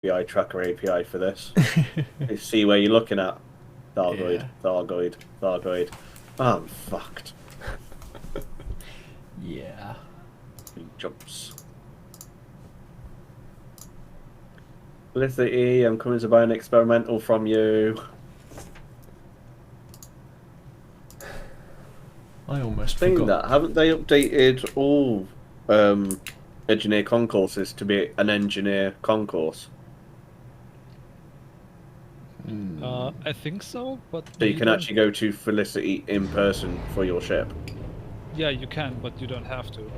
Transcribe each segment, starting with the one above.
API tracker API for this. You see where you're looking at. Thargoid, Yeah. Thargoid, Thargoid. I'm fucked. Yeah. He jumps. Felicity, I'm coming to buy an experimental from you. I almost Saying forgot. that, haven't they updated all engineer concourses to be an engineer concourse? I think so, but So you you can don't. actually go to Felicity in person for your ship? Yeah, you can, but you don't have to.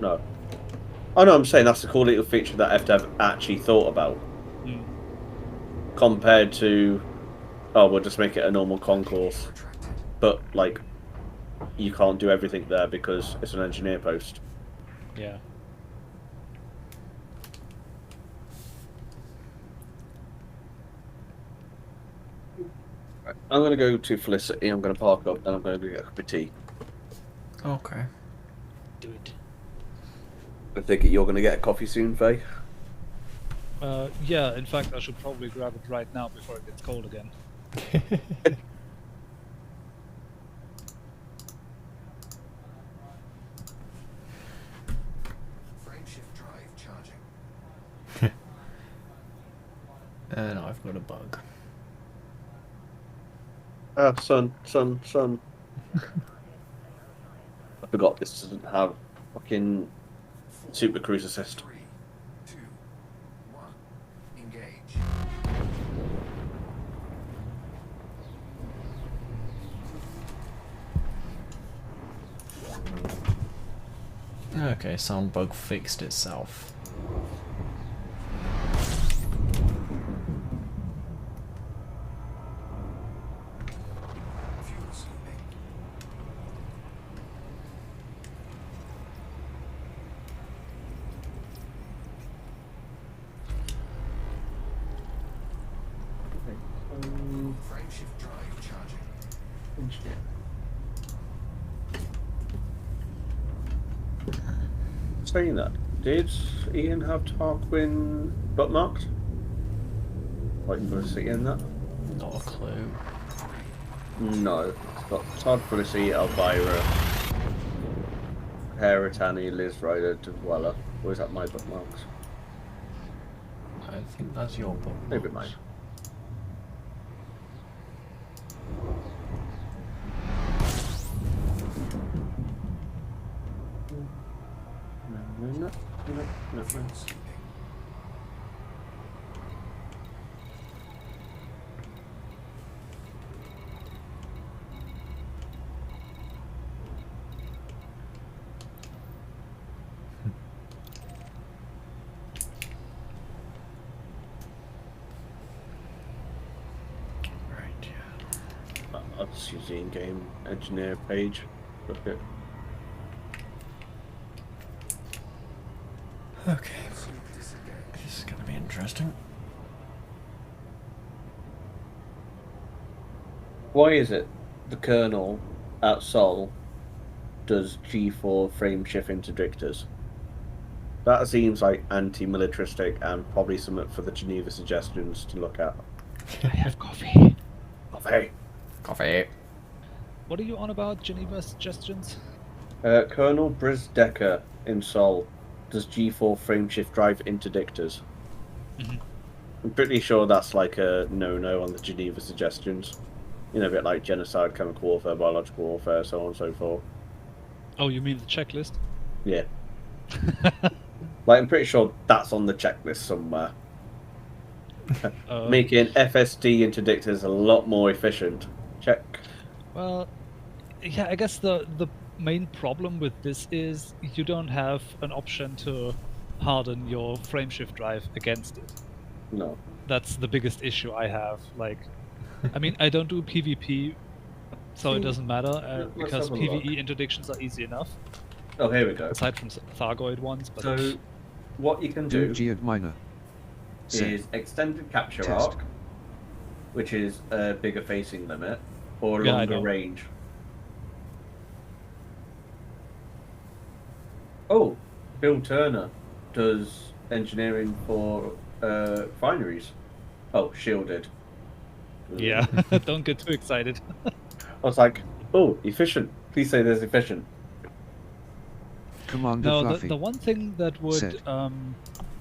No. Oh no, I'm saying that's a cool little feature that FDev actually thought about. Hmm. Compared to, oh, we'll just make it a normal concourse. But, like, you can't do everything there because it's an engineer post. Yeah. Right. I'm going to go to Felicity, I'm going to park up, and I'm going to go get a cup of tea. Okay. Do it. I think you're going to get a coffee soon, Faye? Yeah, in fact, I should probably grab it right now before it gets cold again. Frameshift drive charging. And I've got a bug. Ah, son. I forgot this doesn't have fucking Super Cruise Assist. 3, 2, 1. Engage. Okay, sound bug fixed itself. Fuel scooping. Frameshift drive charging. Saying that, did Ian have Tarquin bookmarked? Waiting for Felicity in that? Not a clue. No. It's got Todd, Felicity, Elvira, Heritani, Liz Ryder, Dwella. Or is that my bookmarks? I think that's your book. Maybe mine. No. Fuel scooping. Right, yeah. I'll just use the in-game engineer page. Look at. Okay. Sloop disengage. This is gonna be interesting. Why is it the kernel at Sol does G4 frame shift interdictors? That seems like anti-militaristic and probably something for the Geneva suggestions to look at. I have coffee. Coffee. Coffee. What are you on about, Geneva suggestions? Colonel Brisdecker in Sol does G4 frame shift drive interdictors. Mhm. I'm pretty sure that's like a no-no on the Geneva suggestions. You know, a bit like genocide, chemical warfare, biological warfare, so on and so forth. Oh, you mean the checklist? Yeah. Like, I'm pretty sure that's on the checklist somewhere. Making FSD interdictors a lot more efficient. Check. Well, yeah, I guess the main problem with this is you don't have an option to harden your frameshift drive against it. No. That's the biggest issue I have. Like, I mean, I don't do PvP, so it doesn't matter Let's because have a look. PvE interdictions are easy enough, Oh, here we go. aside from Thargoid ones. But So, what you can do Geode miner. is extended capture Test. arc, which is a bigger facing limit, or Yeah, I longer know. range. Oh, Bill Turner does engineering for Refineries. Oh, shielded. Yeah, don't get too excited. I was like, oh, efficient. Please say there's efficient. Commander No, Fluffy. the one thing that would Said.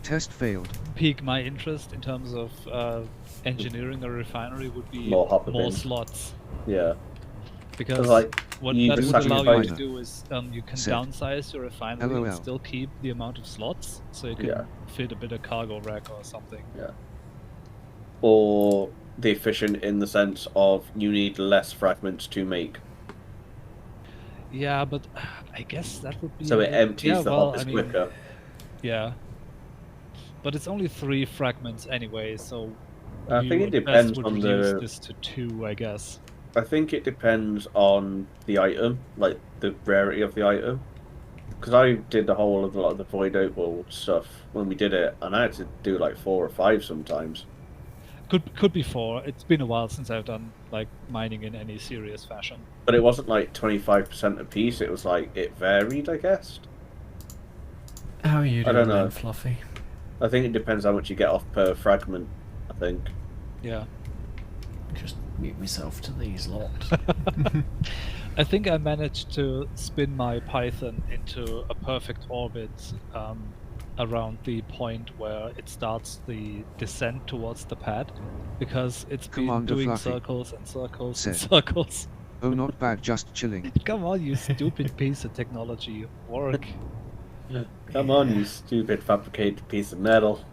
Test failed. pique my interest in terms of engineering a refinery would be More hopper more bins. slots. Yeah. Because like, what you that just would allow you to sacrifice- do is you can Said. downsize your refinery LOL. and still keep the amount of slots, so you can Yeah. fit a bit of cargo rack or something. Yeah. Or the efficient in the sense of you need less fragments to make. Yeah, but I guess that would be. So a it bit- empties yeah, the well, hoppers I mean, quicker. Yeah. But it's only 3 fragments anyway, so I we think it would depends best would on reduce the. this to 2, I guess. I think it depends on the item, like the rarity of the item. Because I did the whole of the void opal stuff when we did it, and I had to do like 4 or 5 sometimes. Could be 4. It's been a while since I've done like mining in any serious fashion. But it wasn't like 25% a piece. It was like it varied, I guess. How are you I doing, don't know. then, Fluffy? I think it depends how much you get off per fragment. I think. Yeah. Just mute myself to these lot. I think I managed to spin my Python into a perfect orbit around the point where it starts the descent towards the pad, because it's been Commander doing Fluffy. circles and circles and Said. circles. Oh, not bad, just chilling. Come on, you stupid piece of technology. Work. Come on, you stupid fabricated piece of metal.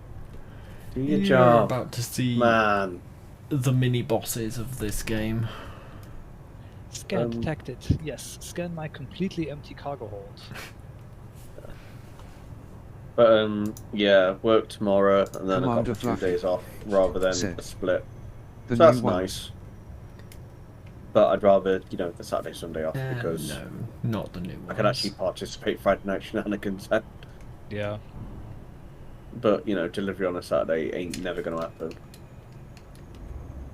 Do your You're job, about to see man. the mini bosses of this game. Scan detected. Yes, scan my completely empty cargo hold. But yeah, work tomorrow and then Commander I got 2 Fluffy. days off rather than Said. a split. The So that's new one. nice. But I'd rather, the Saturday, Sunday off because No, not the new ones. I can actually participate Friday night shenanigans then. Yeah. But, delivery on a Saturday ain't never going to happen.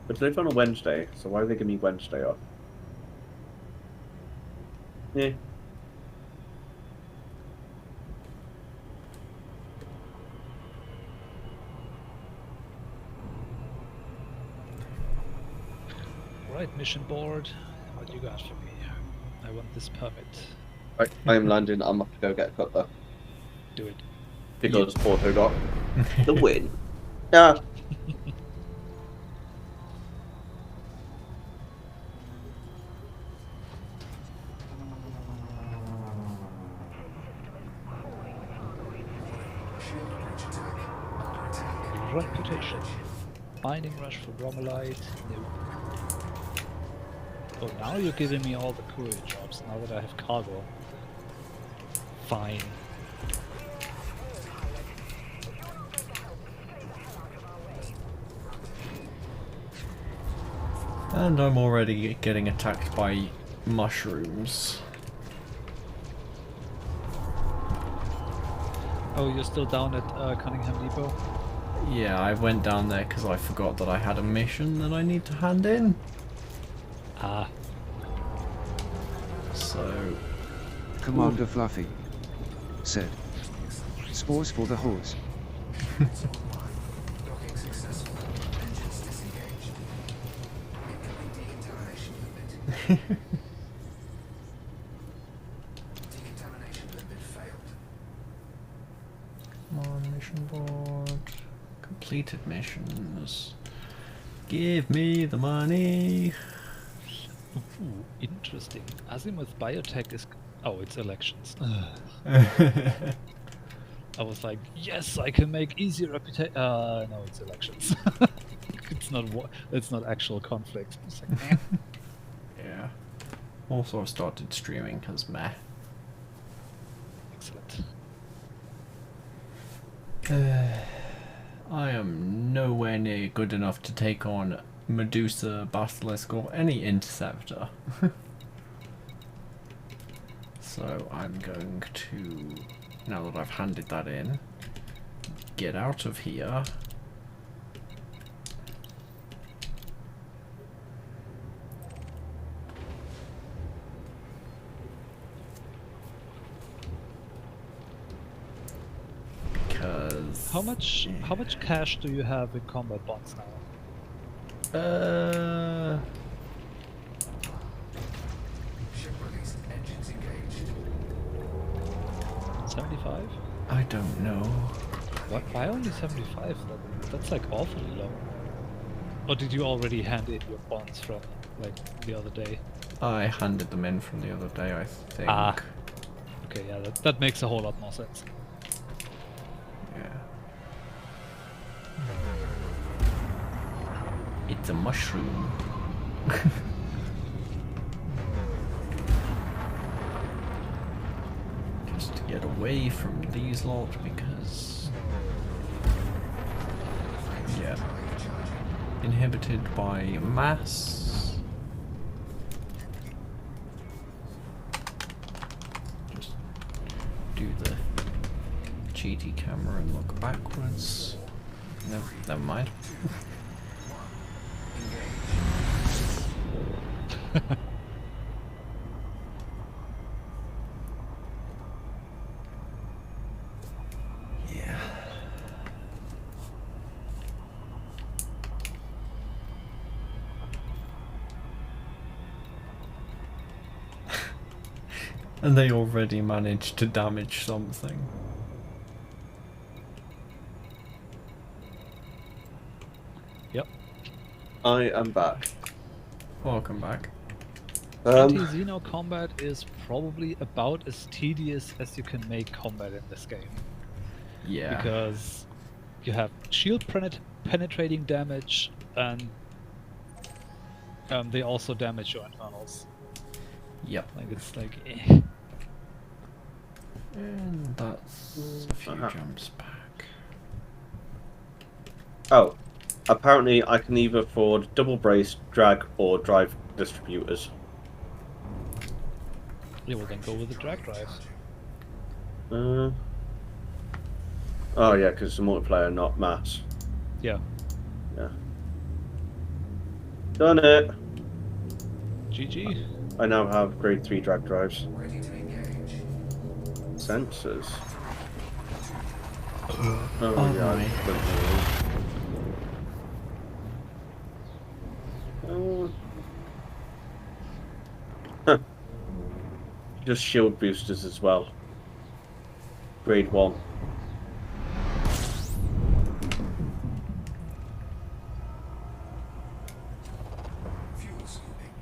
But delivery on a Wednesday, so why would they give me Wednesday off? Yeah. Right, mission board. What you got for me? I want this permit. Right, I am landing. I'm off to go get a cutler. Do it. Because Auto got the win. Yeah. Shield breach attack. Under attack. Reputation. Mining rush for bromelite. No. Oh, now you're giving me all the courier jobs now that I have cargo. Fine. And I'm already getting attacked by mushrooms. Oh, you're still down at Cunningham Depot? Yeah, I went down there because I forgot that I had a mission that I need to hand in. Ah. So, Commander Fluffy. Said. Spores for the horse. Zone 1. Docking successful. Engines disengaged. Incoming decontamination limit. Decontamination limit failed. come on, mission board. Completed missions. Give me the money. Ooh, interesting. Azimuth Biotech is... Oh, it's elections. I was like, yes, I can make easy reputation. No, it's elections. It's not actual conflict. It's like, eh. Yeah. Also, I started streaming because meh. Excellent. I am nowhere near good enough to take on Medusa, Basilisk, or any interceptor. So I'm going to, now that I've handed that in, get out of here. Because How much cash do you have in combat bonds now? Ship released. Engines engaged. 75? I don't know. Why only 75? That's like awfully low. Or did you already hand in your bonds from like the other day? I handed them in from the other day, I think. Ah. Okay, yeah, that makes a whole lot more sense. Yeah. It's a mushroom. Just to get away from these lot because... yeah. Inhibited by mass. Just do the cheaty camera and look backwards. No, never mind. Yeah. And they already managed to damage something. Yep. I am back. Welcome back. Anti-Xeno combat is probably about as tedious as you can make combat in this game. Yeah. Because you have shield penetrating damage, and they also damage your internals. Yep. Like, it's like, eh. And that's a few Uh-huh. jumps back. Oh, apparently I can either afford double brace, drag, or drive distributors. Yeah, well then go with the drag drive. Oh yeah, because it's a multiplayer, not mass. Yeah. Yeah. Done it. GG. I now have grade 3 drag drives. Ready to engage. Sensors. Oh yeah. my. Huh. Just shield boosters as well. Grade 1. Fuel scooping.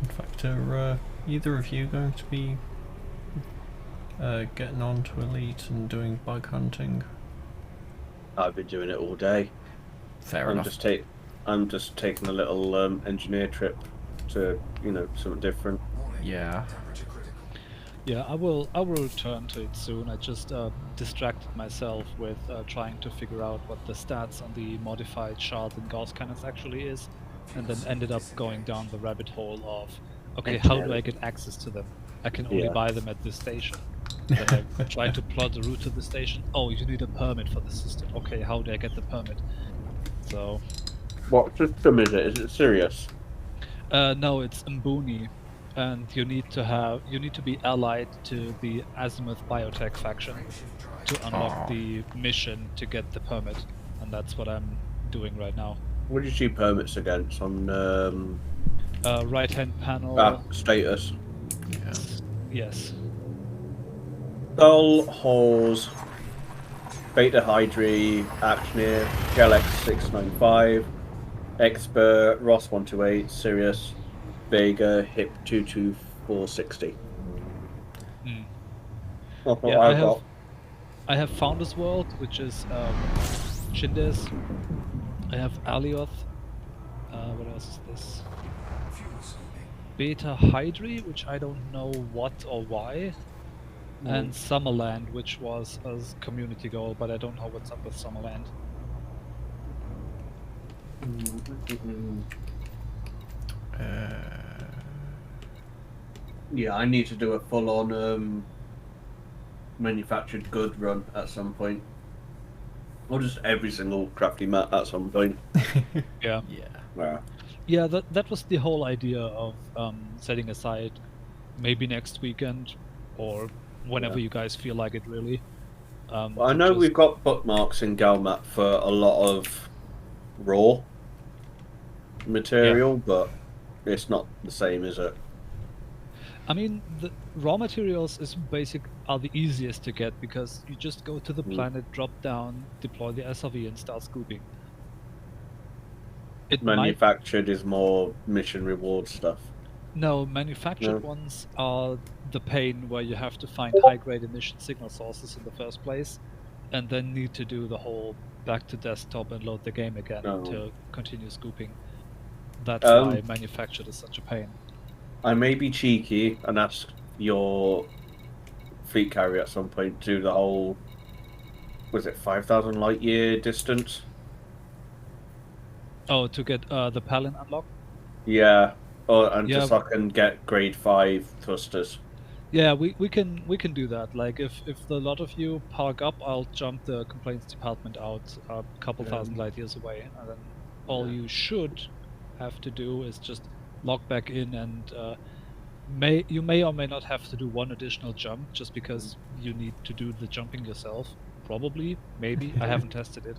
In fact, are either of you going to be getting on to Elite and doing bug hunting? I've been doing it all day. Fair I'm enough. I'm just taking a little engineer trip to, something different. Warning. Yeah. Temperature critical. Yeah, I will return to it soon. I just distracted myself with trying to figure out what the stats on the modified shards and Gauss cannons actually is, and then ended up going down the rabbit hole of, okay, how do I get access to them? I can only Yeah. buy them at this station. Then I tried to plot the route to the station. Oh, you need a permit for the system. Okay, how do I get the permit? So, What system is it? Is it serious? no, it's Mbuni, and you need to be allied to the Azimuth Biotech faction to unlock the mission to get the permit, and that's what I'm doing right now. What did you see permits against on Right-hand panel. status? Yeah. Yes. Sol, Hawes, Beta Hydri, Actioneer, Galax 695, Expert, Ross 128, Sirius, Vega, Hip 22460. Mm. That's what Yeah, I've got. I have Founders World, which is Chindes. I have Alioth. What else is this? Fuel scooping. Beta Hydri, which I don't know what or why. And Summerland, which was a community goal, but I don't know what's up with Summerland. Yeah, I need to do a full-on manufactured good run at some point. Or just every single crafty mat at some point. Yeah. Yeah. Yeah. Yeah, that was the whole idea of setting aside maybe next weekend or whenever Yeah. you guys feel like it, really. Well, I to know just- we've got bookmarks in Galmat for a lot of raw material, but it's not the same, is it? I mean, the raw materials are the easiest to get because you just go to the planet, drop down, deploy the SRV, and start scooping. It might Manufactured is more mission reward stuff. No, manufactured No. ones are the pain where you have to find high-grade emission signal sources in the first place, and then need to do the whole back to desktop and load the game again Oh. to continue scooping. That's why manufactured is such a pain. I may be cheeky and ask your fleet carrier at some point to do the whole, was it 5,000 light year distance? Oh, to get the Palin unlock? Yeah. And Yeah. just so I can get grade 5 thrusters. Yeah, we can do that. Like if the lot of you park up, I'll jump the complaints department out a couple thousand light years away, and then all you should have to do is just log back in, and you may or may not have to do one additional jump just because you need to do the jumping yourself. Probably, maybe. I haven't tested it,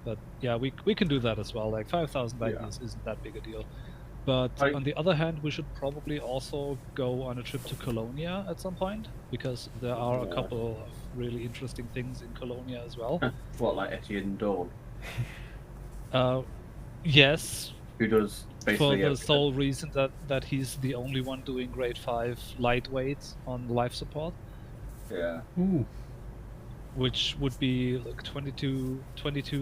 but yeah, we can do that as well. Like 5,000 light years isn't that big a deal. But on the other hand, we should probably also go on a trip to Colonia at some point, because there are a couple of really interesting things in Colonia as well. What, like Etienne Dawn? Yes, Who does for basically the everything. sole reason that he's the only one doing grade 5 lightweight on life support, Yeah. Ooh. which would be like 22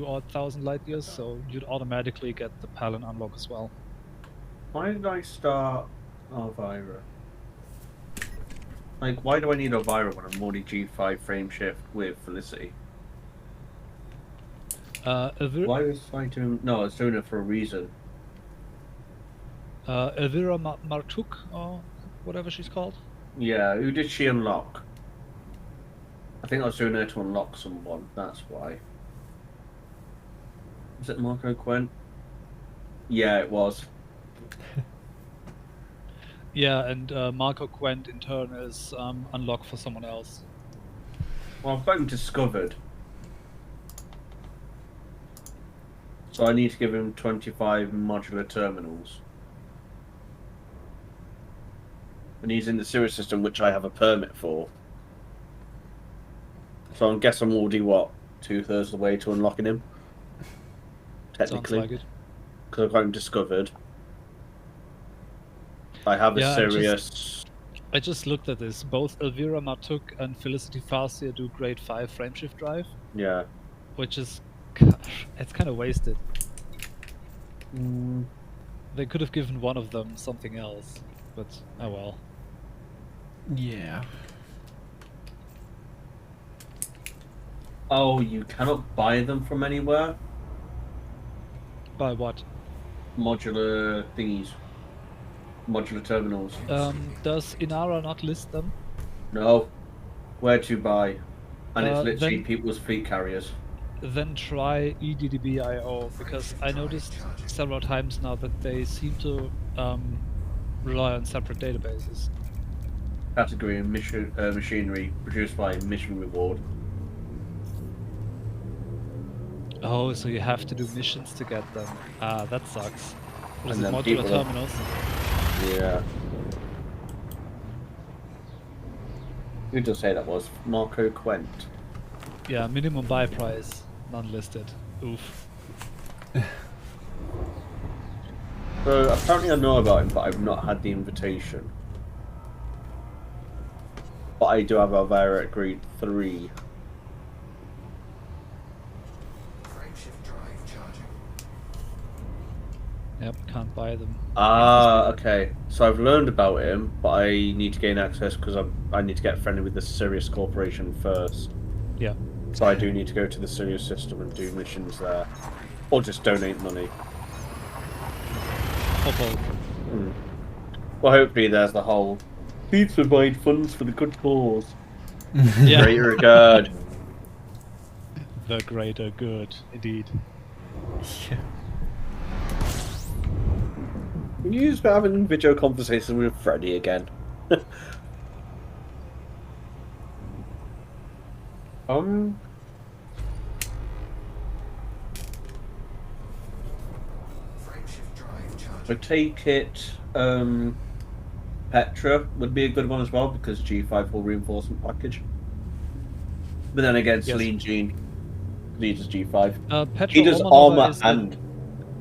odd thousand light years, so you'd automatically get the Palin unlock as well. Why did I start Elvira? Like, why do I need Elvira when I'm already G5 frame shift with Felicity? Why was I doing... No, I was doing it for a reason. Elvira Martuk, or whatever she's called. Yeah, who did she unlock? I think I was doing her to unlock someone, that's why. Was it Marco Quent? Yeah, it was. Yeah, and Marco Quent in turn is unlocked for someone else. Well, I've got him discovered. So I need to give him 25 modular terminals. And he's in the sewer system, which I have a permit for. So I guess I'm already, what, 2/3 of the way to unlocking him? Technically. Sounds like it. Because I've got him discovered. I have a Yeah, serious... I just looked at this. Both Elvira Martuk and Felicity Farsia do grade 5 frameshift drive, Yeah. which is it's kind of wasted. They could have given one of them something else, but oh well. Yeah. Oh, you cannot buy them from anywhere? By what? Modular thingies. Modular terminals. Does Inara not list them? No. Where to buy? And it's literally then- people's fleet carriers. Then try EDDB.io, because I noticed several times now that they seem to rely on separate databases. Category and mission, machinery produced by Mission Reward. Oh, so you have to do missions to get them. Ah, that sucks. What is And it, then modular people are- terminals? Yeah. Who does say that was? Marco Quent. Yeah, minimum buy price, none listed. Oof. So apparently I know about him, but I've not had the invitation. But I do have Elvira at grade 3. Frameshift drive charging. Yep, can't buy them. Ah, okay. So I've learned about him, but I need to gain access because I need to get friendly with the Sirius Corporation first. Yeah. So I do need to go to the Sirius system and do missions there. Or just donate money. Or both. Well, hopefully there's the whole... Please provide funds for the good cause. Yeah. Great regard. The greater good, indeed. You just having video conversations with Freddy again. Um, Frameshift drive I charging. take it. Petra would be a good one as well because G5 full reinforcement package. But then again, Yes. Celine Jean needs his G5. Petra He does Olmanova armor is and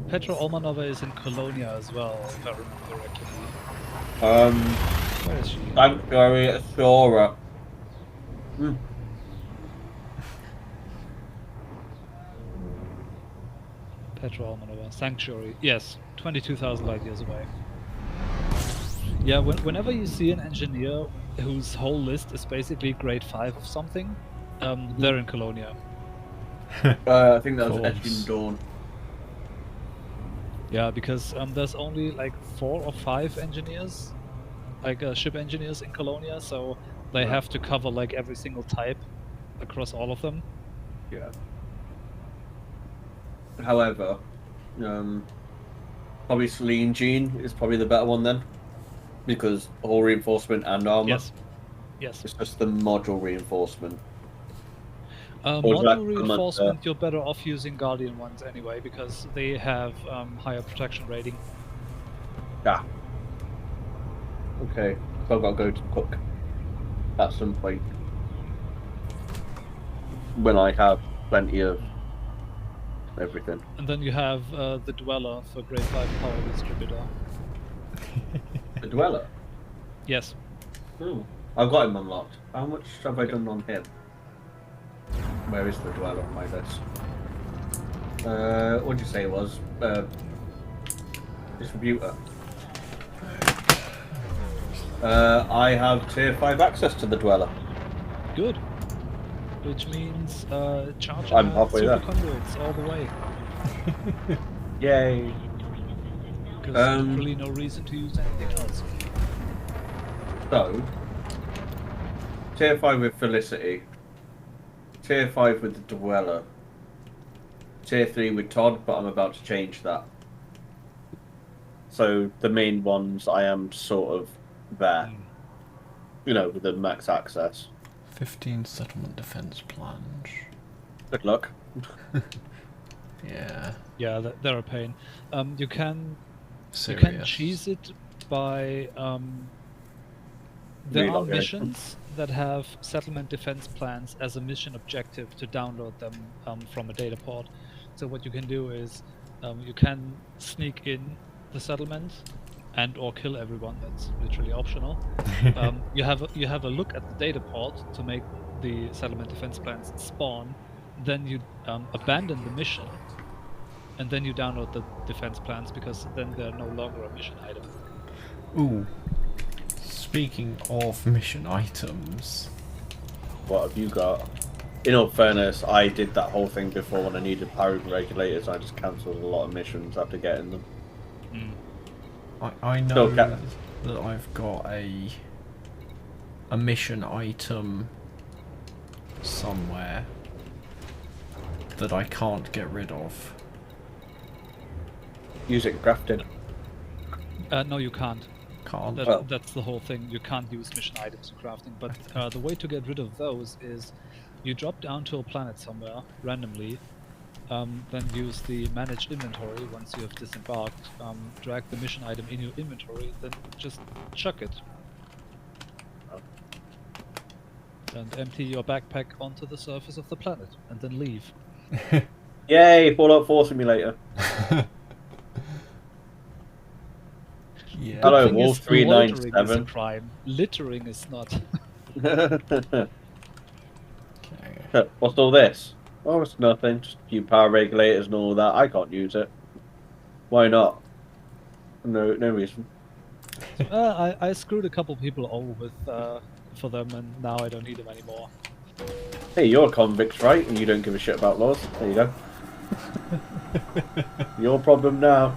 Petra Olmanova is in Colonia as well, if I remember correctly. Where is she? Sanctuary Asura. Hmm. Petra Olmanova. Sanctuary. Yes, 22,000 light years away. Yeah, whenever you see an engineer whose whole list is basically grade 5 of something, they're in Colonia. I think that was Course. Edwin Dawn. Yeah, because there's only like 4 or 5 engineers, like ship engineers in Colonia, so they have to cover like every single type across all of them. Yeah. However, probably Celine Jean is probably the better one then, because all reinforcement and armor. Yes. Yes. It's just the module reinforcement. Or is that Module the reinforcement, you're better off using Guardian ones anyway, because they have higher protection rating. Yeah. Okay, so I've got to go to cook at some point when I have plenty of everything. And then you have the Dweller for grade 5 power distributor. The Dweller. Yes. Oh, I've got him unlocked. How much have I done on him? Where is the Dweller on my list? What did you say it was? Distributor. I have tier 5 access to the Dweller. Good. Which means charging I'm halfway super there. conduits all the way. Yay. Because there's really no reason to use anything else. So, tier 5 with Felicity, tier 5 with the Dweller, tier 3 with Todd, but I'm about to change that. So, the main ones I am sort of there, you know, with the max access. 15 settlement defense plans. Good luck. Yeah. Yeah, they're a pain. You can Serious. cheese it by there are Reload, yeah. missions that have settlement defense plans as a mission objective to download them from a data port. So what you can do is you can sneak in the settlement and or kill everyone. That's literally optional. You have a look at the data port to make the settlement defense plans spawn. Then you abandon the mission, and then you download the defense plans because then they're no longer a mission item. Ooh. Speaking of mission items, What have you got? In all fairness, I did that whole thing before when I needed power regulators. I just cancelled a lot of missions after getting them. I know Still that I've got a mission item somewhere that I can't get rid of. Use it grafted. No, you can't. Can't. That's the whole thing. You can't use mission items in crafting. But the way to get rid of those is you drop down to a planet somewhere randomly, then use the managed inventory once you have disembarked, drag the mission item in your inventory, then just chuck it. And empty your backpack onto the surface of the planet, and then leave. Yay, Fallout 4 Simulator. Yeah. Hello, Thing is, Wolf loitering is a 397. crime. Littering is not. Okay. What's all this? Oh, it's nothing. Just a few power regulators and all that. I can't use it. Why not? No reason. I screwed a couple people over with for them, and now I don't need them anymore. Hey, you're a convict, right? And you don't give a shit about laws. There you go. Your problem now.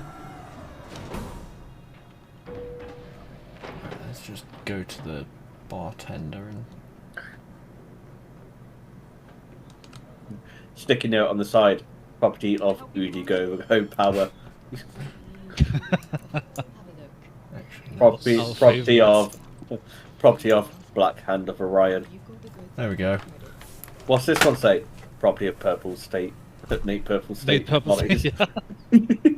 Let's just go to the bartender and Sticky note on the side. Property of Udigo Power. actually. Property of Black Hand of Orion. There we go. What's this one say? Property of Purple State. Nate Purple State. Nate Purple Mollies. State, yeah.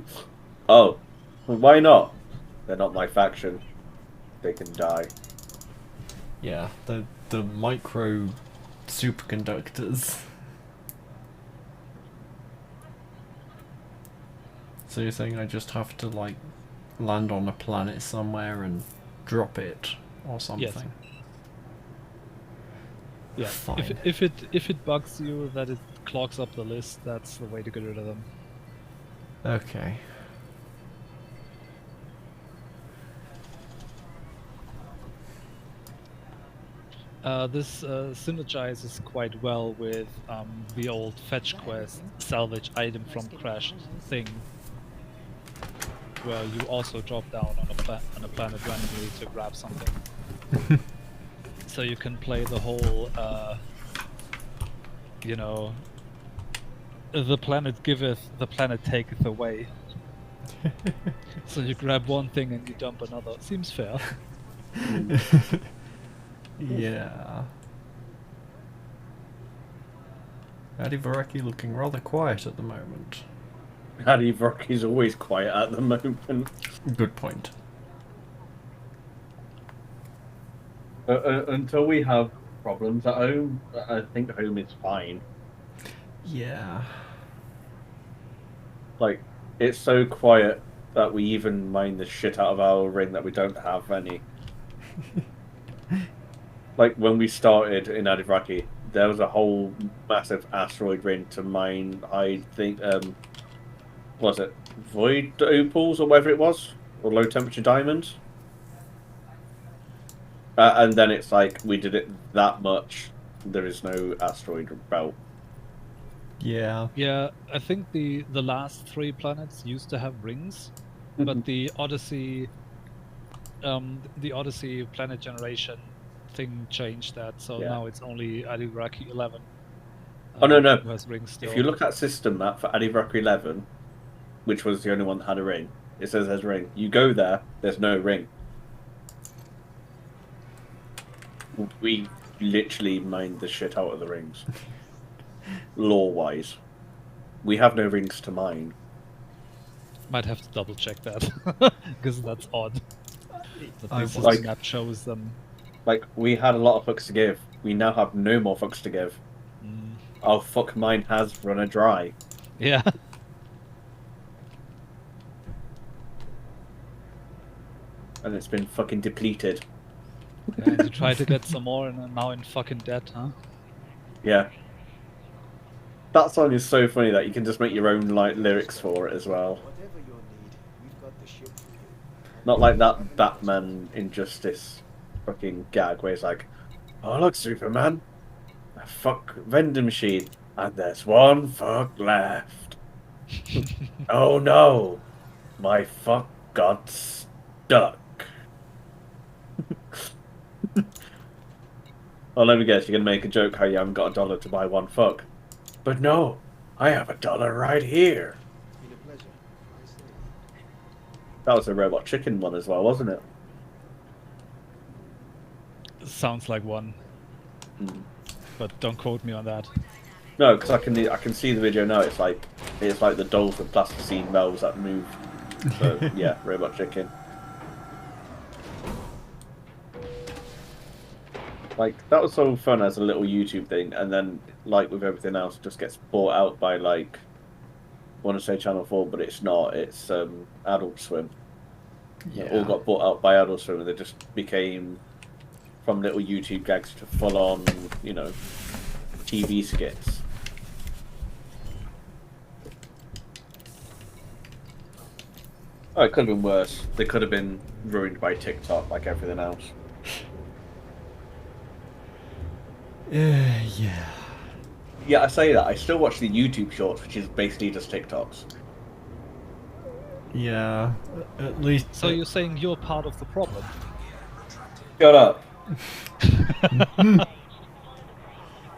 Oh, well, why not? They're not my faction. They can die. Yeah, the micro superconductors. So you're saying I just have to like land on a planet somewhere and drop it or something? Yeah. Fine. If it bugs you that it clogs up the list, that's the way to get rid of them. Okay. This synergizes quite well with the old fetch quest salvage item from crash thing, where you also drop down on a planet randomly to grab something. So you can play the whole, you know, the planet giveth, the planet taketh away. So you grab one thing and you dump another. Seems fair. Yeah. Adi Vareki looking rather quiet at the moment. Adi Vroki's always quiet at the moment. Good point. Until we have problems at home, I think home is fine. Yeah. Like, it's so quiet that we even mine the shit out of our ring that we don't have any. Like, when we started in Adivraki, there was a whole massive asteroid ring to mine, I think, was it void opals or whatever it was? Or low temperature diamonds? And then it's like, we did it that much, there is no asteroid belt. Yeah. Yeah, I think the last 3 planets used to have rings, but the Odyssey planet generation thing changed that, so Yeah. now it's only Adivraki 11. Oh, no. Who has rings still. If you look at system map for Adivraki 11, which was the only one that had a ring, it says there's a ring. You go there, there's no ring. We literally mined the shit out of the rings. Lore-wise. We have no rings to mine. Might have to double check that, because that's odd. But I this was- like- map shows them. Like, we had a lot of fucks to give. We now have no more fucks to give. Mm, Our fuck mine has run dry. yeah. And it's been fucking depleted. And you try to get some more and are now in fucking debt, huh? Yeah. That song is so funny that you can just make your own like lyrics for it as well. Whatever your need, we've got the ship for you. Not like that Batman Injustice fucking gag where it's like, oh look, Superman, a fuck vending machine, and there's one fuck left. Oh no, my fuck got stuck. Well, let me guess, you're gonna make a joke how you haven't got $1 to buy one fuck. But no, I have $1 right here. It's been a pleasure. I say. That was a Robot Chicken one as well, wasn't it? Sounds like one, Mm. but don't quote me on that. No, because I can see the video now. It's like the dolls with plasticine bells that move. So yeah, Robot Chicken. Like, that was so fun as a little YouTube thing, and then like with everything else, it just gets bought out by like, I want to say Channel 4, but it's not. It's Adult Swim. It all got bought out by Adult Swim, and they just became from little YouTube gags to full on, you know, TV skits. Oh, it could have been worse. They could have been ruined by TikTok like everything else. Yeah. Yeah, I say that. I still watch the YouTube shorts, which is basically just TikToks. Yeah. At least. So you're saying you're part of the problem? Shut up.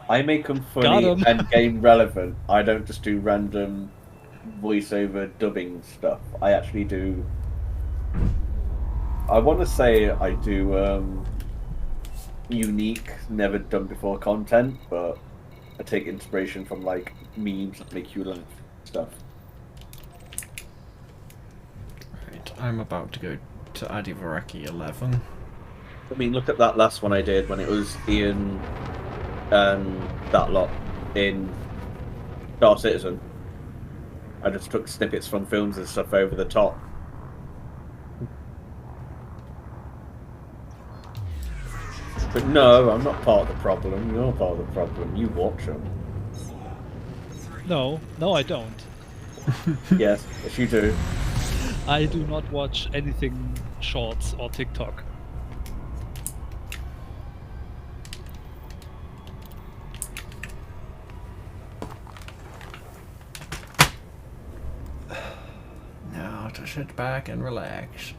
I make them Got funny 'em. and game relevant. I don't just do random voiceover dubbing stuff. I actually do. I want to say I do unique, never done before content, but I take inspiration from like memes that make you laugh stuff. Right, I'm about to go to Adivaraki 11. I mean, look at that last one I did when it was Ian and that lot in Star Citizen. I just took snippets from films and stuff over the top. But no, I'm not part of the problem. You're part of the problem. You watch them. No, I don't. Yes, yes you do. I do not watch anything shorts or TikTok. Now to sit back and relax.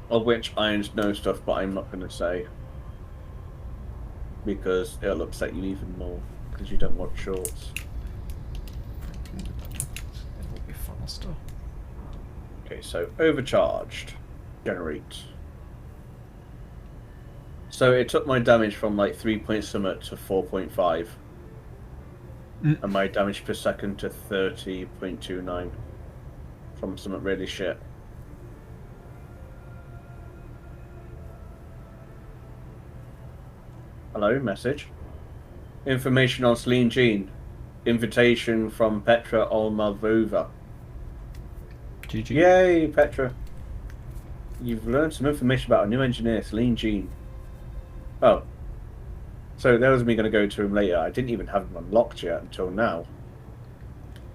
Of which I know stuff, but I'm not going to say. Because it'll upset you even more. Because you don't watch shorts. It will be faster. Okay, so overcharged. Generate. So it took my damage from like 3 point summit to 4.5. And my damage per second to 30.29. From something really shit. Hello, message. Information on Celine Jean. Invitation from Petra Olmavova. GG. Yay, Petra. You've learned some information about a new engineer, Celine Jean. Oh. So that was me going to go to him later. I didn't even have him unlocked yet until now.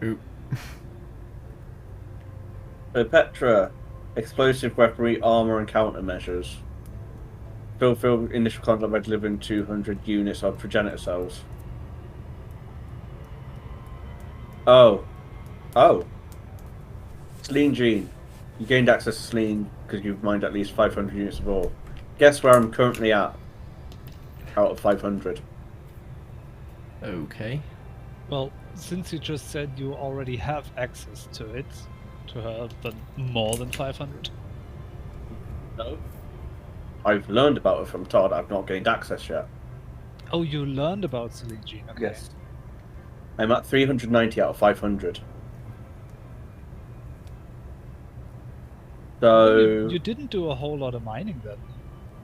Oop. So Petra, explosive weaponry, armor and countermeasures. Fulfill initial contract by delivering 200 units of progenitor cells. Oh. Celine Jean. You gained access to Celine because you've mined at least 500 units of ore. Guess where I'm currently at? Out of 500. Okay. Well, since you just said you already have access to it, to her, then more than 500? No. I've learned about it from Todd. I've not gained access yet. Oh, you learned about Celine Jean, okay. Yes. I'm at 390 out of 500. So... You didn't do a whole lot of mining then.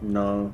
No.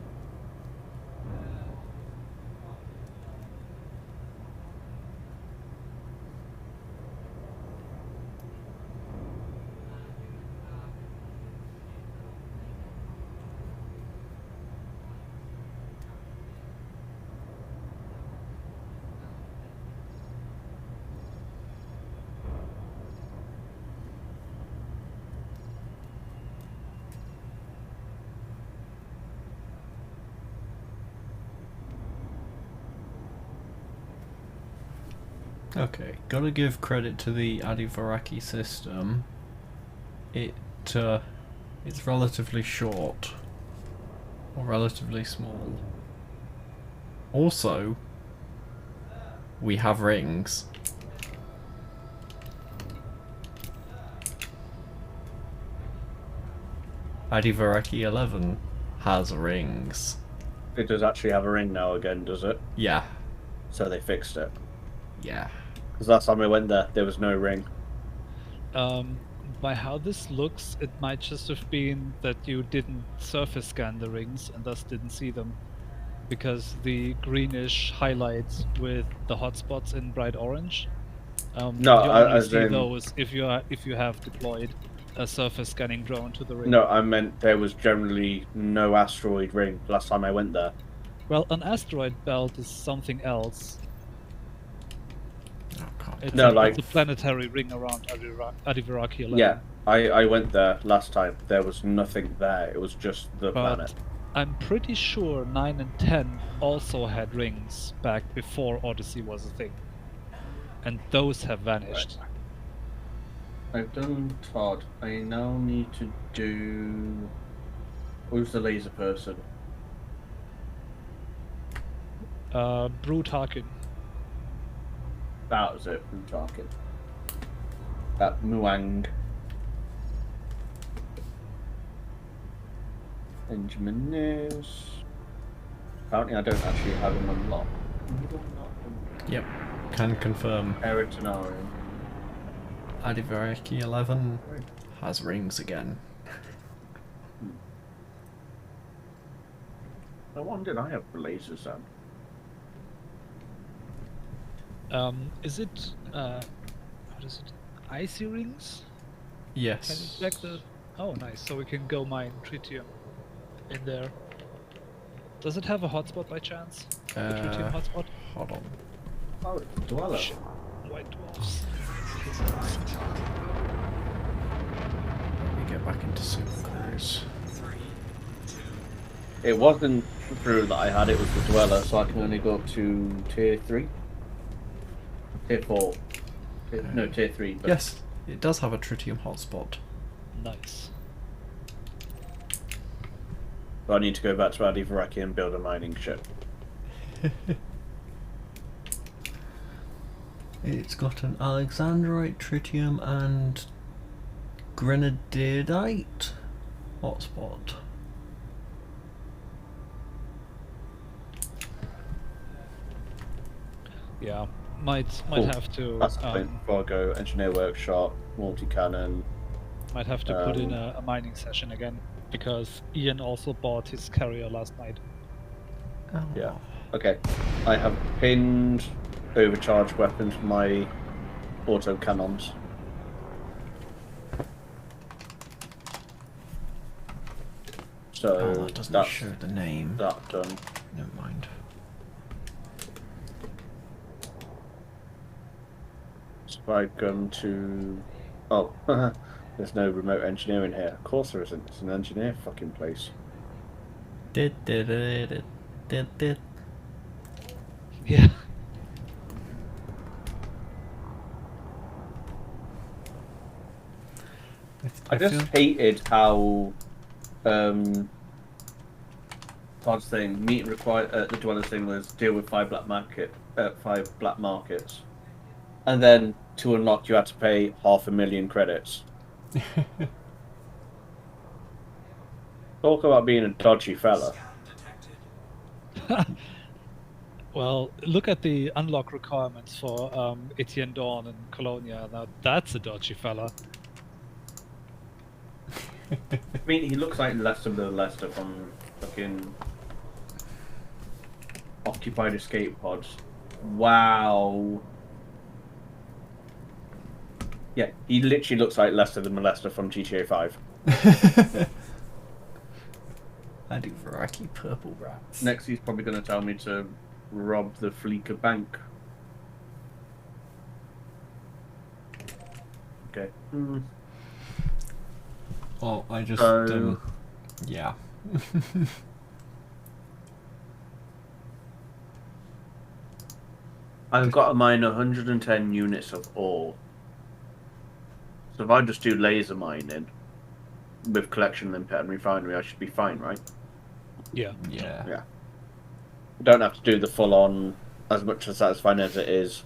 Okay, gotta give credit to the Adivaraki system. It's relatively short. Or relatively small. Also, we have rings. Adivaraki 11 has rings. It does actually have a ring now again, does it? Yeah. So they fixed it. Yeah. Because last time I went there was no ring. By how this looks, it might just have been that you didn't surface scan the rings and thus didn't see them. Because the greenish highlights with the hotspots in bright orange, No, you only as see in- those if you have deployed a surface scanning drone to the ring. No, I meant there was generally no asteroid ring last time I went there. Well, an asteroid belt is something else. Oh, God. It's, No, a, like- it's a planetary ring around Adivaraki 11. Yeah, I went there last time. There was nothing there. It was just the But planet. I'm pretty sure 9 and 10 also had rings back before Odyssey was a thing. And those have vanished. I've done Todd. I now need to do... Who's the laser person? Brute Harkin. That was it, I'm talking. That Muang. Engineers. Apparently, I don't actually have him unlocked. Yep, can confirm. Eritonarium. Adivareki 11 has rings again. No one did I have lasers then? Is it what is it? Icy rings? Can Yes. you check the? Oh, nice. So we can go mine tritium in there. Does it have a hotspot by chance? The tritium hotspot? Hold on. Oh, it's Dweller. Shit. White dwarfs. Let me get back into Super Cruise. It wasn't through that I had, it was the Dweller, so I can only go up to tier 3. Tier 4. No, tier 3. But Yes, it does have a tritium hotspot. Nice. I need to go back to Adivareki and build a mining ship. It's got an Alexandrite, tritium, and grenadierite hotspot. Yeah, might Cool. have to That's the point. Before I go, engineer workshop, multi-cannon. might have to put in a mining session again because Ian also bought his carrier last night. Oh. Yeah. Okay. I have pinned overcharged weapons for my auto cannons. So Oh, that doesn't that's show the name. that done. Never mind. Spike gun to. Oh, there's no remote engineering here. Of course there isn't. It's an engineer fucking place. Did. Yeah. I just hated how Todd's thing, meet required the Dweller's thing was deal with 5 black markets. And then to unlock you had to pay 500,000 credits. Talk about being a dodgy fella. Well, look at the unlock requirements for Etienne Dawn and Colonia. Now that's a dodgy fella. I mean, he looks like Lester the Lester from fucking Occupied Escape Pods. Wow. Yeah, he literally looks like Lester the Molester from GTA 5. Adivareki purple rats. Next, he's probably going to tell me to rob the Fleeca bank. Okay. Oh, I just yeah. I've got to mine 110 units of ore. So if I just do laser mining with collection limpet and refinery, I should be fine, right? Yeah. Yeah. Yeah. Don't have to do the full-on, as much as satisfying as it is.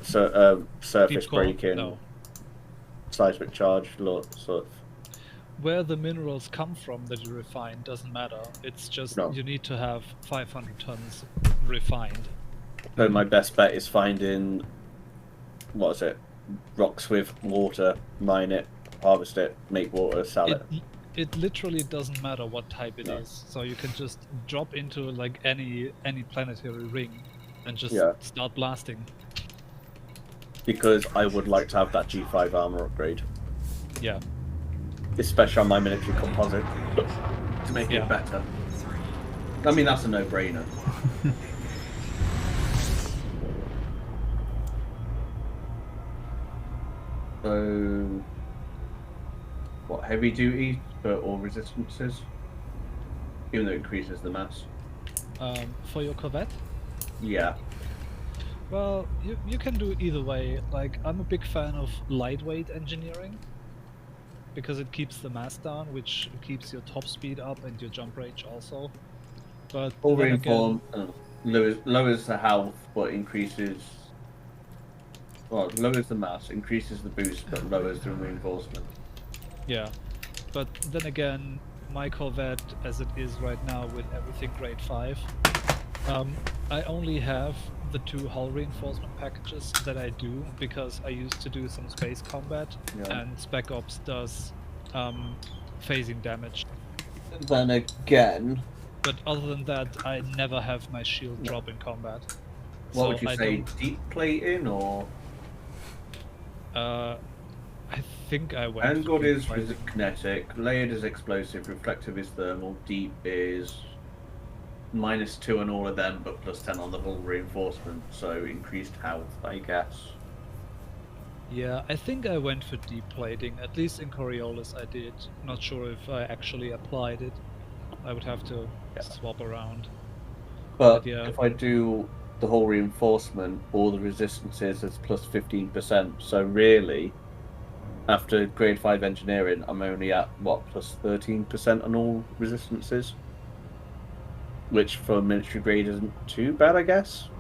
So, surface Deep core? breaking, No. seismic charge, sort of. Where the minerals come from that you refine doesn't matter. It's just No. you need to have 500 tons refined. So my best bet is finding, what is it, rocks with water, mine it, harvest it, make water, sell it. It literally doesn't matter what type it No. is. So you can just drop into like any planetary ring and just Yeah. start blasting. Because I would like to have that G5 armor upgrade, Yeah. especially on my military composite, to make Yeah. it better. I mean, that's a no-brainer. So, what, heavy duty for all resistances? Even though it increases the mass. For your Corvette? Yeah. Well, you can do either way. Like, I'm a big fan of lightweight engineering because it keeps the mass down, which keeps your top speed up and your jump range also. But All then again, reinform lowers the health, but increases. Well, lowers the mass, increases the boost, but lowers the reinforcement. yeah. But then again, my Corvette as it is right now with everything grade 5, I only have the 2 hull reinforcement packages that I do because I used to do some space combat, and Spec Ops does phasing damage. Then again, But other than that, I never have my shield drop in combat. what So would you I say? don't- Deep plating or I think I went. angled for is fighting. kinetic, layered is explosive, reflective is thermal, deep is -2 on all of them, but +10 on the hull reinforcement, so increased health, I guess. Yeah, I think I went for deep plating. At least in Coriolis I did. Not sure if I actually applied it. I would have to swap around. But yeah. if I do the hull reinforcement, all the resistances is +15%. So really, after grade 5 engineering, I'm only at what, +13% on all resistances, which for military grade isn't too bad, I guess.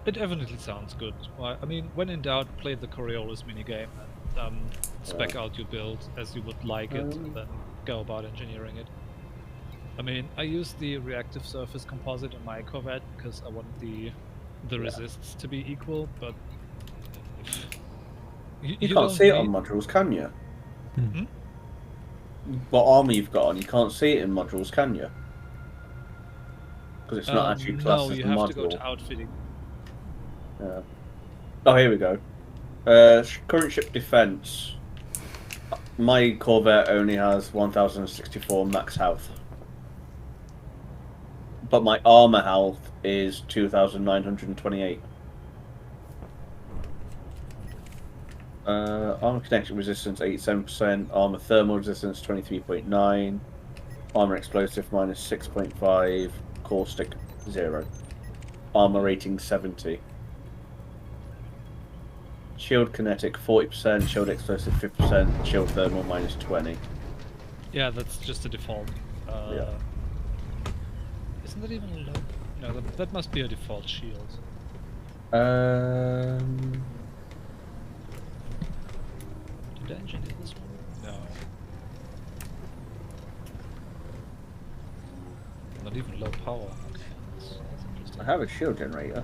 It definitely sounds good. I mean, when in doubt, play the Coriolis minigame and spec out your build as you would like it, and then go about engineering it. I mean, I used the reactive surface composite on my Corvette because I wanted the resists to be equal, but You can't see it on modules, can you? Hmm? What armor you've got on, you can't see it in modules, can you? Because it's not actually classed no, as you a have module. to go to outfitting. Yeah. Oh, here we go. Current ship defense. My Corvette only has 1064 max health. But my armor health is 2928. Armor connection resistance 87%, armor thermal resistance 23.9, armor explosive -6.5, caustic 0, armor rating 70. Shield kinetic 40%, shield explosive 50%, shield thermal -20. Yeah, that's just a default. Yeah. Isn't that even low? No, that must be a default shield. Did I engineer this one? No. Not even low power. Okay, that's interesting. I have a shield generator.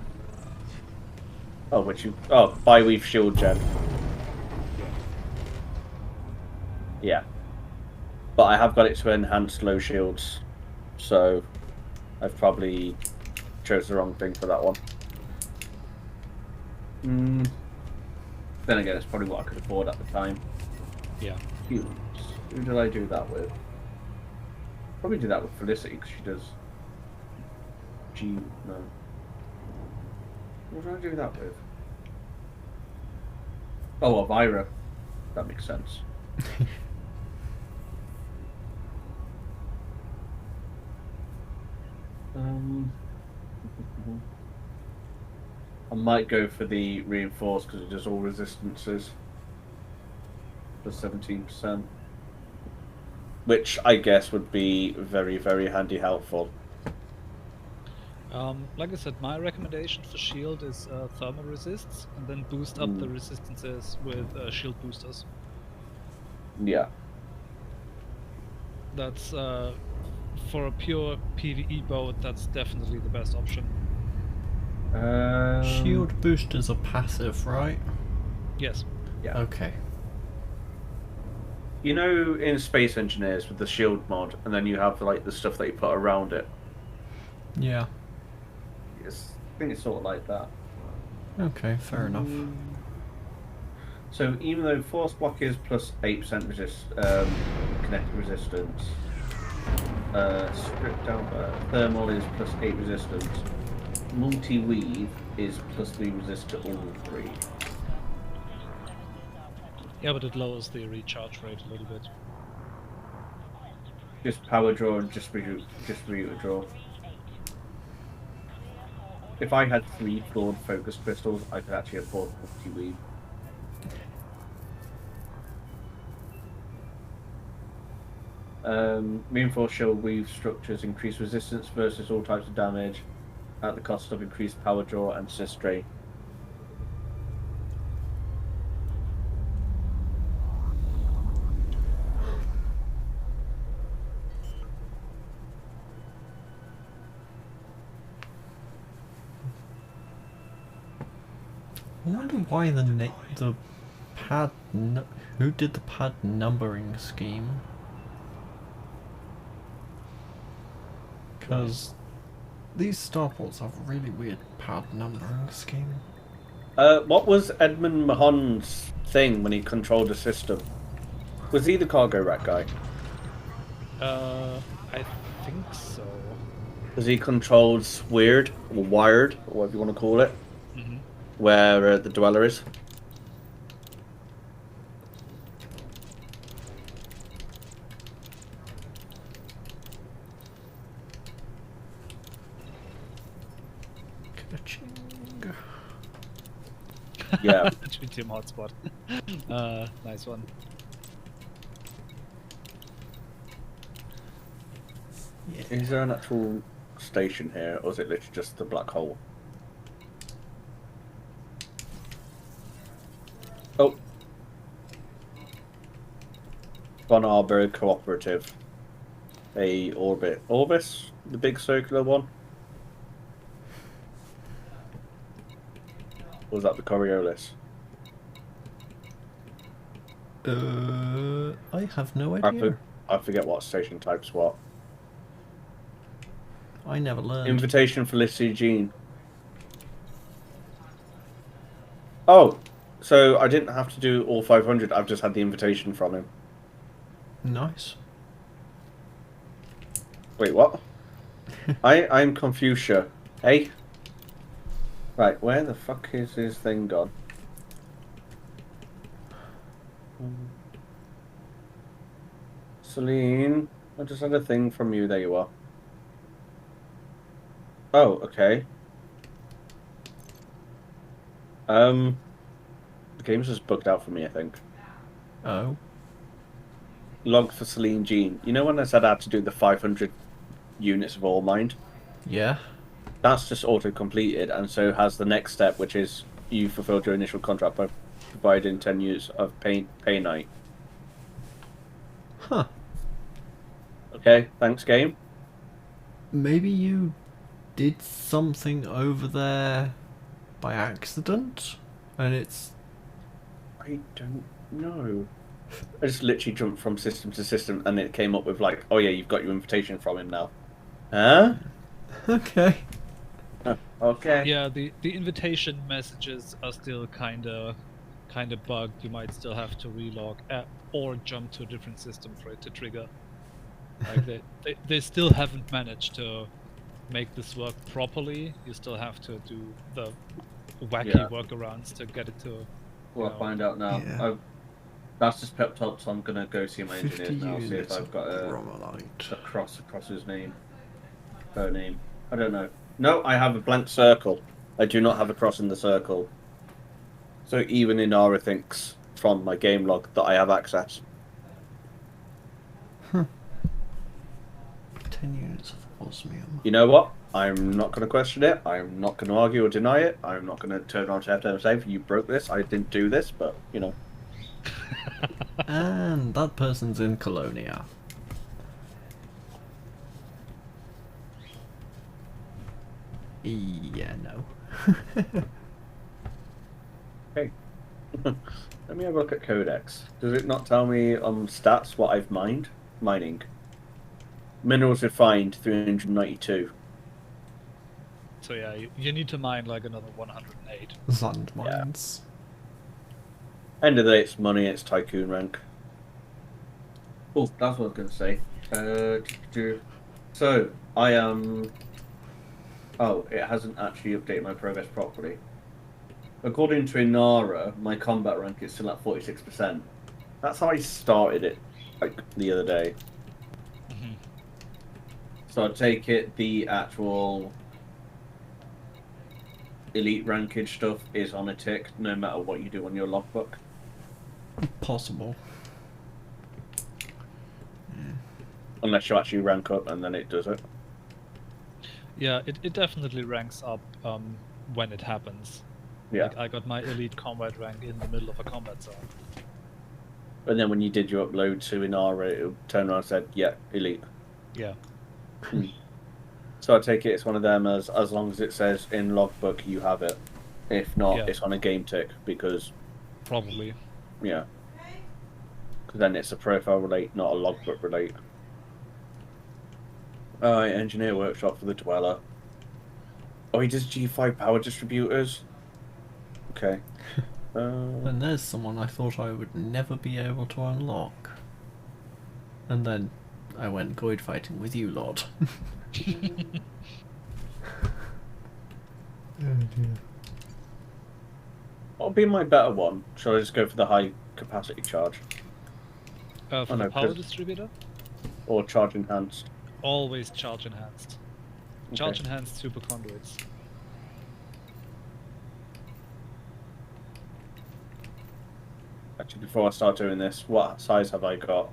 Oh, biweave shield gen. Yeah. But I have got it to enhance low shields, so I've probably chose the wrong thing for that one. Then again, it's probably what I could afford at the time. Yeah. Shields. Who did I do that with? Probably do that with Felicity, because she does... No. What did I do that with? Oh, Elvira. That makes sense. I might go for the reinforced because it does all resistances. Plus 17%. Which I guess would be very, very handy helpful. Like I said, my recommendation for shield is thermal resists, and then boost up the resistances with shield boosters. Yeah. That's for a pure PvE boat. That's definitely the best option. Shield boosters are passive, right? Yes. Yeah. Okay. You know, in Space Engineers with the shield mod, and then you have like the stuff that you put around it. Yeah. Yes, I think it's sort of like that. Okay, fair enough. So even though force block is plus 8% kinetic resistance, stripped down thermal is plus 8 resistance, multi-weave is plus 3 resist to all 3. Yeah, but it lowers the recharge rate a little bit. Just power draw and distributor draw. If I had 3 flawed focus crystals, I could actually afford multi-weave. Reinforced shield weave structures increase resistance versus all types of damage at the cost of increased power draw and assist drain. I wonder why the pad... who did the pad numbering scheme? Because these starports have a really weird pad numbering scheme. What was Edmund Mahon's thing when he controlled the system? Was he the cargo rack guy? I think so. Because he controlled Weird, or Wired, or whatever you want to call it, Hmm. where the dweller is. Ka-ching. Yeah. Between team hotspot. Nice one. Yeah. Is there an actual station here, or is it literally just the black hole? Oh. Von Arbor Cooperative. A orbit. Orbis? The big circular one? Or was that the Coriolis? I have no I, idea. I forget what station type's what. I never learned. Invitation for Lissy Jean. Oh, so I didn't have to do all 500. I've just had the invitation from him. Nice. Wait, what? I'm Confucia. Hey? Right, where the fuck is his thing gone? Celine, I just had a thing from you. There you are. Oh, okay. The game's just bugged out for me, I think. Oh. Log for Celine Jean. You know when I said I had to do the 500 units of All Mind? Yeah. That's just auto-completed, and so has the next step, which is you fulfilled your initial contract by providing 10 units of pay night. Huh. Okay, thanks, game. Maybe you did something over there by accident, and it's... I don't know. I just literally jumped from system to system, and it came up with like, oh yeah, you've got your invitation from him now. Huh? Okay. Oh, okay. Yeah, the invitation messages are still kind of bugged. You might still have to relog or jump to a different system for it to trigger. Like they still haven't managed to make this work properly. You still have to do the wacky workarounds to get it to. Well, I'll find out now. Yeah. That's just pepped up, so I'm gonna go see my 50 engineers now, see if units I've of got a bromolite. cross across his name. Her name. I don't know. No, I have a blank circle. I do not have a cross in the circle. So even Inara thinks from my game log that I have access. 10 units of osmium. You know what? I'm not going to question it. I'm not going to argue or deny it. I'm not going to turn around to FTM and say, you broke this. I didn't do this, but, you know. And that person's in Colonia. Yeah, no. Okay. Let me have a look at Codex. Does it not tell me on stats what I've mined? Mining. Minerals refined, 392. So yeah, you need to mine like another 108. Sand mines. End of the day, it's money, it's tycoon rank. Oh, that's what I was going to say. So, I am... Oh, it hasn't actually updated my progress properly. According to Inara, my combat rank is still at 46%. That's how I started it, like, the other day. Mhm. So I take it the actual elite rankage stuff is on a tick, no matter what you do on your logbook. Possible. Unless you actually rank up and then it does it. Yeah, it definitely ranks up when it happens. Yeah. Like, I got my elite combat rank in the middle of a combat zone. And then when you did your upload to Inara, it turned around and said, yeah, elite. Yeah. So I take it it's one of them as long as it says in logbook you have it. If not, Yeah. it's on a game tick because, Probably. yeah. Because then it's a profile relate, not a logbook relate. Alright, engineer workshop for the dweller. Oh, he does G5 power distributors? Okay. And there's someone I thought I would never be able to unlock. And then I went Goid fighting with you lot. Oh dear. What'll be my better one? Shall I just go for the high capacity charge? For Oh, no, the power 'cause- distributor, Or charge enhanced? always charge enhanced. Charge enhanced super conduits. Actually, before I start doing this, what size have I got?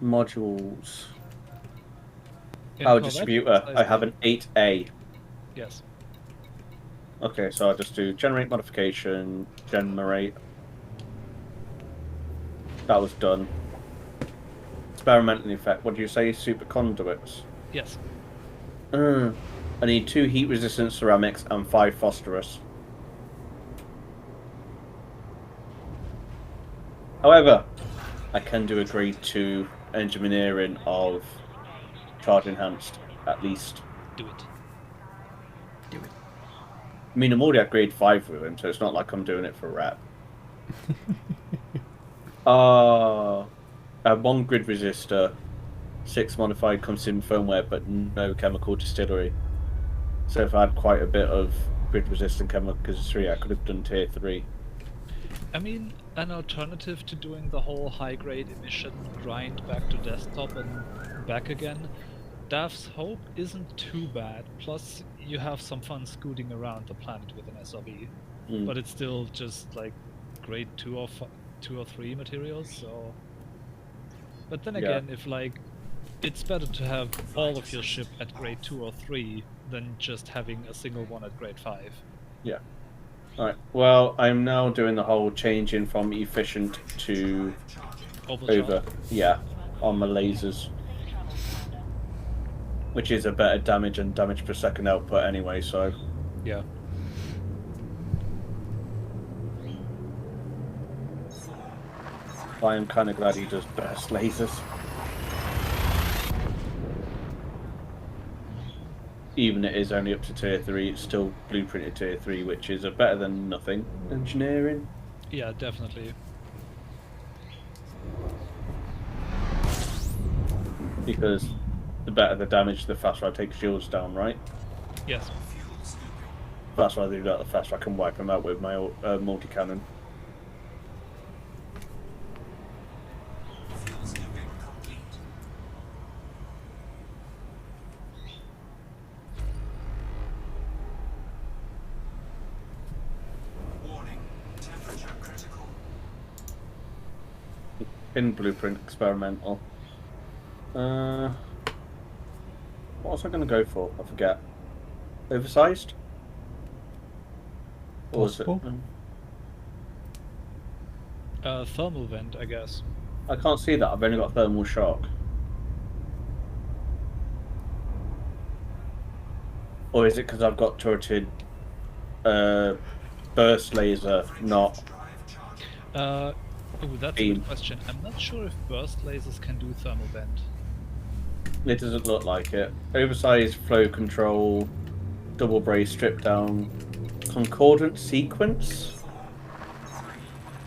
Modules. In Power Corvette, distributor. size I have 8. an 8A. Yes. Okay, so I'll just do generate modification, generate. That was done. Experimental effect. What do you say? Super conduits. Yes. I need 2 heat resistant ceramics and 5 phosphorus. However, I can do a grade 2 engineering of charge enhanced, at least. Do it. Do it. I mean, I'm already at grade 5 with him, so it's not like I'm doing it for rep. I have 1 grid resistor, 6 modified consumer firmware, but no chemical distillery. So if I had quite a bit of grid resistant chemical distillery, I could have done tier 3. I mean, an alternative to doing the whole high-grade emission grind back to desktop and back again, Dav's Hope isn't too bad. Plus, you have some fun scooting around the planet with an SRV, but it's still just like grade 2 or 3 materials. So, but then again, if like, it's better to have all of your ship at grade 2 or 3 than just having a single one at grade 5. Yeah. Alright, well, I'm now doing the whole changing from efficient to over. Yeah, on my lasers. Which is a better damage and damage per second output anyway, so... Yeah. I am kind of glad he does burst lasers. Even it is only up to tier 3, it's still blueprinted tier 3, which is a better than nothing engineering. Yeah, definitely. Because the better the damage, the faster I take shields down, right? Yes. The faster I do that, the faster I can wipe them out with my multi-cannon. In blueprint experimental. What was I going to go for? I forget. Oversized? Or was it? Possible. Thermal vent, I guess. I can't see that. I've only got thermal shock. Or is it because I've got turreted burst laser, not... Oh, that's a Beam. good question. I'm not sure if burst lasers can do thermal vent. It doesn't look like it. Oversized flow control, double brace strip down, concordant sequence.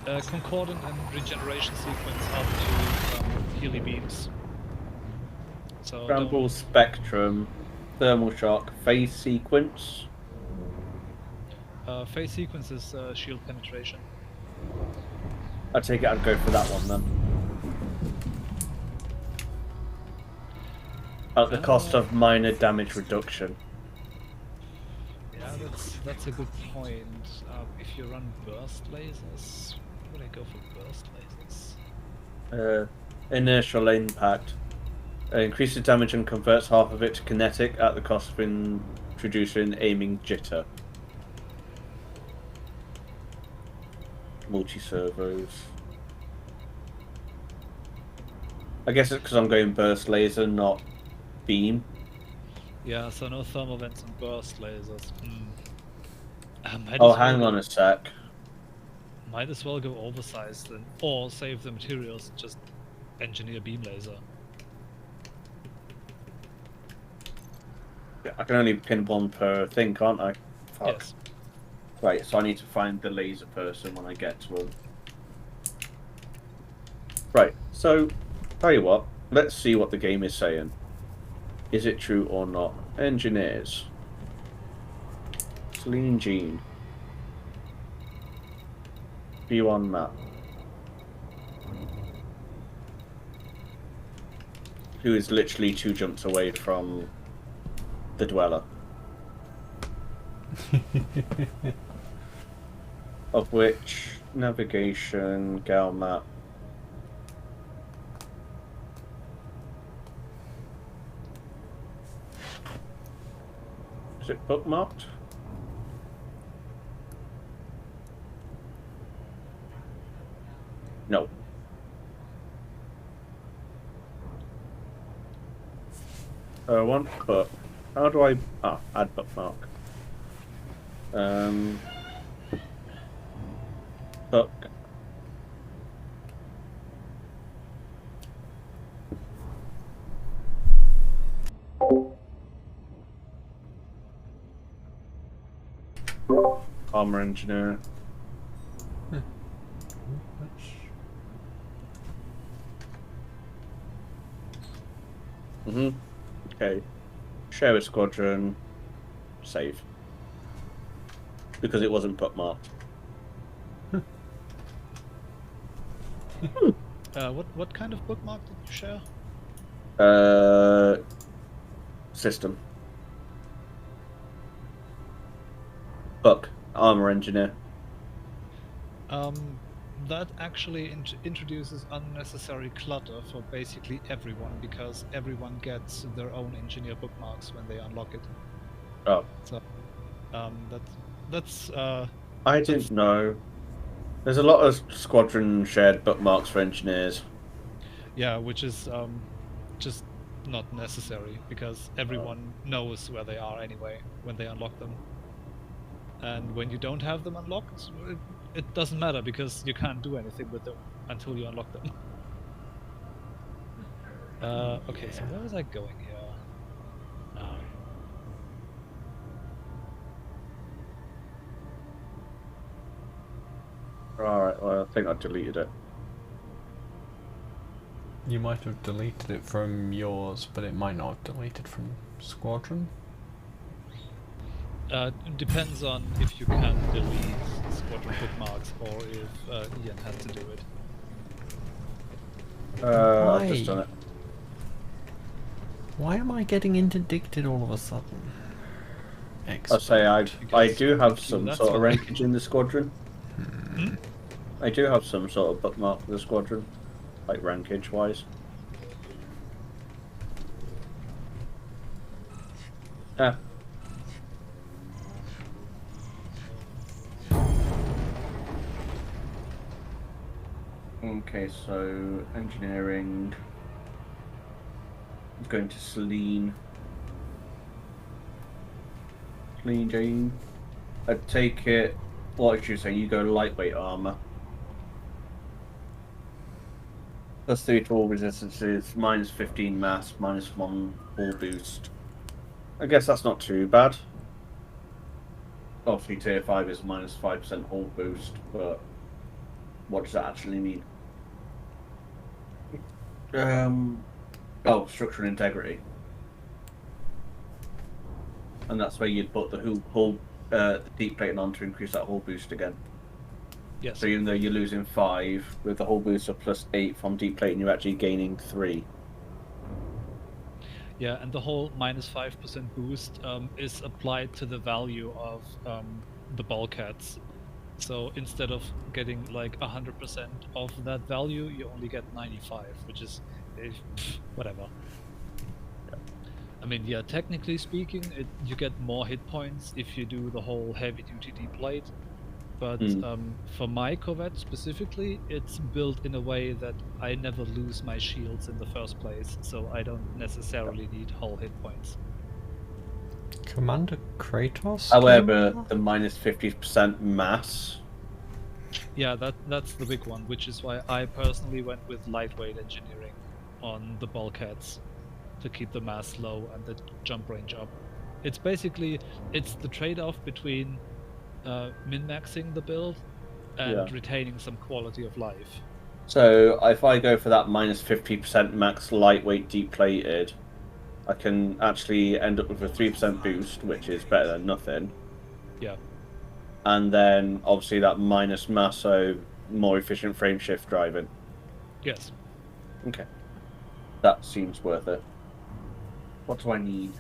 Concordant and regeneration sequence are the 2 Healy beams. So Scramble spectrum, thermal shock, phase sequence. phase sequence is shield penetration. I take it I'd go for that one then. At the cost of minor damage reduction. Yeah, that's a good point. If you run burst lasers, would I go for burst lasers? Inertial impact. Increases damage and converts half of it to kinetic at the cost of introducing aiming jitter. Multi-servos. I guess it's because I'm going burst laser, not beam. Yeah, so no thermal vents and burst lasers. Oh, hang on a sec. Might as well go oversized then, or save the materials, just engineer beam laser. Yeah, I can only pin one per thing, can't I? Fuck. Yes. Right, so I need to find the laser person when I get to him. Right, so, tell you what, let's see what the game is saying. Is it true or not? Engineers. Celine Jean. View on map. Who is literally 2 jumps away from the dweller. Of which, navigation, gal map. Is it bookmarked? No. One book. How do I... Ah, add bookmark. Book. Armor engineer. Okay. Share with squadron. Save. Because it wasn't bookmarked. What kind of bookmark did you share? System. Book. Armor engineer. That actually introduces unnecessary clutter for basically everyone, because everyone gets their own engineer bookmarks when they unlock it. Oh. So, that's I didn't know. There's a lot of squadron shared bookmarks for engineers. yeah, which is just not necessary, because everyone knows where they are anyway when they unlock them. And when you don't have them unlocked, it doesn't matter, because you can't do anything with them until you unlock them. Okay, so where was I going here? Alright, well, I think I deleted it. You might have deleted it from yours, but it might not have deleted from Squadron. It depends on if you can delete squadron bookmarks or if Ian had to do it. I've just done it. Why am I getting interdicted all of a sudden? I'll say I do have some that's sort of why. rankage in the squadron. I do have some sort of bookmark for the squadron, like rankage wise. Ah. Okay, so engineering. I'm going to Celine. Celine Jane. I take it. What did you say? You go lightweight armor. Plus 3 to all resistances, minus 15 mass, minus 1 hull boost. I guess that's not too bad. Obviously, tier 5 is minus 5% hull boost, but what does that actually mean? Oh, structural integrity. And that's where you'd put the hull, the deep plating on to increase that hull boost again. Yes. So even though you're losing 5, with the hull boost of plus 8 from deep plating, you're actually gaining 3. Yeah, and the whole minus 5% boost is applied to the value of the bulkheads. So instead of getting like 100% of that value, you only get 95, which is whatever. I mean, yeah, technically speaking, you get more hit points if you do the whole heavy-duty deep plate. But for my Corvette specifically, it's built in a way that I never lose my shields in the first place, so I don't necessarily need hull hit points. Commander Kratos? However, the minus 50% mass. Yeah, that's the big one, which is why I personally went with lightweight engineering on the bulkheads to keep the mass low and the jump range up. It's basically the trade-off between min-maxing the build and Yeah. retaining some quality of life. So if I go for that minus 50% max lightweight deep plated, I can actually end up with a 3% boost, which is better than nothing. Yeah. And then obviously that minus mass, so more efficient frame shift driving. Yes. Okay. That seems worth it. What do I need?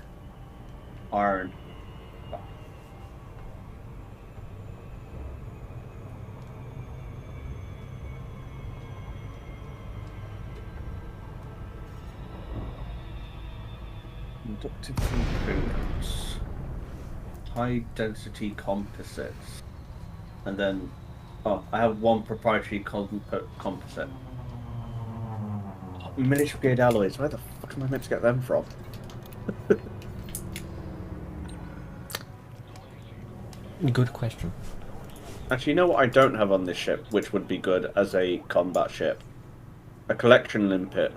Iron. Inductive components. High density composites. And then, oh, I have one proprietary composite. Military grade alloys. Where the fuck am I meant to get them from? Good question. Actually, you know what I don't have on this ship, which would be good as a combat ship? A collection limpet.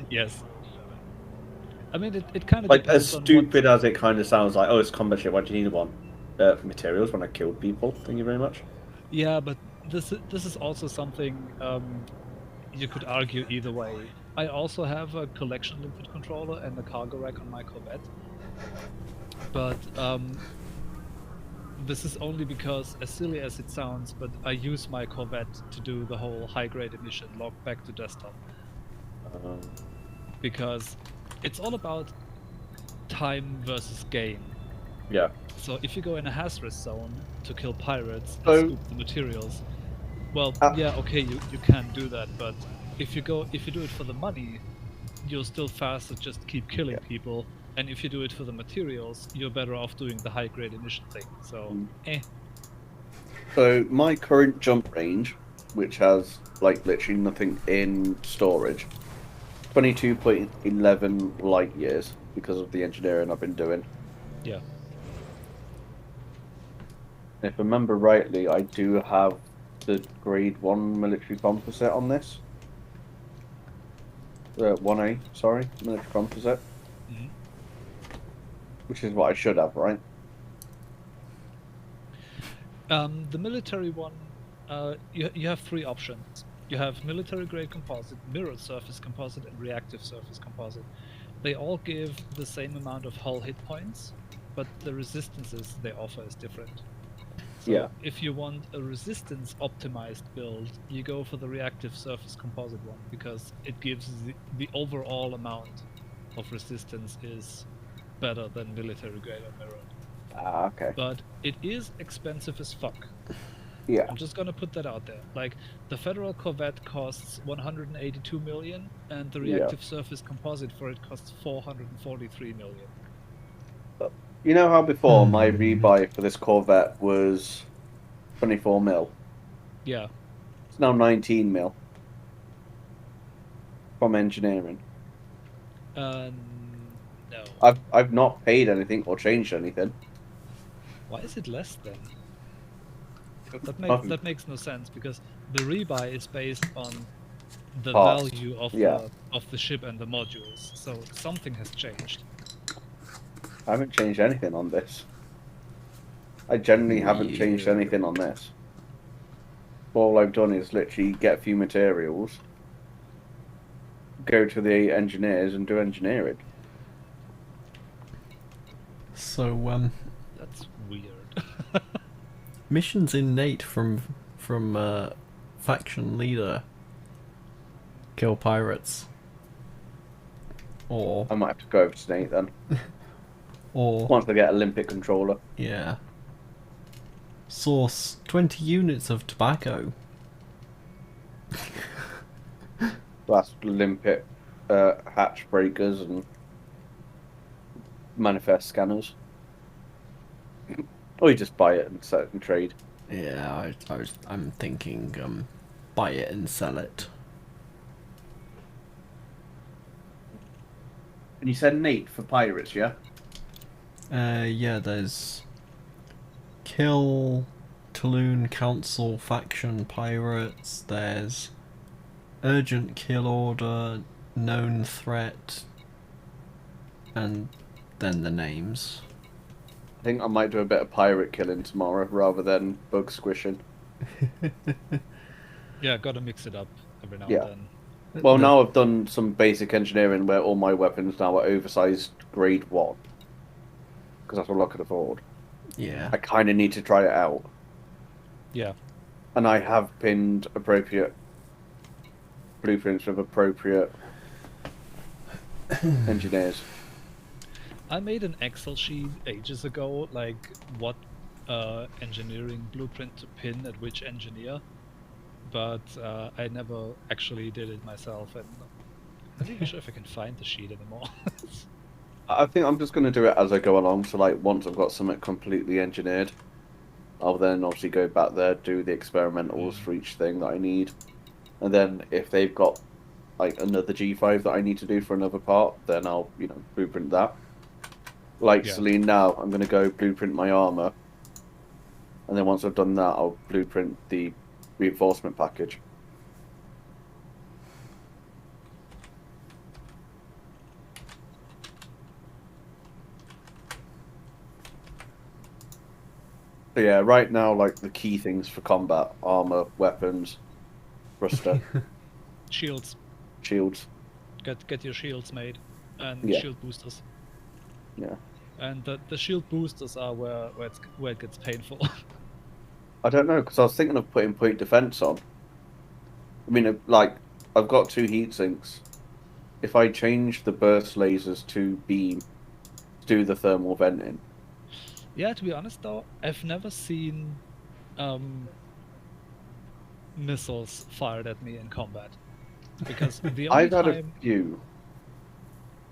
Yes. I mean, it kind of Like, as depends on stupid as it kind of sounds like, oh, it's a combat ship, why do you need one? Materials when I killed people, thank you very much. Yeah, but this is also something you could argue either way. I also have a collection limpet controller and a cargo rack on my Corvette, but this is only because, as silly as it sounds, but I use my Corvette to do the whole high-grade emission log back to desktop, because it's all about time versus gain. Yeah. So if you go in a hazardous zone to kill pirates and So- scoop the materials, well, Ah. yeah, okay, you can do that, but if you do it for the money, you're still faster, just keep killing people. And if you do it for the materials, you're better off doing the high-grade emission thing. So, So my current jump range, which has like literally nothing in storage, 22.11 light years because of the engineering I've been doing. yeah. If I remember rightly, I do have the grade 1 military composite on this. 1A, sorry, military composite. Mhm. Which is what I should have, right? The military one, you have three options. You have military grade composite, mirrored surface composite, and reactive surface composite. They all give the same amount of hull hit points, but the resistances they offer is different. So Yeah. if you want a resistance optimized build, you go for the reactive surface composite one, because it gives the overall amount of resistance is better than military grade or mirrored. Ah, okay. But it is expensive as fuck. Yeah. I'm just gonna put that out there. Like, the Federal Corvette costs 182 million, and the Yeah. reactive surface composite for it costs 443 million. You know how before my rebuy for this Corvette was 24 mil? Yeah. It's now 19 mil. From engineering. No. I've not paid anything or changed anything. Why is it less then? Nothing. That makes no sense, because the rebuy is based on the Cost. value of Yeah. the ship and the modules. So something has changed. I haven't changed anything on this. I generally haven't changed anything on this. All I've done is literally get a few materials, go to the engineers and do engineering. So, That's weird. missions innate from faction leader. Kill pirates. Or I might have to go over to Nate then. or Once I get a Olympic controller. yeah. Source 20 units of tobacco. That's Olympic hatch breakers and manifest scanners. Or you just buy it and set it and trade. Yeah, I'm thinking buy it and sell it. And you said Nate for pirates, yeah? Yeah, there's kill Toulon Council faction pirates, there's urgent kill order, known threat, and then the names. I think I might do a bit of pirate killing tomorrow rather than bug squishing. Yeah, gotta mix it up every now Yeah. and then. Well, now I've done some basic engineering where all my weapons now are oversized grade 1. Because that's all I could afford. Yeah. I kind of need to try it out. Yeah. And I have pinned appropriate blueprints with appropriate engineers. I made an Excel sheet ages ago, like what engineering blueprint to pin at which engineer, but I never actually did it myself, and I'm not even sure if I can find the sheet anymore. I think I'm just going to do it as I go along. So, like, once I've got something completely engineered, I'll then obviously go back there, do the experimentals for each thing that I need. And then if they've got, like, another G5 that I need to do for another part, then I'll, blueprint that. Like, Yeah. Celine now, I'm going to go blueprint my armor. And then once I've done that, I'll blueprint the reinforcement package. So yeah, right now, like, the key things for combat: armor, weapons, thruster, Shields. shields. Get your shields made, and Yeah. shield boosters. Yeah. And the shield boosters are where it gets painful. I don't know, because I was thinking of putting point defense on. I mean, like, I've got 2 heat sinks. If I change the burst lasers to beam to do the thermal venting, Yeah, to be honest though, I've never seen missiles fired at me in combat. Because the only I've had a time... few.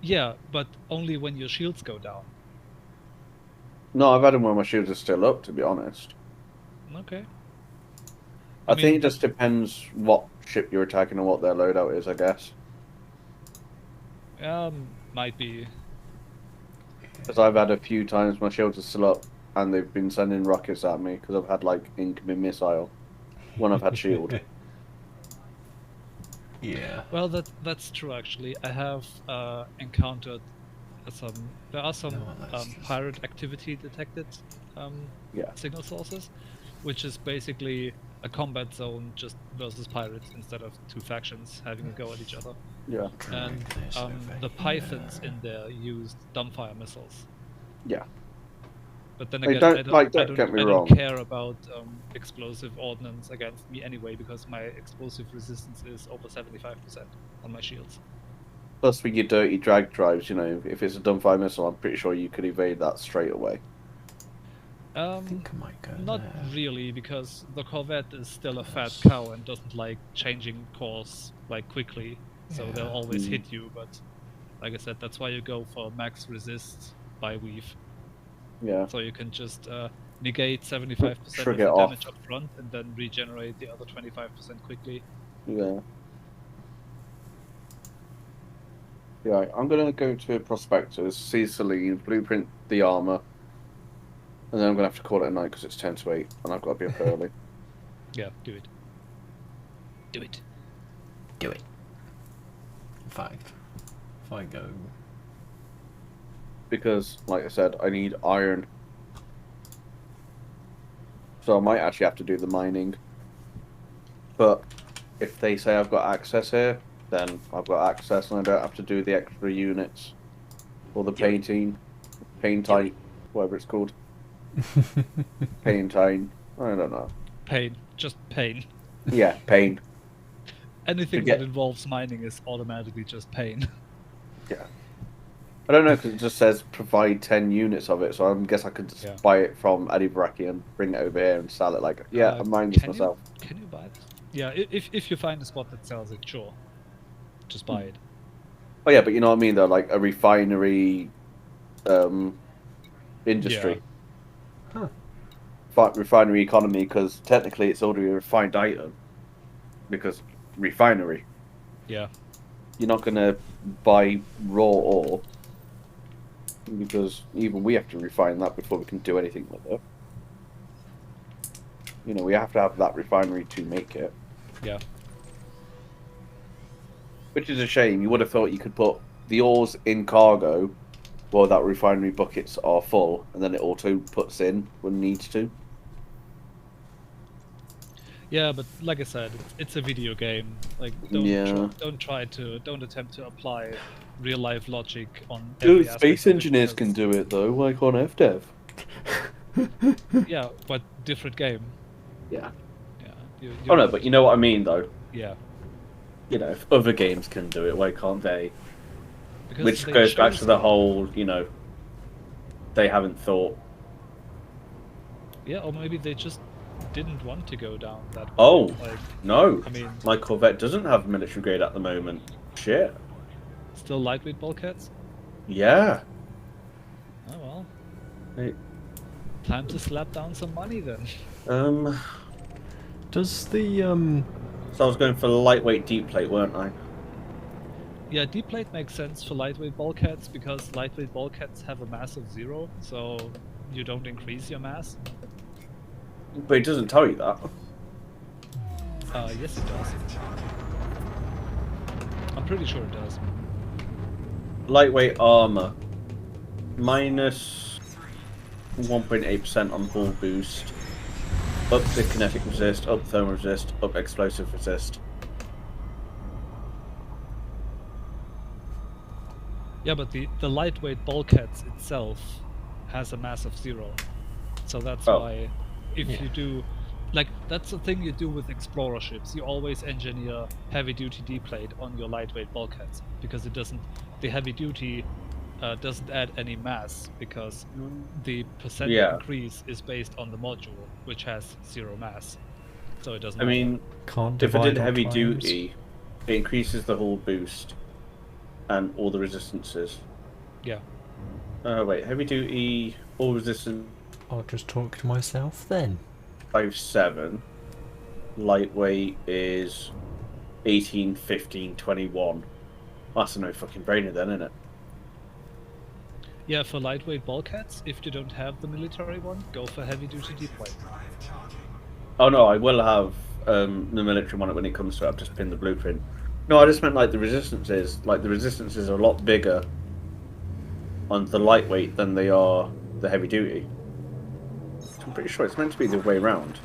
Yeah, but only when your shields go down. No, I've had them when my shields are still up, to be honest. Okay. I mean, think it just depends what ship you're attacking and what their loadout is, I guess. Might be. Because I've had a few times my shields are still up and they've been sending rockets at me because I've had, like, incoming missile when I've had shield. Yeah. Well, that's true actually. I have encountered there are some No, that's just- pirate activity detected Yeah. signal sources, which is basically a combat zone just versus pirates instead of 2 factions having a go at each other. Yeah. And Drag this over the pythons here. in there used dumbfire missiles. Yeah. But then Hey, again, don't- like, don't get me I wrong. don't care about explosive ordnance against me anyway, because my explosive resistance is over 75% on my shields. Plus, with your dirty drag drives, if it's a dumbfire missile, I'm pretty sure you could evade that straight away. I think I might go Not there. really, because the Corvette is still a fat cow and doesn't like changing course like quickly, so they'll Yeah. always hit you. But like I said, that's why you go for max resist by weave, Yeah. so you can just negate 75% of Trigger the off. damage up front and then regenerate the other 25% quickly. Yeah. Yeah, I'm gonna go to Prospectors, see Celine, blueprint the armor, and then I'm gonna have to call it a night because it's 10 to 8, and I've got to be up early. Yeah, do it. Do it. Do it. In fact, if I go... Because, like I said, I need iron. So I might actually have to do the mining. But if they say I've got access here, then I've got access and I don't have to do the extra units. Or the painting. Paintite, whatever it's called. Paintine. I don't know. Pain. Just pain. Yeah, pain. Anything Forget- that involves mining is automatically just pain. Yeah. I don't know, because it just says provide 10 units of it, so I guess I could just Yeah. buy it from Adibraki and bring it over here and sell it like, yeah, I'm mining this can myself. Can you buy this? Yeah, if you find a spot that sells it, sure. Just buy it. Oh yeah, but you know what I mean though, like a refinery industry. Huh. Refinery economy, because technically it's already a refined item. Because refinery. Yeah. You're not going to buy raw ore. because even we have to refine that before we can do anything with it. You know, we have to have that refinery to make it. Yeah. Which is a shame. You would have thought you could put the ores in cargo while that refinery buckets are full, and then it auto puts in when it needs to. Yeah, but like I said, it's a video game. Like, don't attempt to apply real life logic on. Every Dude, aspect space of it, engineers can because- do it though. Why can't FDev? Yeah, but different game. Yeah. Yeah. Oh no, but you know what I mean though. Yeah. You know, if other games can do it, why can't they? Because Which they goes back chose to the it. whole, you know, they haven't thought. Yeah, or maybe they just didn't want to go down that way. Oh, Like, no. I mean, My Corvette doesn't have military grade at the moment. Shit. still lightweight bulkheads? Yeah. Oh well. Hey, Time to slap down some money then. Does the So I was going for lightweight deep plate, weren't I? Yeah, deep plate makes sense for lightweight bulkheads because lightweight bulkheads have a mass of 0, so you don't increase your mass. But it doesn't tell you that. Yes, it does. I'm pretty sure it does. Lightweight armor. Minus 1.8% on hull boost. Up to kinetic resist, up thermal resist, up explosive resist. Yeah, but the lightweight bulkheads itself has a mass of 0. So that's why if Yeah. you do... Like, that's the thing you do with explorer ships. You always engineer heavy-duty D-plate on your lightweight bulkheads. Because it doesn't... The heavy-duty doesn't add any mass, because the percent increase is based on the module, which has 0 mass. So it doesn't I matter. mean, can't if I divide did or heavy times? duty, it increases the hull boost and all the resistances. Yeah. Wait, heavy duty, all resistance I'll just talk to myself then. 5.7. Lightweight is 18, 15, 21. That's a no fucking brainer then, isn't it? Yeah, for lightweight bulkheads, if you don't have the military one, go for heavy-duty D-plate. Oh no, I will have the military one when it comes to it. I've just pinned the blueprint. No, I just meant like the resistances. Like the resistances are a lot bigger on the lightweight than they are the heavy duty. I'm pretty sure it's meant to be the other way around.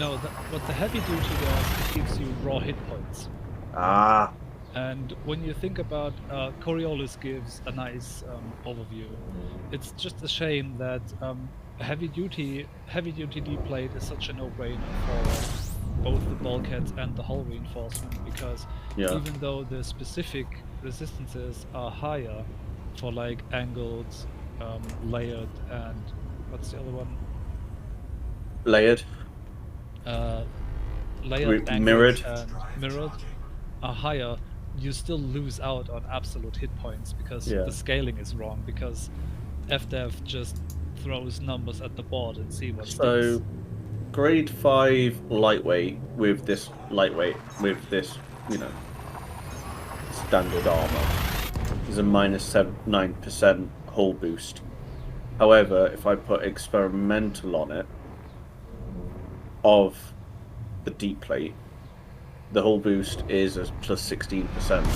No, what the heavy-duty does, it gives you raw hit points. Ah, And when you think about, Coriolis gives a nice overview. It's just a shame that heavy-duty D-plate is such a no-brainer for both the bulkheads and the hull reinforcement, because yeah. even though the specific resistances are higher for like angled, layered, and what's the other one? Layered. Layered, angled, Mirrored. and mirrored are higher, you still lose out on absolute hit points because Yeah. the scaling is wrong, because FDev just throws numbers at the board and see what So, sticks. grade 5 lightweight with this, you know, standard armor is a minus 9% hull boost. However, if I put experimental on it of the deep plate, the hull boost is a plus 16%.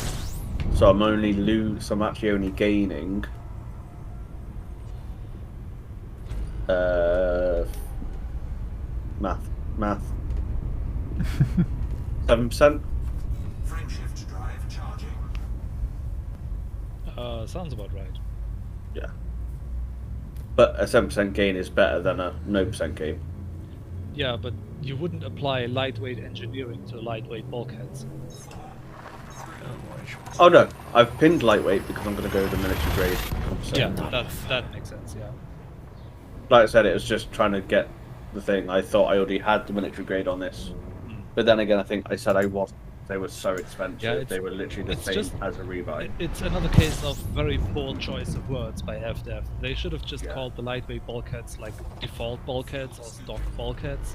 So I'm actually only gaining math 7%. Frameshift drive charging. Sounds about right. Yeah. But a 7% gain is better than a no percent gain. Yeah, but you wouldn't apply lightweight engineering to lightweight bulkheads. Oh no, I've pinned lightweight because I'm going to go with the military grade. So, Yeah, that makes sense, yeah. like I said, it was just trying to get the thing. I thought I already had the military grade on this. But then again, I think I said I wasn't. They were so expensive. Yeah, they were literally the it's same just- as a rebuy. It's another case of very poor choice of words by FDev. They should have just Yeah. called the lightweight bulkheads like default bulkheads or stock bulkheads,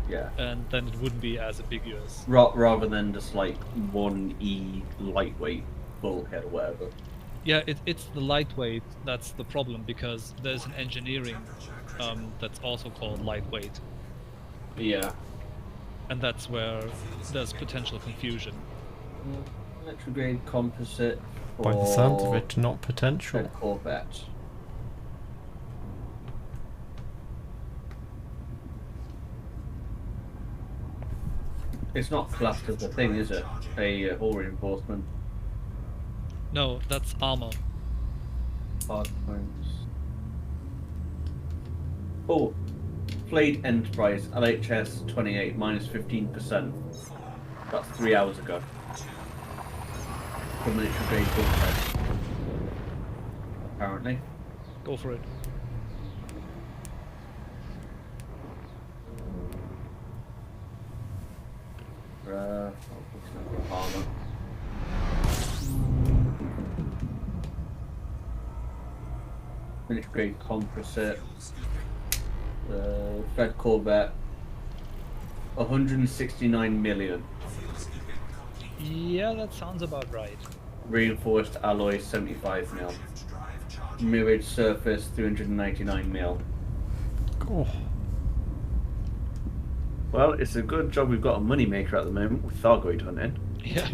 Yeah. and then it wouldn't be as ambiguous. Rather than just like 1E lightweight bulkhead or whatever. Yeah, it's the lightweight that's the problem, because there's an engineering that's also called lightweight, Yeah. and that's where there's potential confusion. Retrograde composite for By the sounds of it, not potential. Red Corvette. It's not classed as a thing, is it? A hull reinforcement. No, that's armor. Hard points. Oh, Flayed Enterprise LHS 28 minus 15%. That's 3 hours ago. For military grade Corvette. Apparently. Go for it. Armor. Military grade composite. Fed Corvette. 169 million. Yeah, that sounds about right. Reinforced alloy 75 mil. Mirrored surface 399 mil. Oh, Well, it's a good job we've got a moneymaker at the moment with Thargoid hunting. Yeah.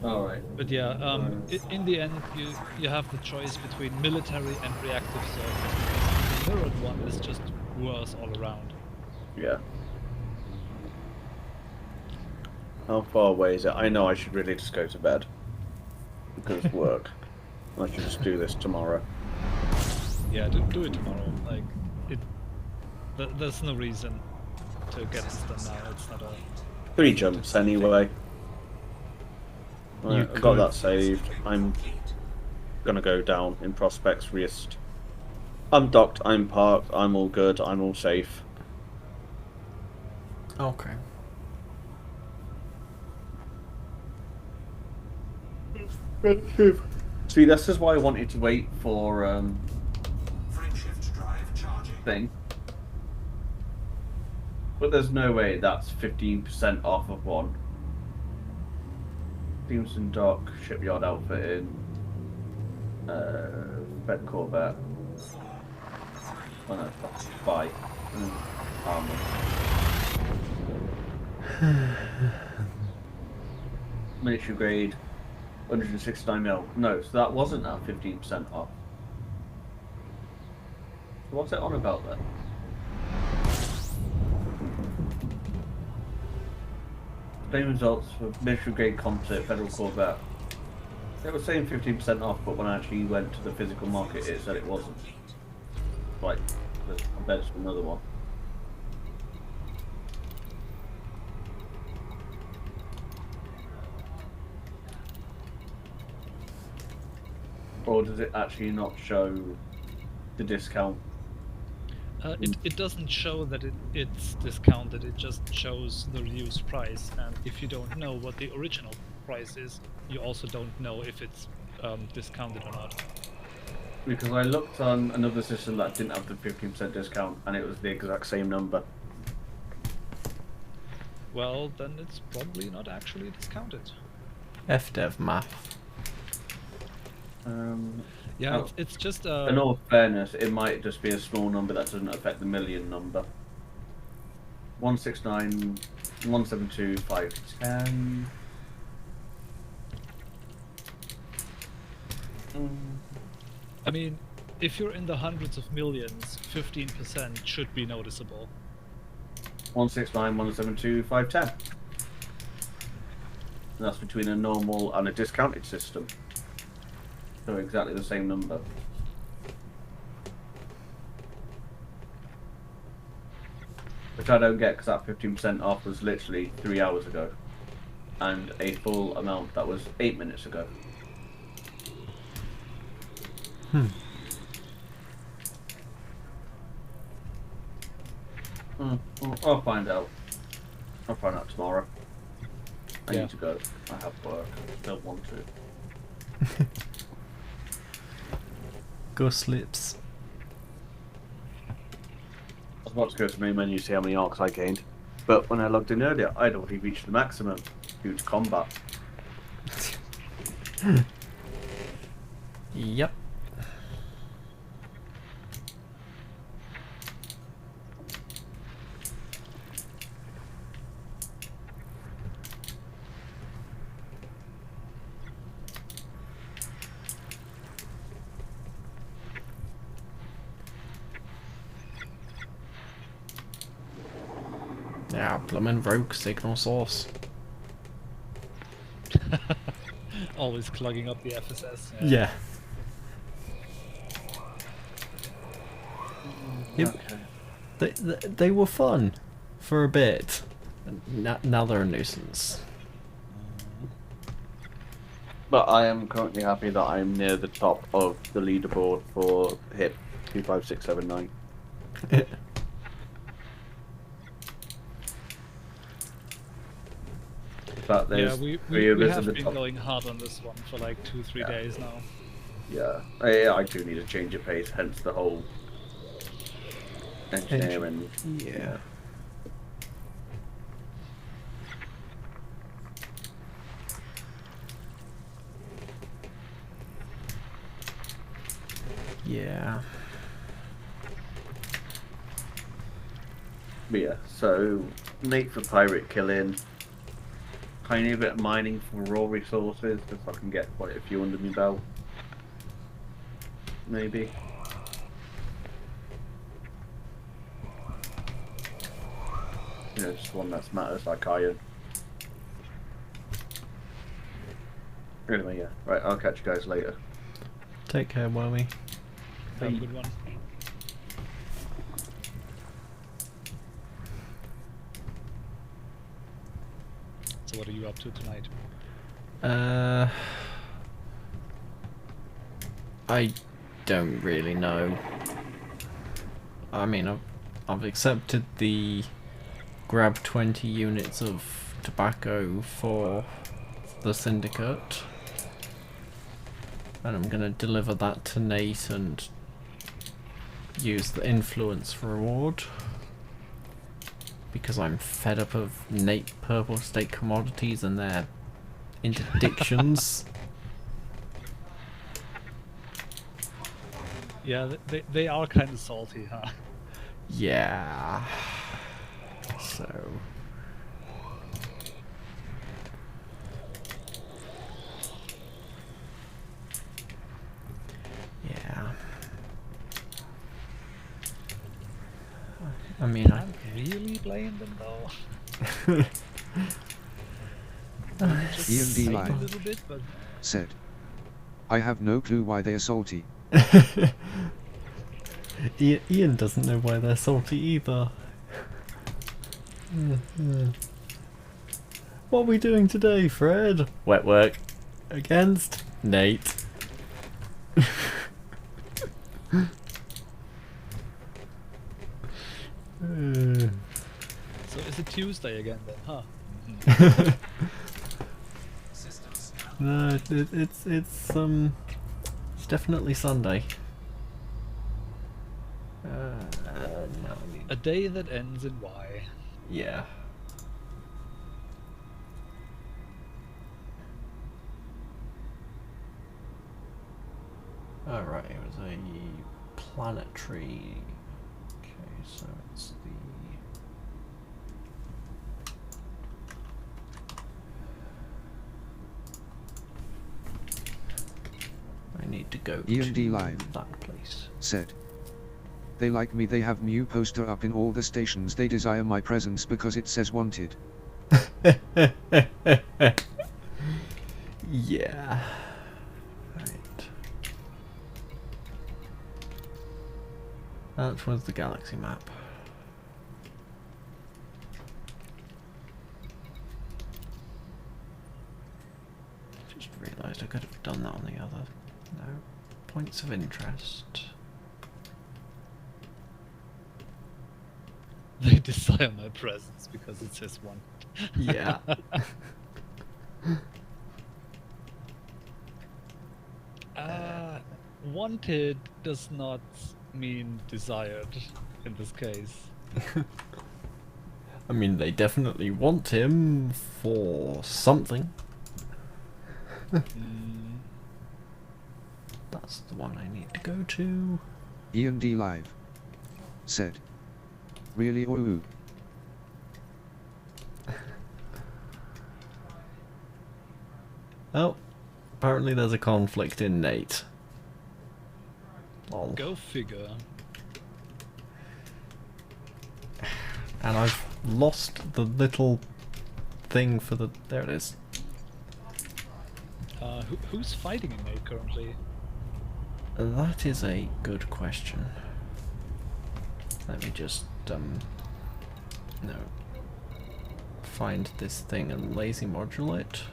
Alright. But yeah, in the end, you have the choice between military and reactive surface, because the mirrored one is just worse all around. Yeah. How far away is it? I know I should really just go to bed. Because of work. I should just do this tomorrow. Yeah, do it tomorrow. Like, there's no reason to get this done now. It's not a... 3 jumps anyway. You I got could- that saved. I'm gonna go down in Prospects Wrist. I'm docked, I'm parked, I'm all good, I'm all safe. okay. See, this is why I wanted to wait for Frameshift drive charging. thing. But there's no way that's 15% off of one. Stevenson Dock, shipyard outfitting, Fed Corvette. Oh no, that's buy. Armor. Military grade, 169 mil. No, so that wasn't at 15% off. So what's it on about then? Same results for military grade composite Federal Corvette. They were saying 15% off, but when I actually went to the physical market, it said it wasn't. Right, I bet it's another one. Or does it actually not show the discount? It doesn't show that it's discounted, it just shows the reduced price, and if you don't know what the original price is, you also don't know if it's discounted or not. Because I looked on another system that didn't have the 15% discount, and it was the exact same number. Well, then it's probably not actually discounted. FDev math. Yeah, Oh. it's just In all fairness, it might just be a small number that doesn't affect the million number. 169, 172, 510. I mean, if you're in the hundreds of millions, 15% should be noticeable. 169, 172, 510. And that's between a normal and a discounted system. So exactly the same number. Which I don't get, because that 15% off was literally 3 hours ago. And a full amount that was 8 minutes ago. I'll find out. I'll find out tomorrow. I Yeah. need to go. I have work. I don't want to. Go slips. I was about to go to main menu to see how many arcs I gained. But when I logged in earlier, I'd already reached the maximum due to combat. Yep. Yeah, bloomin' rogue signal source. Always clogging up the FSS. Yeah. Yep. They were fun for a bit. Now they're a nuisance. But I am currently happy that I'm near the top of the leaderboard for HIP 25679. But Yeah, there's we three of us have in the been top. going hard on this one for like 2-3 days now. Yeah, I do need a change of pace, hence the whole engineering. Yeah. Yeah. But yeah, so Nate for pirate killing, tiny bit of mining for raw resources, if I can get quite a few under my belt. Maybe. You know, just one that matters like iron. Anyway, yeah. Right, I'll catch you guys later. Take care, Wormy. Have a good one. So what are you up to tonight? I don't really know. I mean, I've accepted the grab 20 units of tobacco for the syndicate, and I'm gonna deliver that to Nate and use the influence reward because I'm fed up of Nate Purple State Commodities and their interdictions. Yeah, they are kind of salty, huh? Yeah. So. Yeah. I mean, Can't really blame them though. Just Ian D. a Line little bit, but said, I have no clue why they are salty. Ian doesn't know why they're salty either. What are we doing today, Fred? Wet work. Against Nate. so is it Tuesday again then, huh? Systems. No, it's definitely Sunday. No, A day that ends in Y. yeah. Alright, it was a planetary. Okay, so it's the. I need to go Ian D. to Live that place. said, they like me, they have new poster up in all the stations, they desire my presence because it says wanted. Yeah. Right. That was the galaxy map. Just realised I could have done that on the other. No. Points of interest. They desire my presence because it says one. Yeah. Wanted does not mean desired in this case. I mean, they definitely want him for something. That's the one I need to go to. Ian D Live said, really ooh. Oh, apparently there's a conflict in Nate. Lol. Go figure. And I've lost the little thing for the... There it is. Who's fighting in Nate currently? That is a good question. Let me just, no. Find this thing and lazy modulate.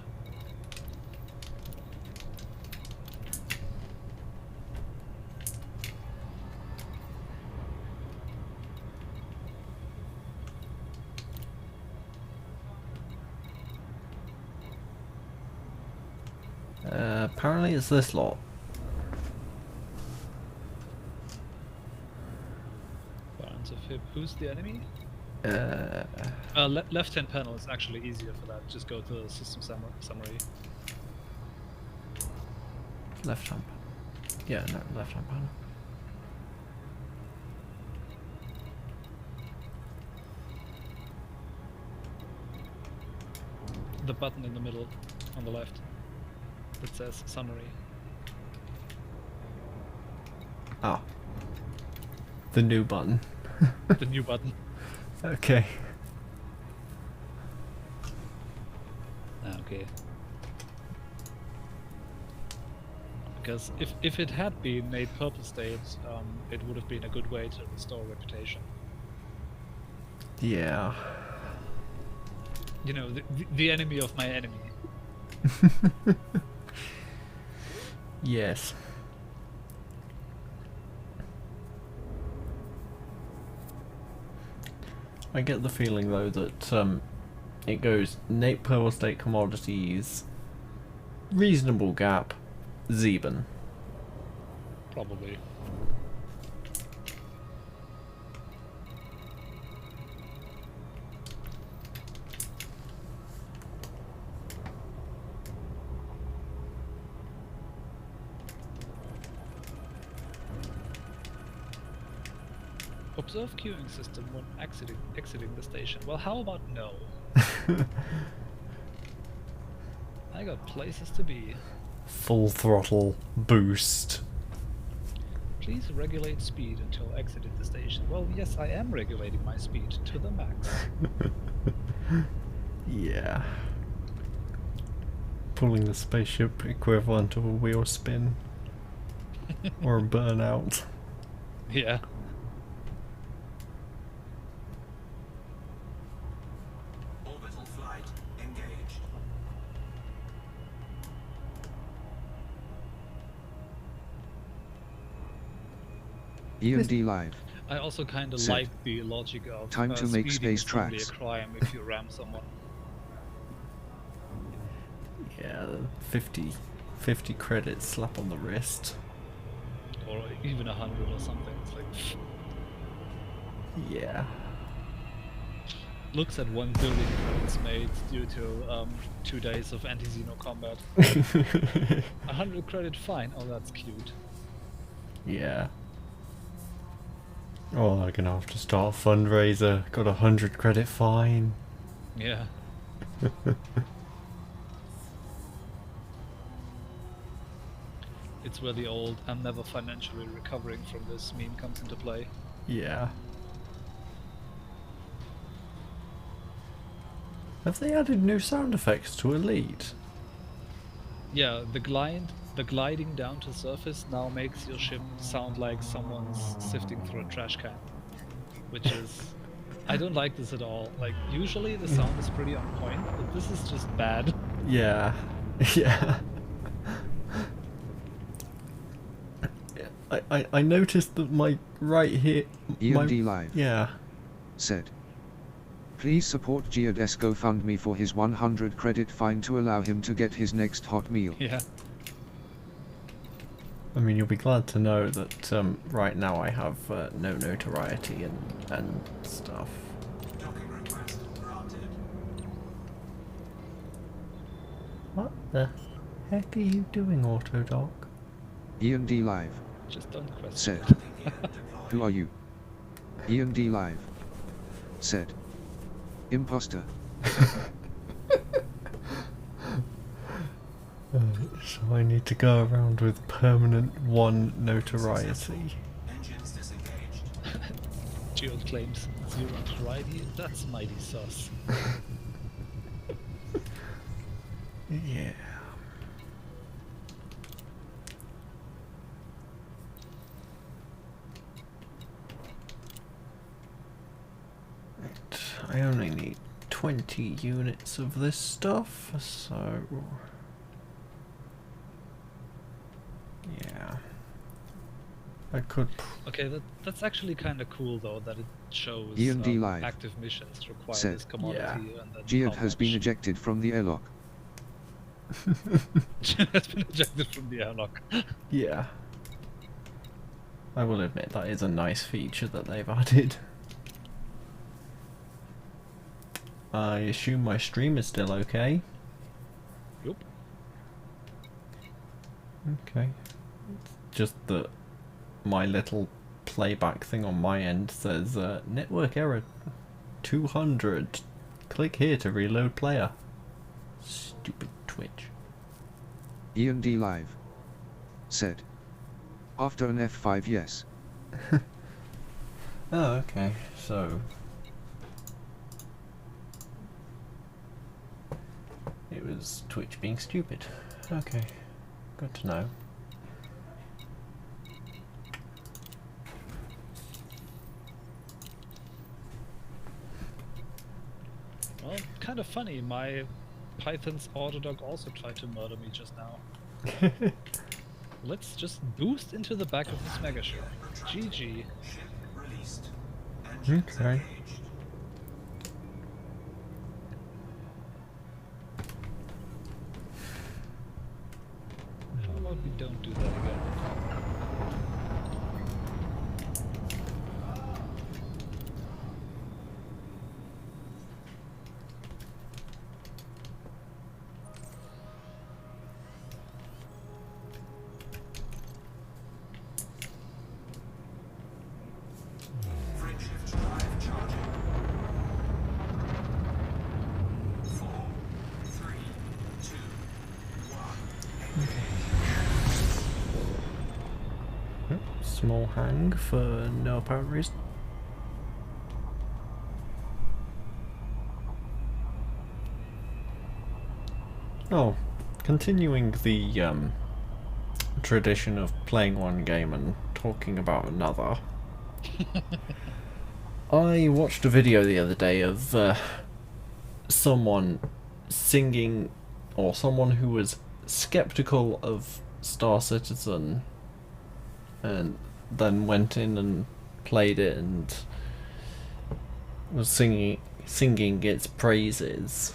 Apparently it's this lot. Barons of Hip. Who's the enemy? Uh, Left-hand panel is actually easier for that. Just go to the system summary. left hand. Yeah, no, left hand panel. The button in the middle, on the left, that says summary. Ah. The new button. The new button. Okay. Okay. Because if it had been made purple state, it would have been a good way to restore reputation. Yeah. You know, the enemy of my enemy. Yes. I get the feeling though that it goes Nate Purple State Commodities, reasonable gap, XEBN. Probably. Observe queuing system when exiting the station. Well, how about no? I got places to be. Full throttle boost. Please regulate speed until exiting the station. Well, yes, I am regulating my speed to the max. Yeah. Pulling the spaceship equivalent of a wheel spin. Or a burnout. Yeah. Orbital flight engaged. Ian D Live. I also kind of Set. like the logic of Time to make speeding space is only tracks. a crime if you ram someone. Yeah, the 50 credits slap on the wrist. Or even 100 or something. It's like, Yeah. looks at 1 billion credits made due to 2 days of anti-Xeno combat. 100 credit fine. Oh, that's cute. Yeah. Oh, I'm gonna have to start a fundraiser. Got 100 credit fine. Yeah. It's where the old "I'm never financially recovering from this" meme comes into play. Yeah. Have they added new sound effects to Elite? Yeah, the gliding down to surface now makes your ship sound like someone's sifting through a trash can. Which is... I don't like this at all. Like, usually the sound is pretty on point, but this is just bad. Yeah. Yeah. I noticed that my right here... Ian D Live Yeah. said, please support Geodes GoFundMe for his 100 credit fine to allow him to get his next hot meal. Yeah. I mean, you'll be glad to know that right now I have no notoriety and stuff. Docking request granted. What the heck are you doing, Autodoc? Ian D Live Just don't question said, it. "Who are you?" Ian D Live said, "Imposter." So I need to go around with permanent 1 notoriety. Engines disengaged. Geode claims 0 notoriety. That's mighty sus. Yeah. Right, I only need 20 units of this stuff, so... Yeah. I could... Okay, that's actually kind of cool though that it shows Ian D. Live active missions require said, this commodity and then Geode how has been much. ejected from the airlock. Has been ejected from the airlock. Yeah. I will admit that is a nice feature that they've added. I assume my stream is still okay. Yup. Okay. Just that my little playback thing on my end says network error 200. Click here to reload player. Stupid Twitch. Ian D. Live said, "After an F5 yes." Oh, okay. So it was Twitch being stupid. Okay. Good to know. Well, kind of funny. My Python's Autodoc also tried to murder me just now. Let's just boost into the back of this mega ship. GG. Ship released. Engines Okay. engaged. How about we don't do that again? Frameshift drive charging. 4, 3, 2, 1. Small hang for no apparent reason. Oh, continuing the tradition of playing one game and talking about another. I watched a video the other day of someone singing, or someone who was skeptical of Star Citizen, and then went in and played it and was singing its praises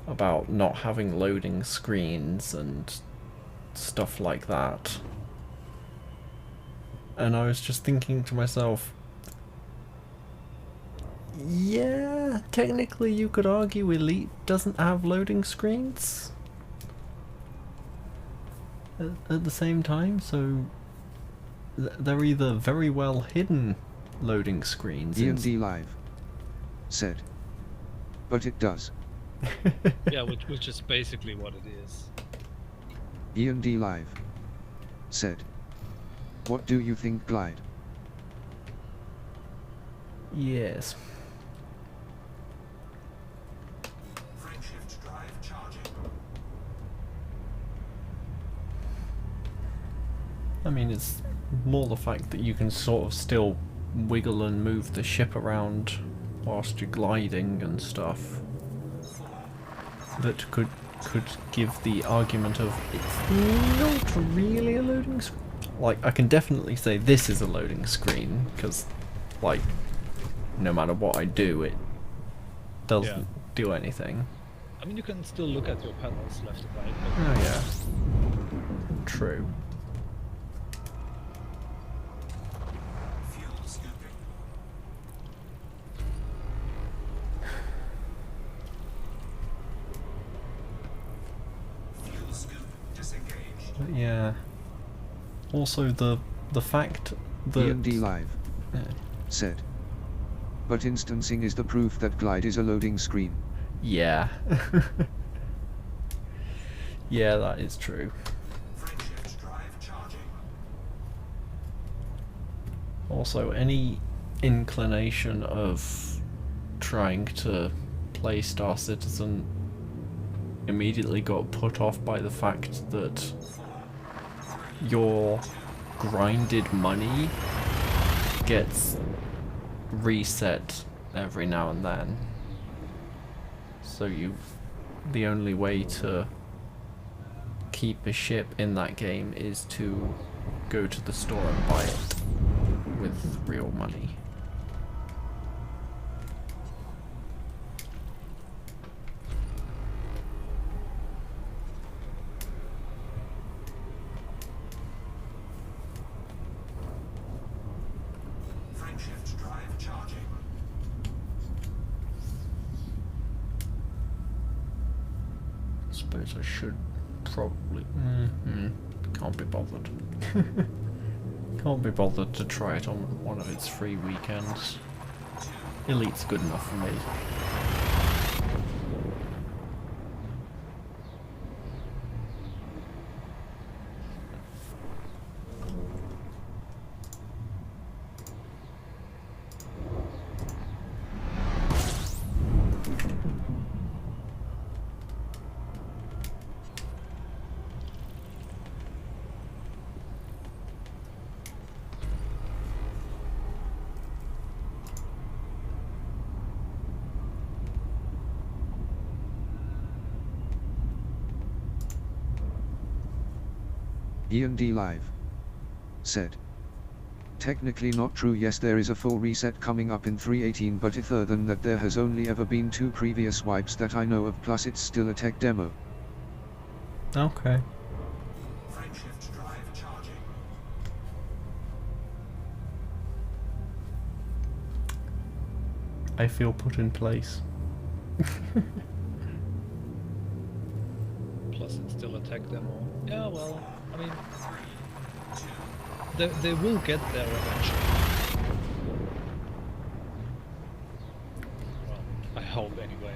about not having loading screens and stuff like that. And I was just thinking to myself, yeah, technically you could argue Elite doesn't have loading screens at the same time, so they're either very well hidden loading screens. Ian D. Live said, "But it does." Yeah, which is basically what it is. Ian D. Live said, "What do you think, Glide?" Yes. Frameshift drive charging. I mean, it's more the fact that you can sort of still wiggle and move the ship around whilst you're gliding and stuff that could give the argument of it's not really a loading screen. Like, I can definitely say this is a loading screen because, like, no matter what I do, it doesn't do anything. I mean, you can still look at your panels left and right. Oh yeah, true. Fuel scooping. Fuel scoop disengaged. But yeah, Also, the fact that D&D Live Yeah. said. But instancing is the proof that Glide is a loading screen. Yeah. Yeah, that is true. Frameshift drive charging. Also, any inclination of trying to play Star Citizen immediately got put off by the fact that your grinded money gets reset every now and then. So the only way to keep a ship in that game is to go to the store and buy it with real money. Frameshift drive charging. I suppose I should probably... Can't be bothered. Can't be bothered to try it on one of its free weekends. Elite's good enough for me. D&D Live said. Technically not true, yes, there is a full reset coming up in 3.18, but other than that there has only ever been 2 previous wipes that I know of, plus it's still a tech demo. Okay. Frameshift drive charging. I feel put in place. Plus, it's still a tech demo. Yeah, well, I mean, they will get there eventually. Well, I hope anyway.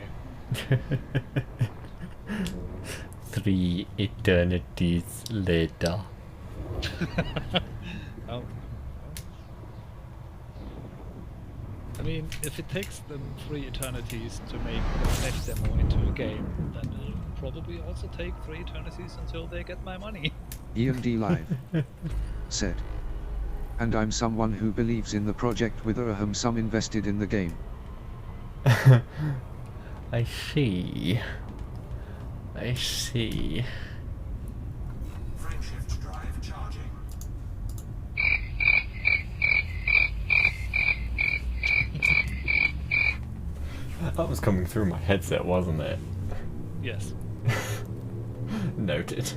3 eternities later. Oh. I mean, if it takes them 3 eternities to make the next demo into a game, then it'll probably also take 3 eternities until they get my money. D&D Live said. And I'm someone who believes in the project with some invested in the game. I see. I see. Frameshift drive charging. That was coming through my headset, wasn't it? Yes. Noted.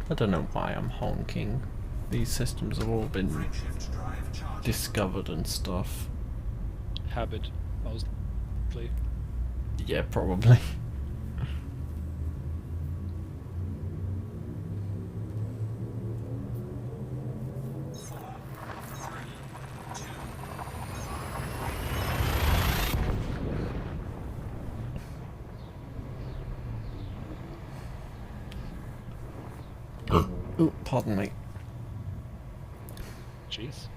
I don't know why I'm honking. These systems have all been Frameshift drive charging. discovered and stuff. Habit, mostly. Yeah, probably. Ooh, pardon me. Jeez.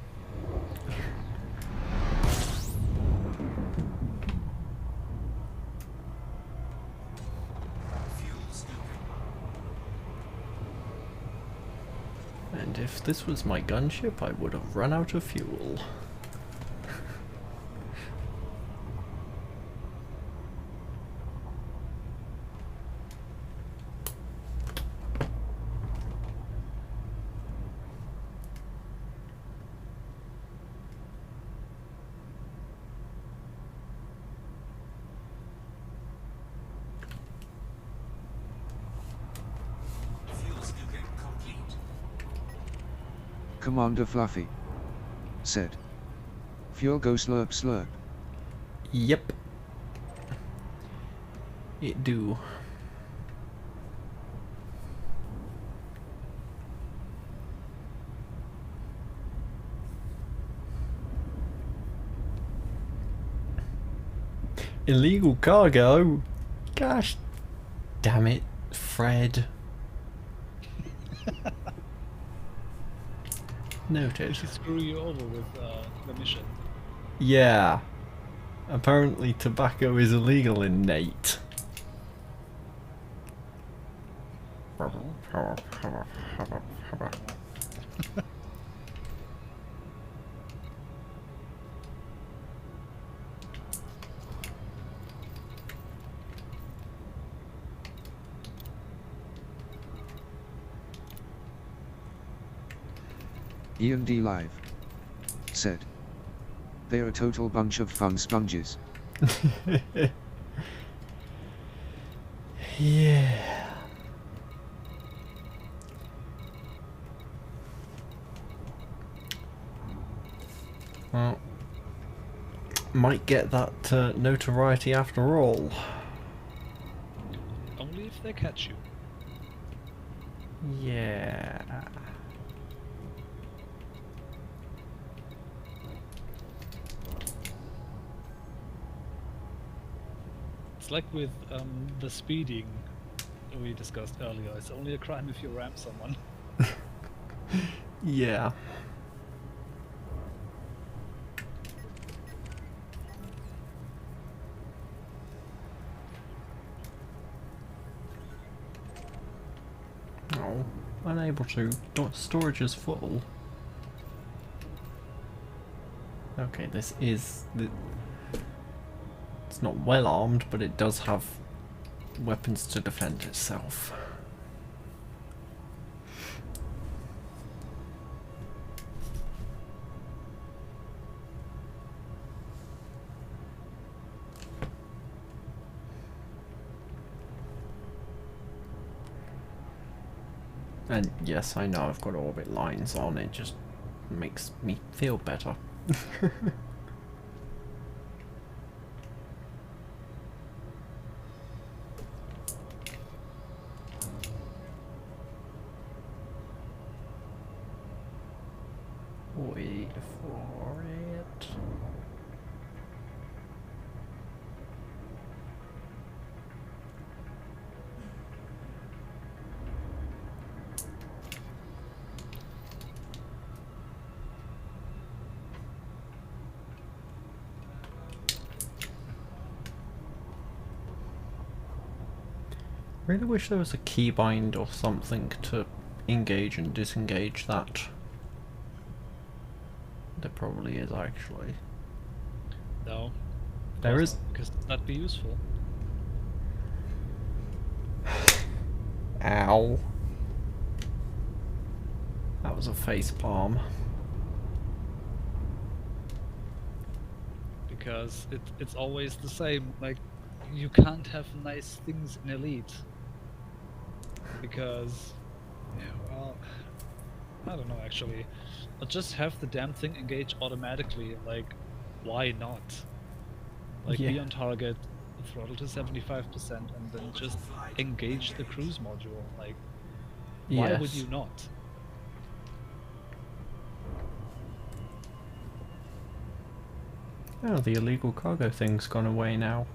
Fuel scooping. And if this was my gunship, I would have run out of fuel. Commander Fluffy said. Fuel go slurp slurp. Yep. It do. Illegal cargo? Gosh damn it, Fred. Noted. Should screw you over with the mission. Yeah. Apparently tobacco is illegal in Nate. Ian D. Live said. They're a total bunch of fun sponges. Yeah. Well, might get that notoriety after all. Only if they catch you. Yeah. It's like with the speeding we discussed earlier. It's only a crime if you ram someone. Yeah. Oh, unable to. Storage is full. Okay, this is... It's not well armed, but it does have weapons to defend itself. And yes, I know I've got orbit lines on, it just makes me feel better. Wait for it. Really wish there was a keybind or something to engage and disengage that. There probably is, actually. No. There is. Because that'd be useful. Ow. That was a face palm. Because it's always the same. Like, you can't have nice things in Elite. Because, yeah, well, I don't know actually. I'll just have the damn thing engage automatically. Like, why not? Like, be Yeah. on target, throttle to 75%, and then just engage the cruise module. Like, why would Yes. you not? Oh, the illegal cargo thing's gone away now.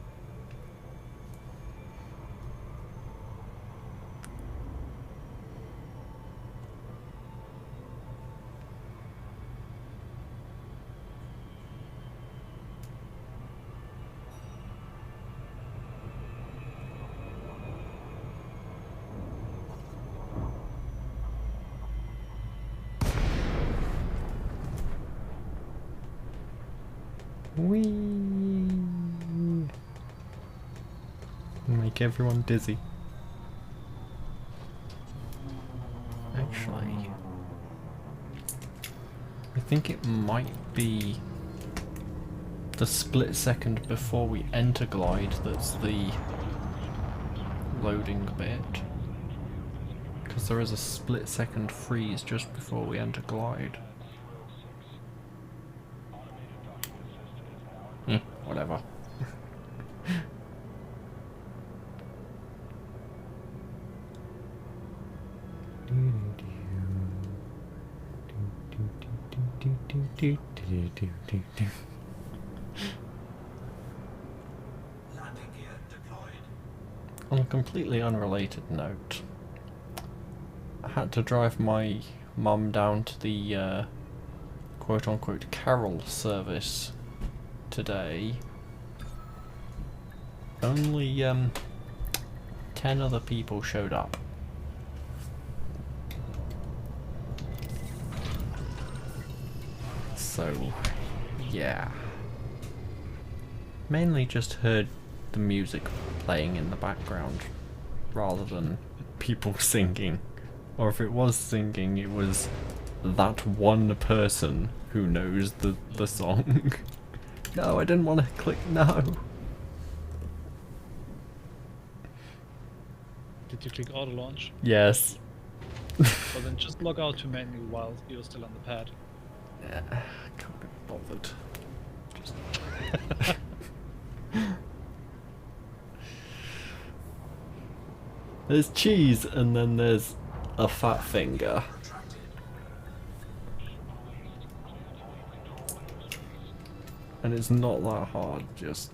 Whee! Make everyone dizzy. Actually, I think it might be the split second before we enter glide that's the loading bit. Because there is a split-second freeze just before we enter glide. Whatever. Landing gear deployed. On a completely unrelated note, I had to drive my mum down to the quote-unquote carol service today. Only 10 other people showed up. So, yeah. Mainly just heard the music playing in the background rather than people singing. Or if it was singing, it was that one person who knows the song. No, I didn't want to click no. Did you click auto launch? Yes. Well, then just log out to menu while you're still on the pad. Yeah, can't be bothered. Just... There's cheese and then there's a fat finger. Retracted. And it's not that hard, just...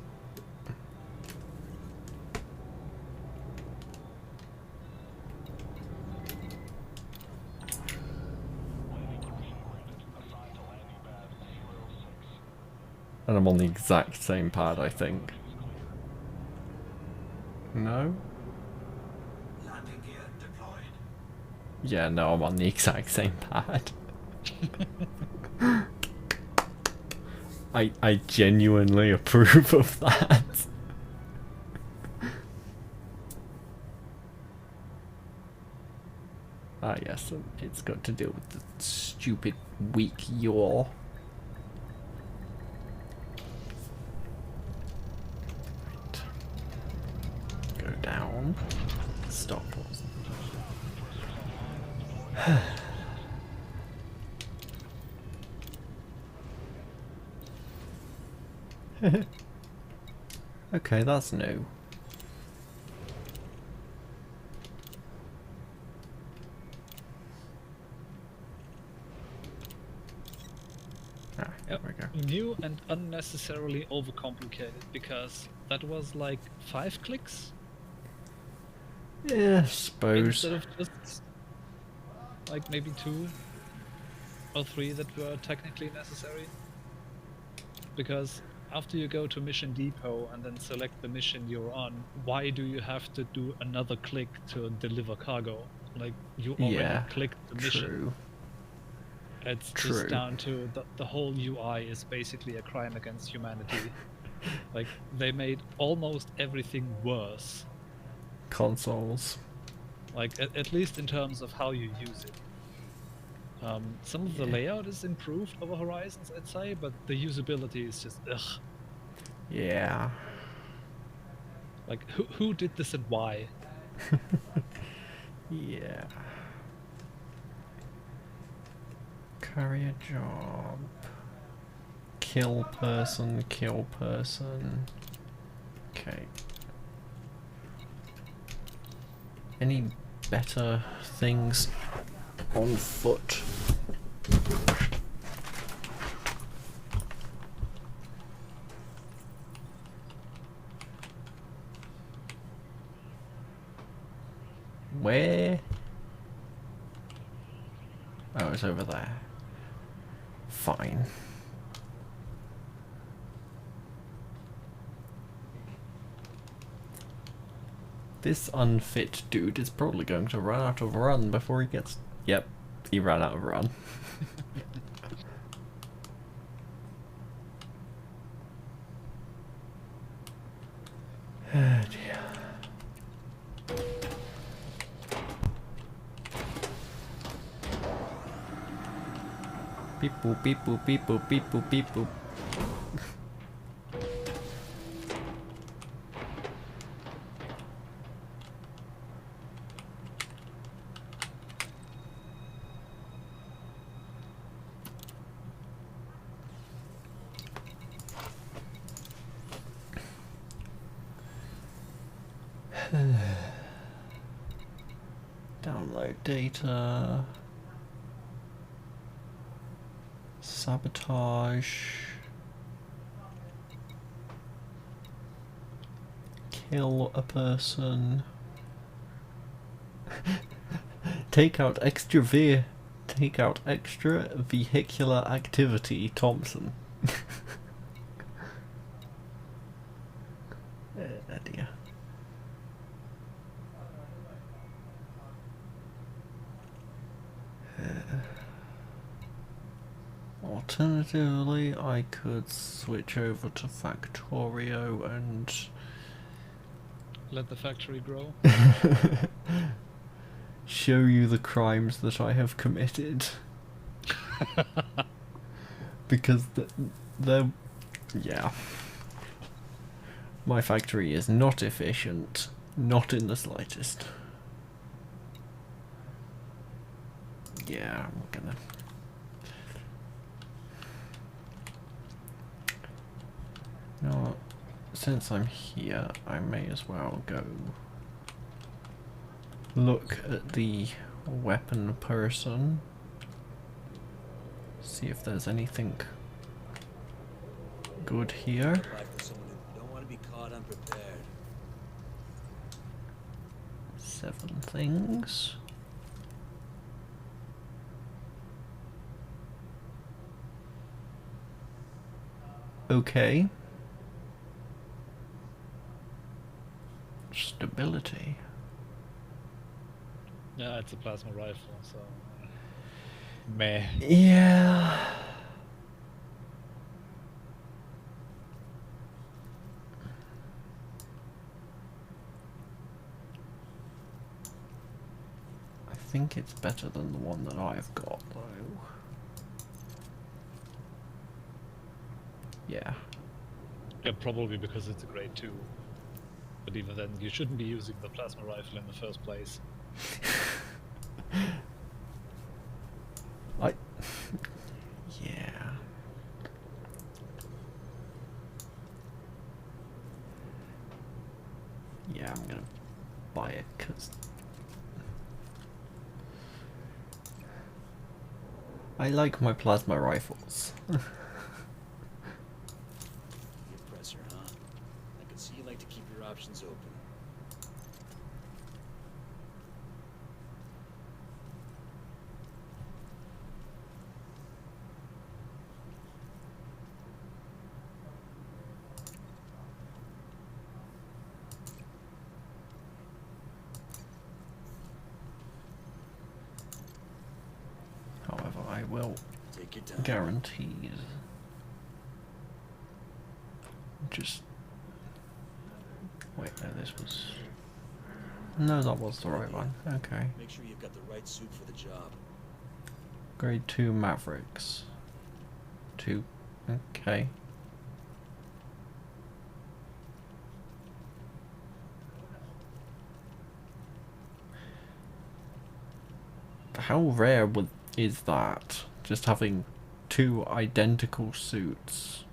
And I'm on the exact same pad, I think. No? Landing gear deployed. Yeah, no, I'm on the exact same pad. I genuinely approve of that. Ah yes, it's got to do with the stupid weak yaw. Right. Go down. Stop. Okay, that's new. Ah, there we go. New and unnecessarily overcomplicated, because that was like 5 clicks Yeah, suppose. instead of just like maybe 2 or 3 that were technically necessary. Because after you go to Mission Depot and then select the mission you're on, why do you have to do another click to deliver cargo? Like, you already Yeah, clicked the mission. true. It's True. just down to the whole UI is basically a crime against humanity. Like, they made almost everything worse. Consoles. Like, at least in terms of how you use it. Some of the Yeah. layout is improved over Horizons, I'd say, but the usability is just ugh. Yeah. Like, who did this and why? Yeah. Carry a job. Kill person, kill person. Okay. Any better things on foot? Where? Oh, it's over there. Fine. This unfit dude is probably going to run out of run before he gets... Yep, he ran out of run. Oh dear. Beep boop, beep boop, beep boop, beep boop, beep boop. data, sabotage, kill a person, take out extra vehicular activity, Thompson. Dear. Alternatively, I could switch over to Factorio and Let the factory grow. show you the crimes that I have committed. Because they're... yeah. My factory is not efficient, not in the slightest. Yeah, I'm gonna... you know what? Since I'm here, I may as well go look at the weapon person. See if there's anything good here. Life for someone who don't want to be caught unprepared. 7 things. Okay. Stability. Yeah, it's a plasma rifle, so meh. Yeah. I think it's better than the one that I've got, though. Yeah. Yeah, probably because it's a grade 2. But even then, you shouldn't be using the plasma rifle in the first place. Yeah. Yeah, I'm gonna buy it because I like my plasma rifles. The oppressor, huh? I can see you like to keep your options open. However, I will Take your time. guaranteed just wait, no, this was no, that was the right one. Okay. Make sure you've got the right suit for the job. Grade 2 Mavericks. 2. Okay. How rare is that? Just having 2 identical suits.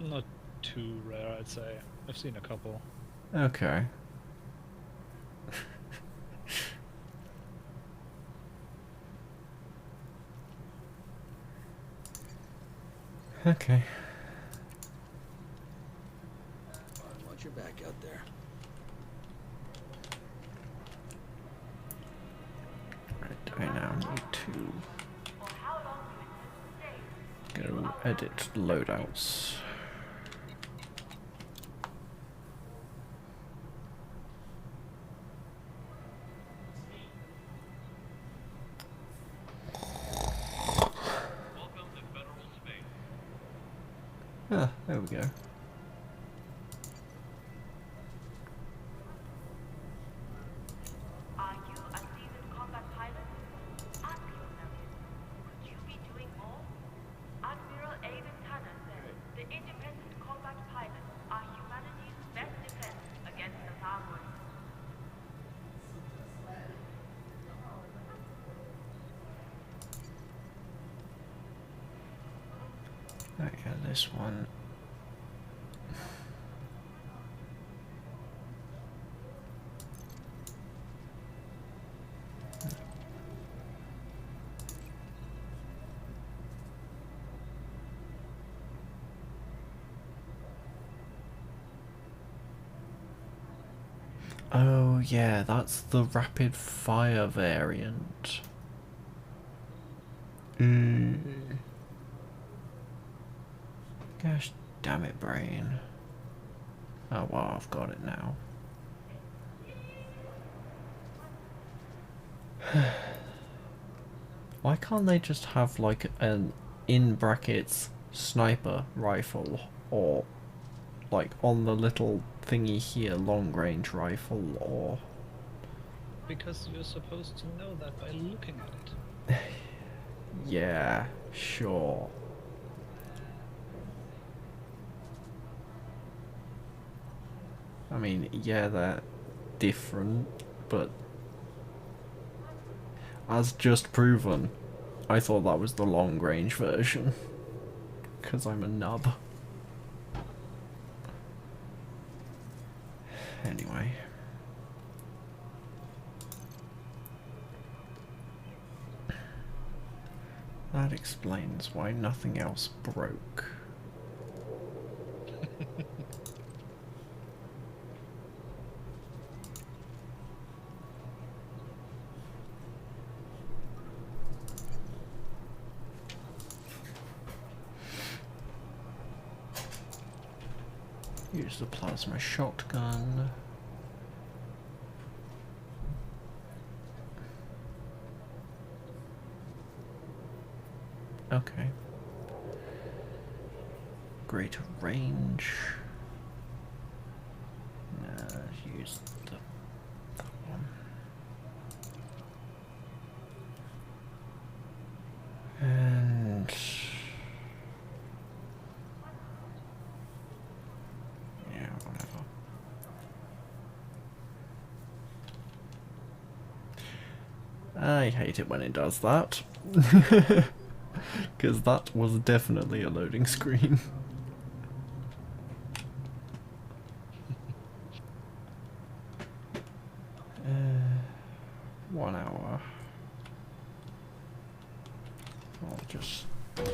Not too rare, I'd say. I've seen a couple. Okay. Okay. Watch your back out there. Right, I now need to go edit loadouts. Ah, there we go. Are you a seasoned combat pilot? Ask yourself, could you be doing more? Admiral Aiden Tanner said the independent combat pilots are humanity's best defense against the far world. Okay, this one. Oh yeah, that's the rapid fire variant. Gosh damn it, brain. Oh well, I've got it now. Why can't they just have like an in brackets sniper rifle, or like on the little thingy here long range rifle, or Because you're supposed to know that by looking at it. yeah, sure. I mean, yeah, they're different, but as just proven, I thought that was the long range version. Because I'm a nub. Anyway. That explains why nothing else broke. Use the plasma shotgun. Okay. Greater range. Use that one. And yeah, whatever. I hate it when it does that. Because that was definitely a loading screen. 1 hour. I'll just... yeah.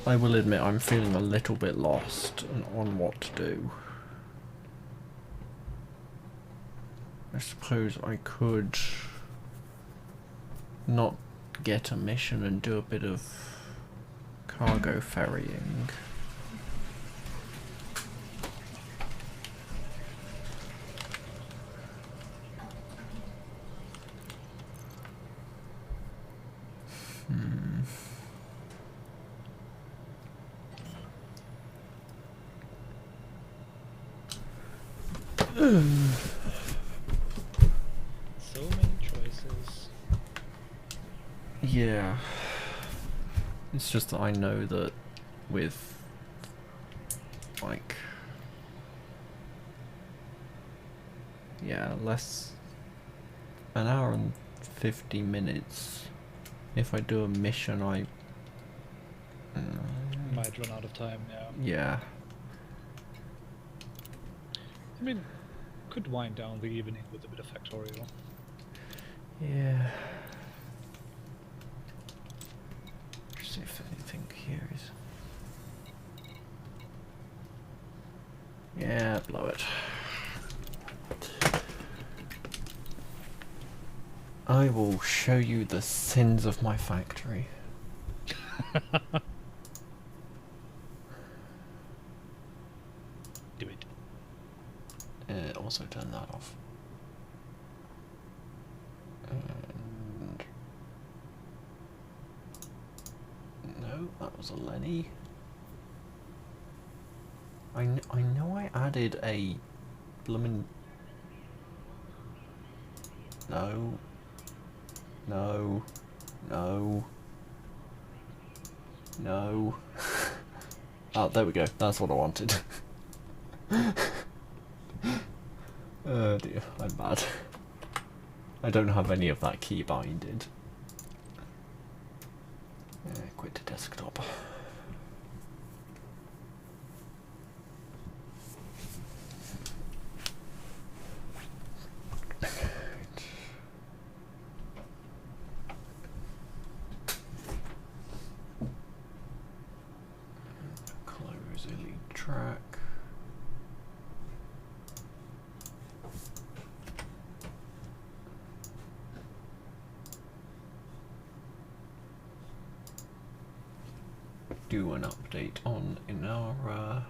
I will admit I'm feeling a little bit lost on what to do. I suppose I could not get a mission and do a bit of cargo ferrying. So many choices. Yeah. It's just that I know that with, like, yeah, an hour and 50 minutes. If I do a mission, I Might run out of time, yeah. yeah. I mean, could wind down the evening with a bit of Factorial. Yeah. See if anything here is. Yeah, blow it. I will show you the sins of my factory. Do it. Also turn that off. And no, that was a Lenny. I know I added a bloomin'... No. No. No. No. Oh, there we go. That's what I wanted. Oh dear, I'm bad. I don't have any of that key binded. Quit the desktop. do an update on Inara.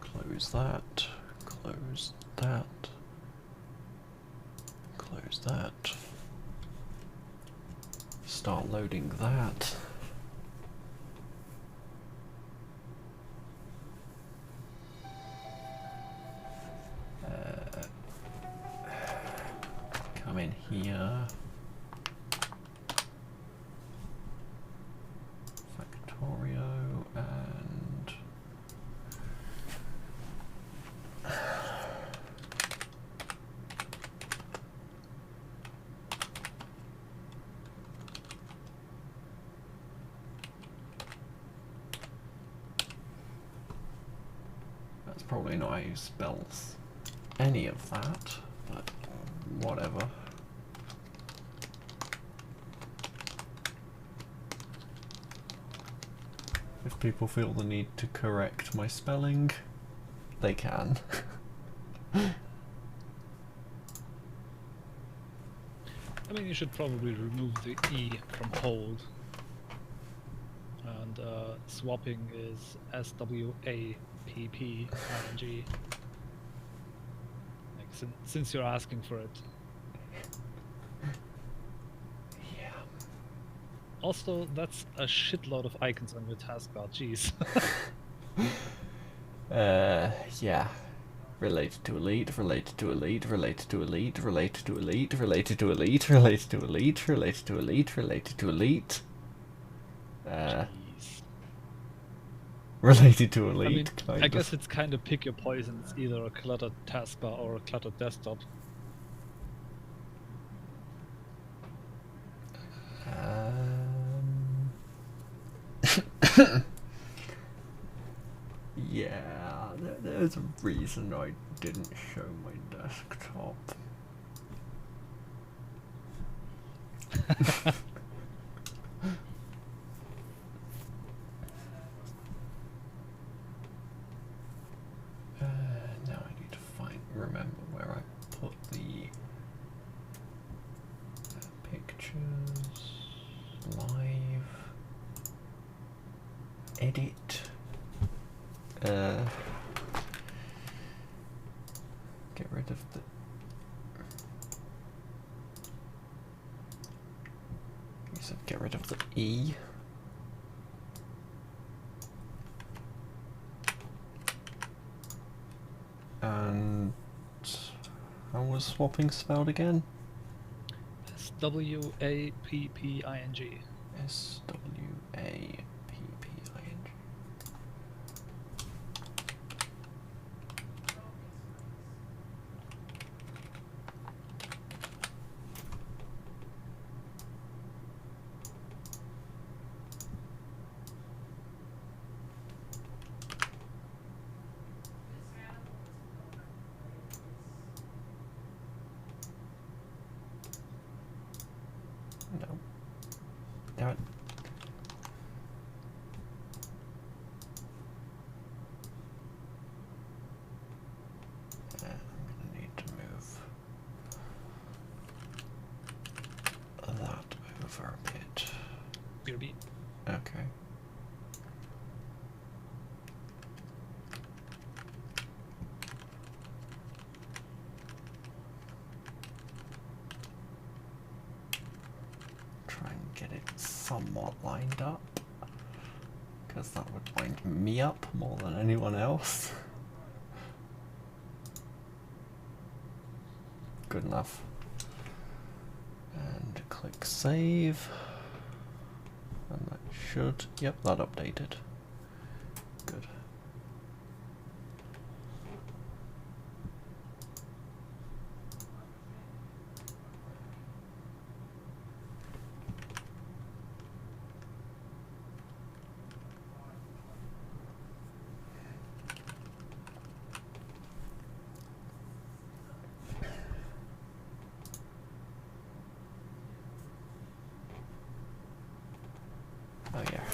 Close that. Close that. Close that. Start loading that. Come in here. Factorio and that's probably not how you spell any of that, but whatever. If people feel the need to correct my spelling, they can. I mean, you should probably remove the E from hold. And swapping is SWAPPING. Like, since you're asking for it. Yeah. Also, that's a shitload of icons on your taskbar, jeez. Yeah. Related to elite, related to elite, related to elite, related to elite, related to elite, related to elite, related to elite, related to elite. Jeez. Related to I mean, elite, I guess it's kind of pick your poison. It's either a cluttered taskbar or a cluttered desktop. Yeah, there's a reason I didn't show my desktop. Now I need to remember where I put the pictures, live, edit, get rid of the you said get rid of the E. And how was swapping spelled again? SWAPPING. SWAPPING. No. Damn it. I'm gonna need to move that over a bit. BRB. Okay. Try and get it somewhat lined up, because that would wind me up more than anyone else. Good enough. And click save. And that should, yep, that updated. Good. Oh yeah.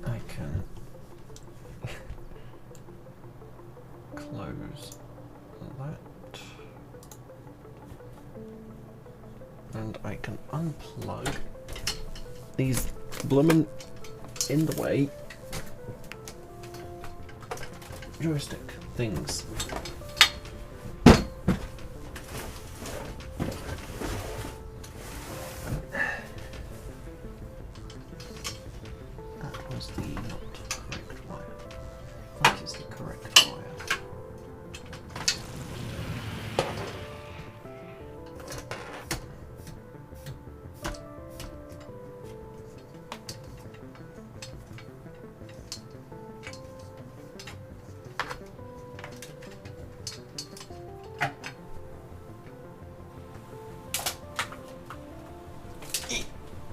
I can close that. And I can unplug these bloomin' in the way joystick things. That was the not correct wire. That is the correct wire.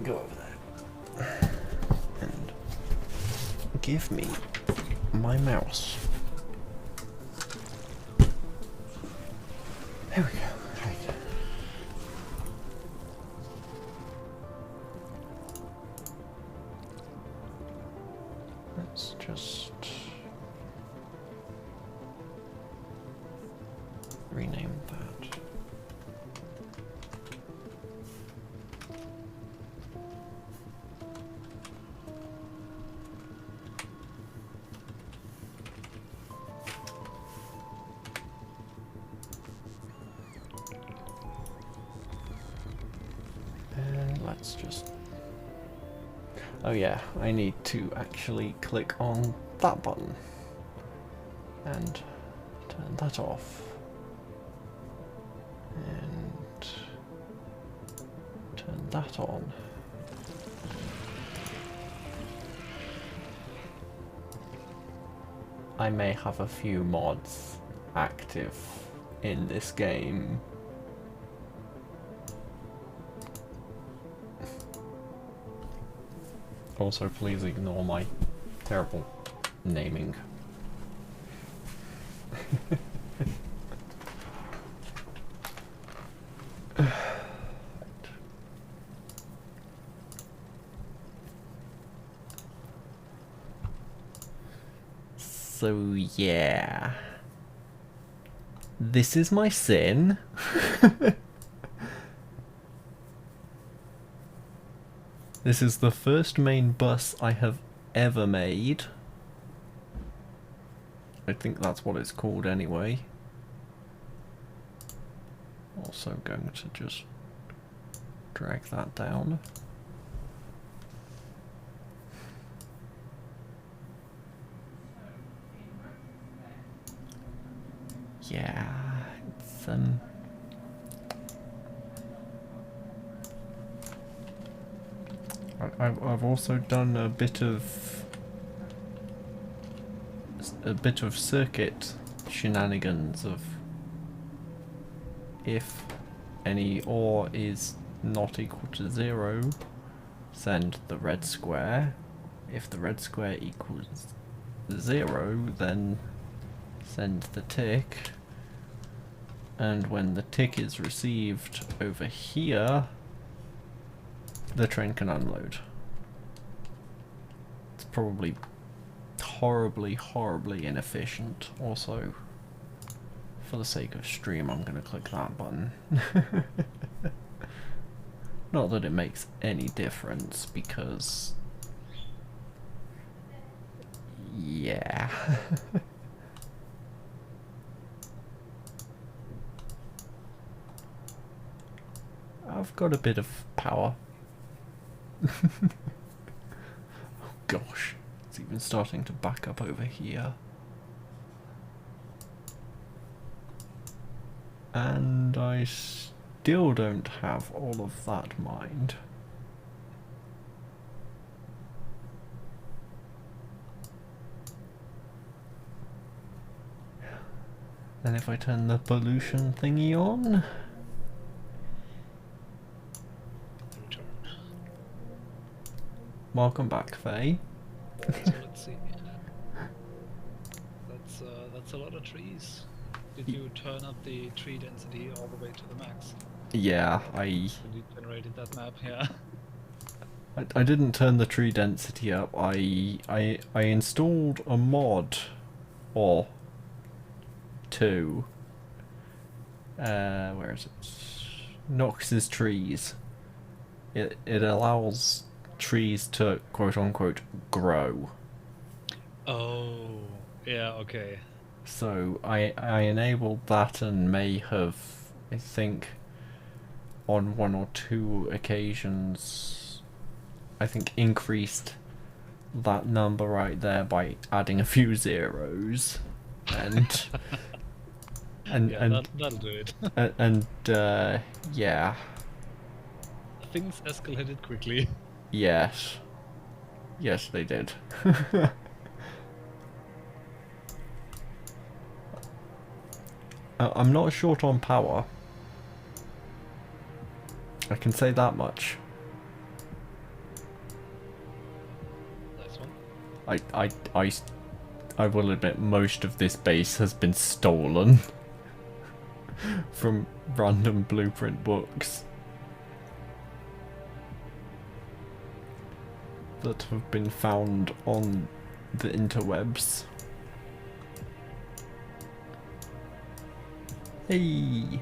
Go over there and give me my mouse. There we go. Right. Let's just rename that. And let's just... Oh yeah, I need to actually click on that button and turn that off. And turn that on. I may have a few mods active in this game. Also, please ignore my terrible naming. So yeah, this is my sin. This is the first main bus I have ever made. I think that's what it's called anyway. Also going to just drag that down. Yeah, it's I've also done a bit of circuit shenanigans of if any OR is not equal to 0, send the red square. If the red square equals 0, then send the tick. And when the tick is received over here, the train can unload. It's probably horribly inefficient. Also, for the sake of stream, I'm gonna click that button. Not that it makes any difference, because... yeah. I've got a bit of power. Oh gosh, it's even starting to back up over here. And I still don't have all of that mined. Then if I turn the pollution thingy on... Return. Welcome back, Faye. So let's see. That's a lot of trees. Did you turn up the tree density all the way to the max? Yeah, When you generated that map, yeah. I didn't turn the tree density up. I installed a mod or two. Where is it? Nox's trees. It allows trees to quote unquote grow. Oh, yeah, okay. So I enabled that and may have, I think, on one or two occasions, I think increased that number right there by adding a few zeros, and Yeah, that'll do it. yeah, Things escalated quickly. yes, they did. I'm not short on power. I can say that much. Nice one. I will admit most of this base has been stolen from random blueprint books that have been found on the interwebs. Hey!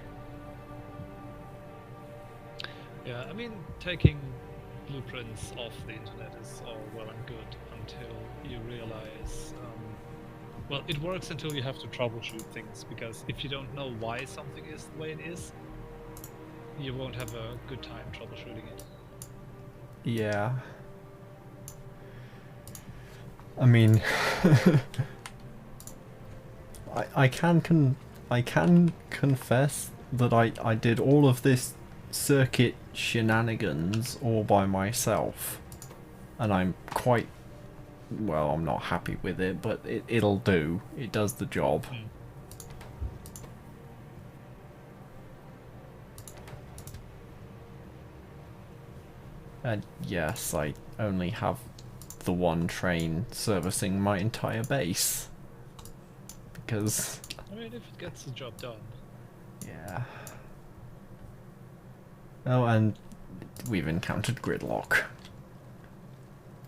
Yeah, I mean, taking blueprints off the internet is all well and good until you realize, well, it works until you have to troubleshoot things, because if you don't know why something is the way it is, you won't have a good time troubleshooting it. Yeah. I mean, I can confess that I did all of this circuit shenanigans all by myself, and I'm quite, well, I'm not happy with it, but it'll do. It does the job. And yes, I only have the one train servicing my entire base, because I mean, if it gets the job done. yeah. Oh, and we've encountered gridlock.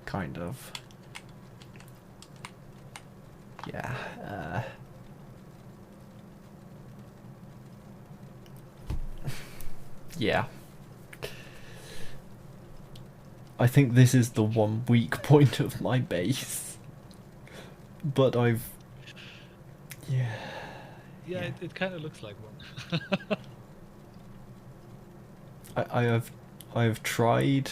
Kind of. Yeah, yeah. I think this is the one weak point of my base. But I've... Yeah. Yeah, it kind of looks like one. I have tried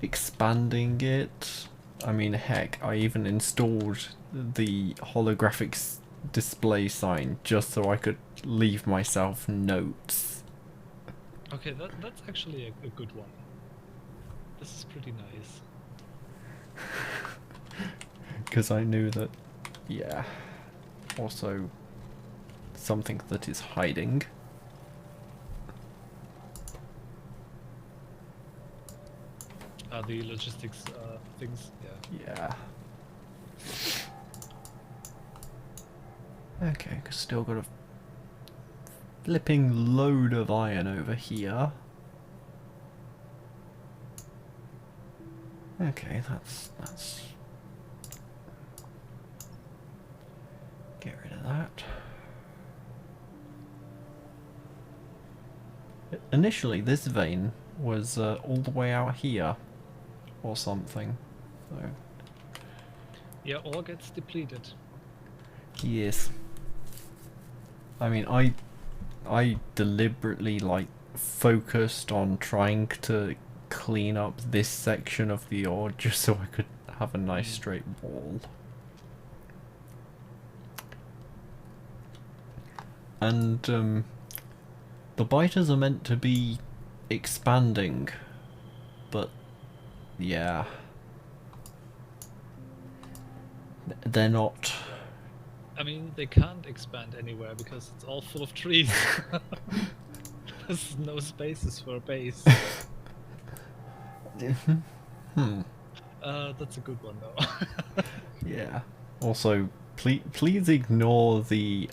expanding it. I mean, heck, I even installed the holographic display sign just so I could leave myself notes. Okay, that's actually a good one. This is pretty nice. Because I knew that, yeah. Also, something that is hiding. The logistics things, yeah. Yeah. Okay, still got a flipping load of iron over here. Okay, that's get rid of that. Initially, this vein was all the way out here, or something. So. Yeah, ore gets depleted. Yes. I mean, I deliberately focused on trying to clean up this section of the ore just so I could have a nice straight wall. And the biters are meant to be expanding, but yeah, they're not. I mean, they can't expand anywhere because it's all full of trees. There's no spaces for a base. That's a good one though. Yeah. Also, please ignore the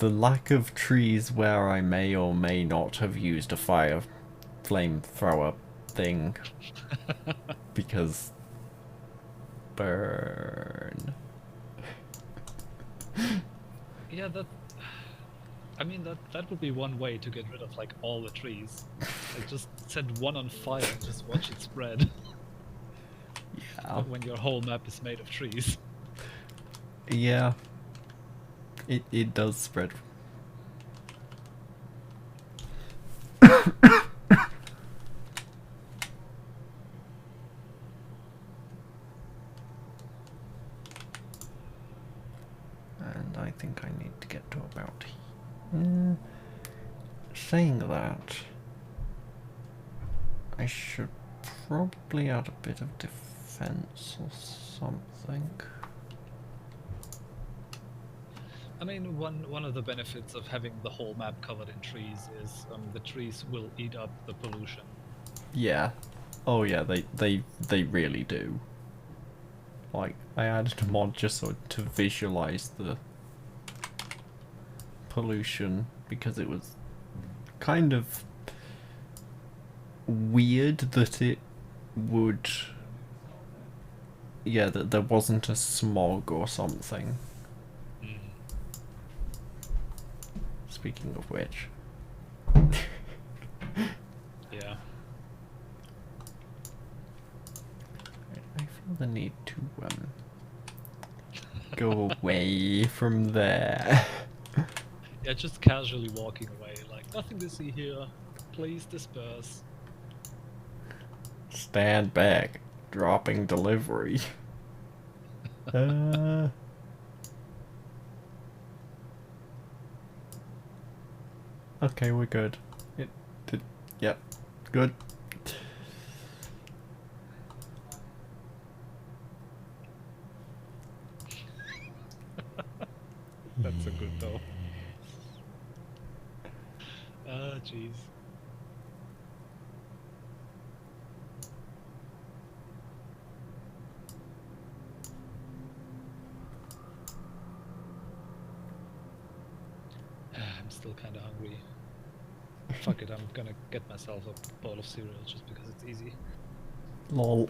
lack of trees where I may or may not have used a flamethrower thing, because burn. Yeah, I mean that would be one way to get rid of all the trees. I just set one on fire and just watch it spread. Yeah. When your whole map is made of trees. Yeah. It does spread. And I think I need to get to about here. Saying that, I should probably add a bit of defense or something. I mean, one of the benefits of having the whole map covered in trees is the trees will eat up the pollution. Yeah. Oh yeah, they really do. Like, I added a mod just so to visualize the pollution because it was kind of weird that it would, yeah, that there wasn't a smog or something. Speaking of which. Yeah. I feel the need to go away from there. Yeah, just casually walking away, like nothing to see here. Please disperse. Stand back. Dropping delivery. Okay, we're good. Yep, good. That's a good though. Ah, jeez. I'm still kind of hungry. Fuck it, I'm gonna get myself a bowl of cereal just because it's easy. Lol.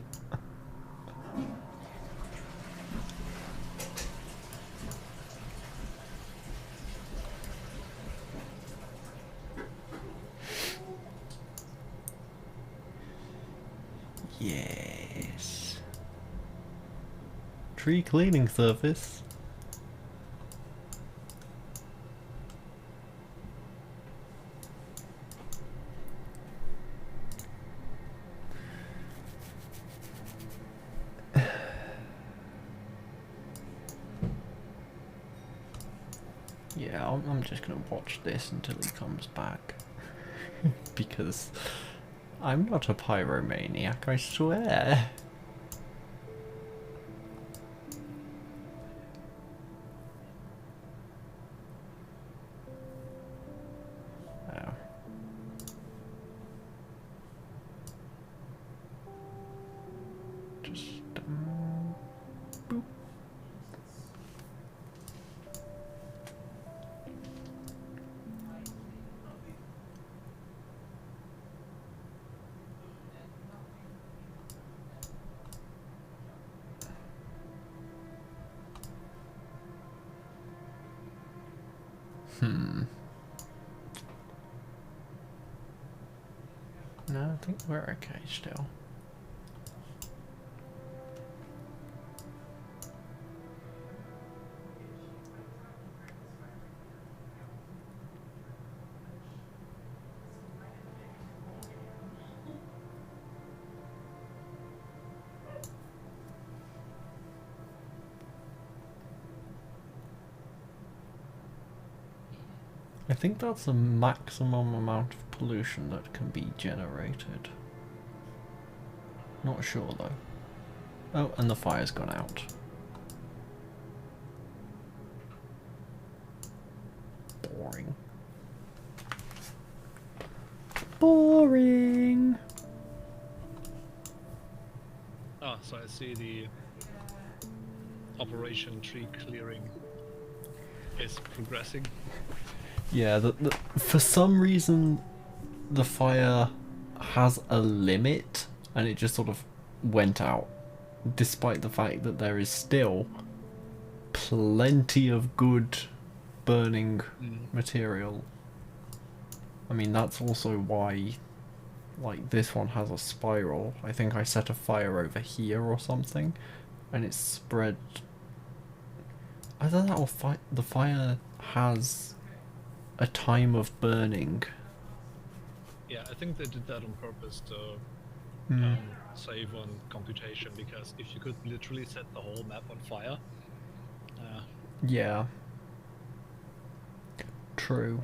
Yes. Tree cleaning service. Yeah, I'm just gonna watch this until he comes back. Because I'm not a pyromaniac, I swear. Oh. Just boop. No, I think we're okay still. I think that's the maximum amount of pollution that can be generated. Not sure though. Oh, and the fire's gone out. Boring. Boring! Ah, so I see the Operation Tree Clearing is progressing. Yeah, for some reason the fire has a limit and it just sort of went out, despite the fact that there is still plenty of good burning material. I mean, that's also why like this one has a spiral. I think I set a fire over here or something, and it's spread. Either that or the fire has a time of burning. Yeah, I think they did that on purpose to save on computation, because if you could literally set the whole map on fire. Yeah. True.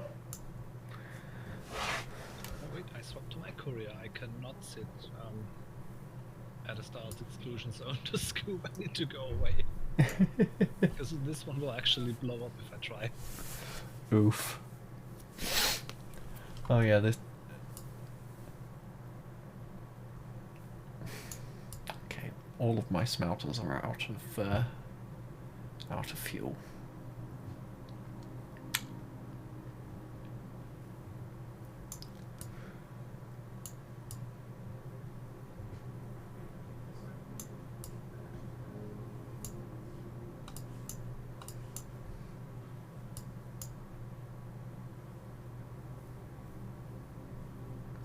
Oh wait, I swapped to my courier. I cannot sit at a star's exclusion zone to scoop. I need to go away. Because this one will actually blow up if I try. Oof. Oh yeah, this... Okay, all of my smelters are out of fuel.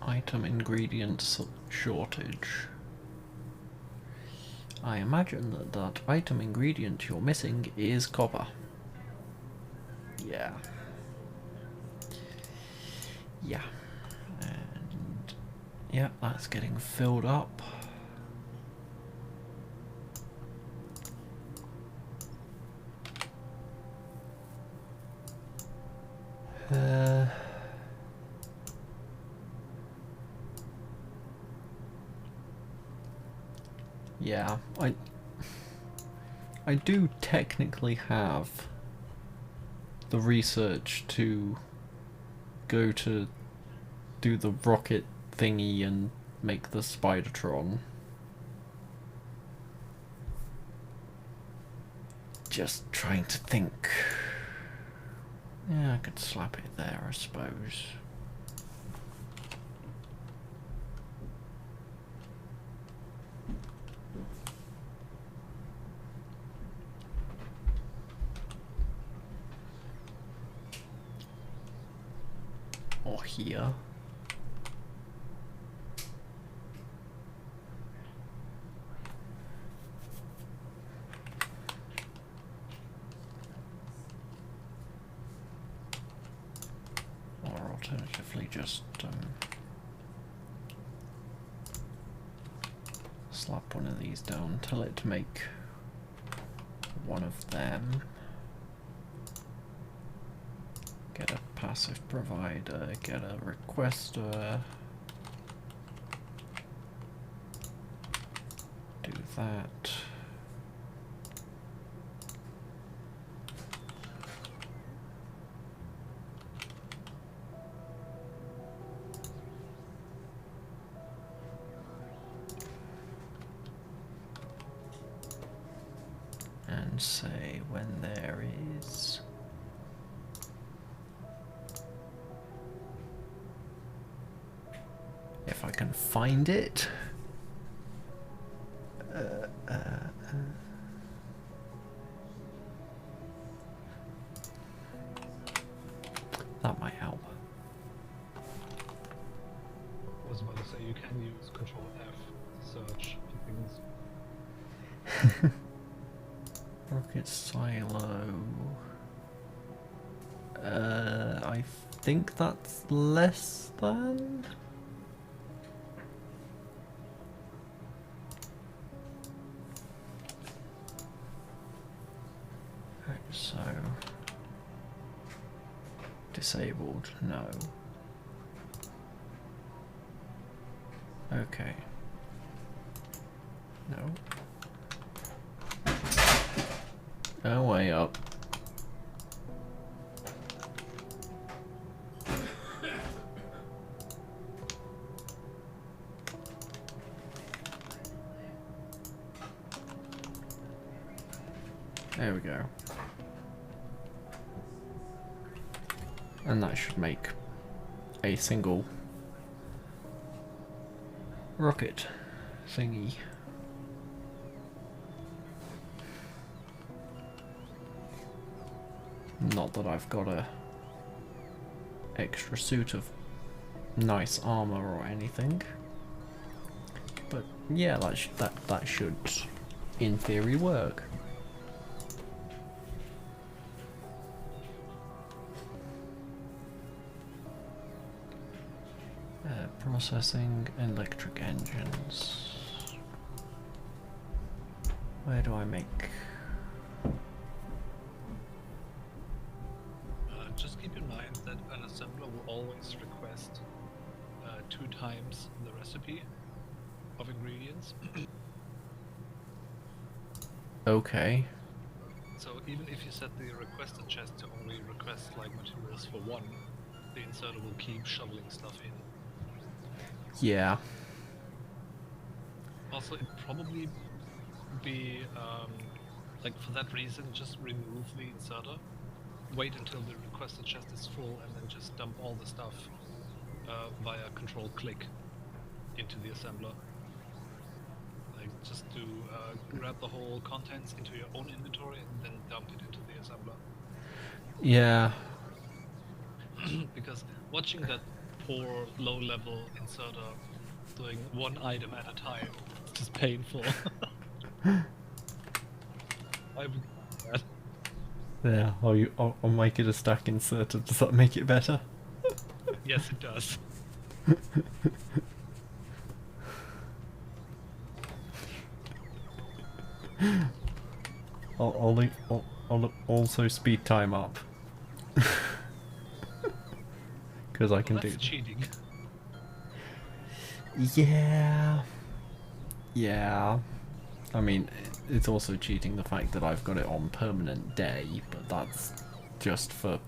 Item ingredients shortage. I imagine that item ingredient you're missing is copper. Yeah. Yeah. And yeah, that's getting filled up. Yeah, I do technically have the research to go to do the rocket thingy and make the Spidertron. Just trying to think. Yeah, I could slap it there, I suppose. Or here. Or alternatively just slap one of these down, tell it to make one of them. Get a passive provider, get a requester, do that. And say when there is if I can find it. That might help. I was about to say you can use Control F to search things. Rocket silo. I think that's less than. So disabled, no. Okay. No. Oh, way up. There we go. And that should make a single rocket thingy. Not that I've got a extra suit of nice armor or anything. Yeah, that should, in theory, work. Processing electric engines. Where do I make? Just keep in mind that an assembler will always request 2 times the recipe of ingredients. Okay. So even if you set the requested chest to only request like materials for 1, the inserter will keep shoveling stuff in. Yeah. Also, it'd probably be like for that reason, just remove the inserter, wait until the requested chest is full, and then just dump all the stuff via control-click into the assembler. Like just to grab the whole contents into your own inventory and then dump it into the assembler. Yeah. Because watching that poor low-level inserter doing 1 item at a time, it's just painful. I would do that. Yeah. I'll make it a stack inserter. Does that make it better? Yes, it does. I'll also speed time up. Because I can Well, do. that's cheating. Yeah. Yeah. I mean, it's also cheating the fact that I've got it on permanent day, but that's just for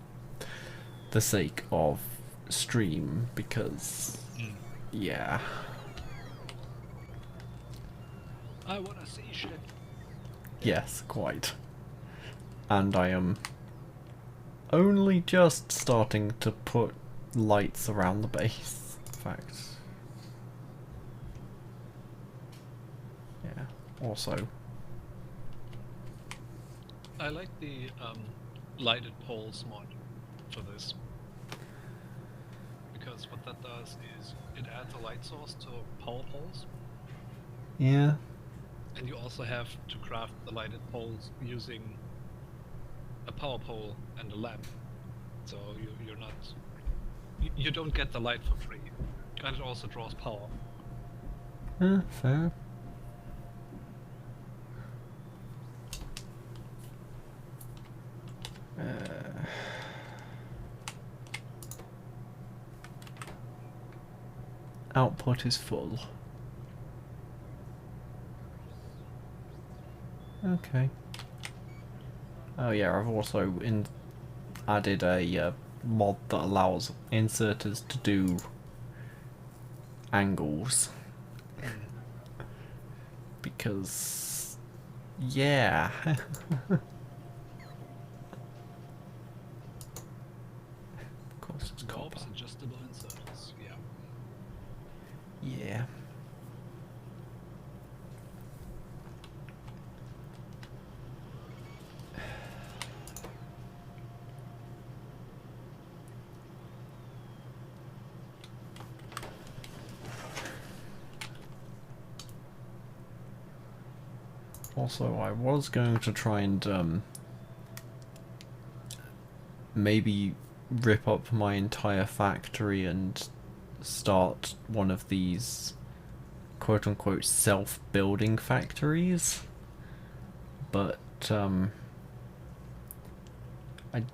the sake of stream, because yeah. I wanna see shit. Yes, quite. And I am only just starting to put lights around the base. In fact. Yeah. Also. I like the lighted poles mod for this. Because what that does is it adds a light source to power poles. Yeah. And you also have to craft the lighted poles using a power pole and a lamp. So you're not... You don't get the light for free. And it also draws power. Fair. Output is full. Okay. Oh yeah, I've also added a mod that allows inserters to do angles. Because yeah. Of course it's copper. Knobs, adjustable inserters, yeah. Yeah. Also, I was going to try and maybe rip up my entire factory and start one of these quote-unquote self-building factories, but I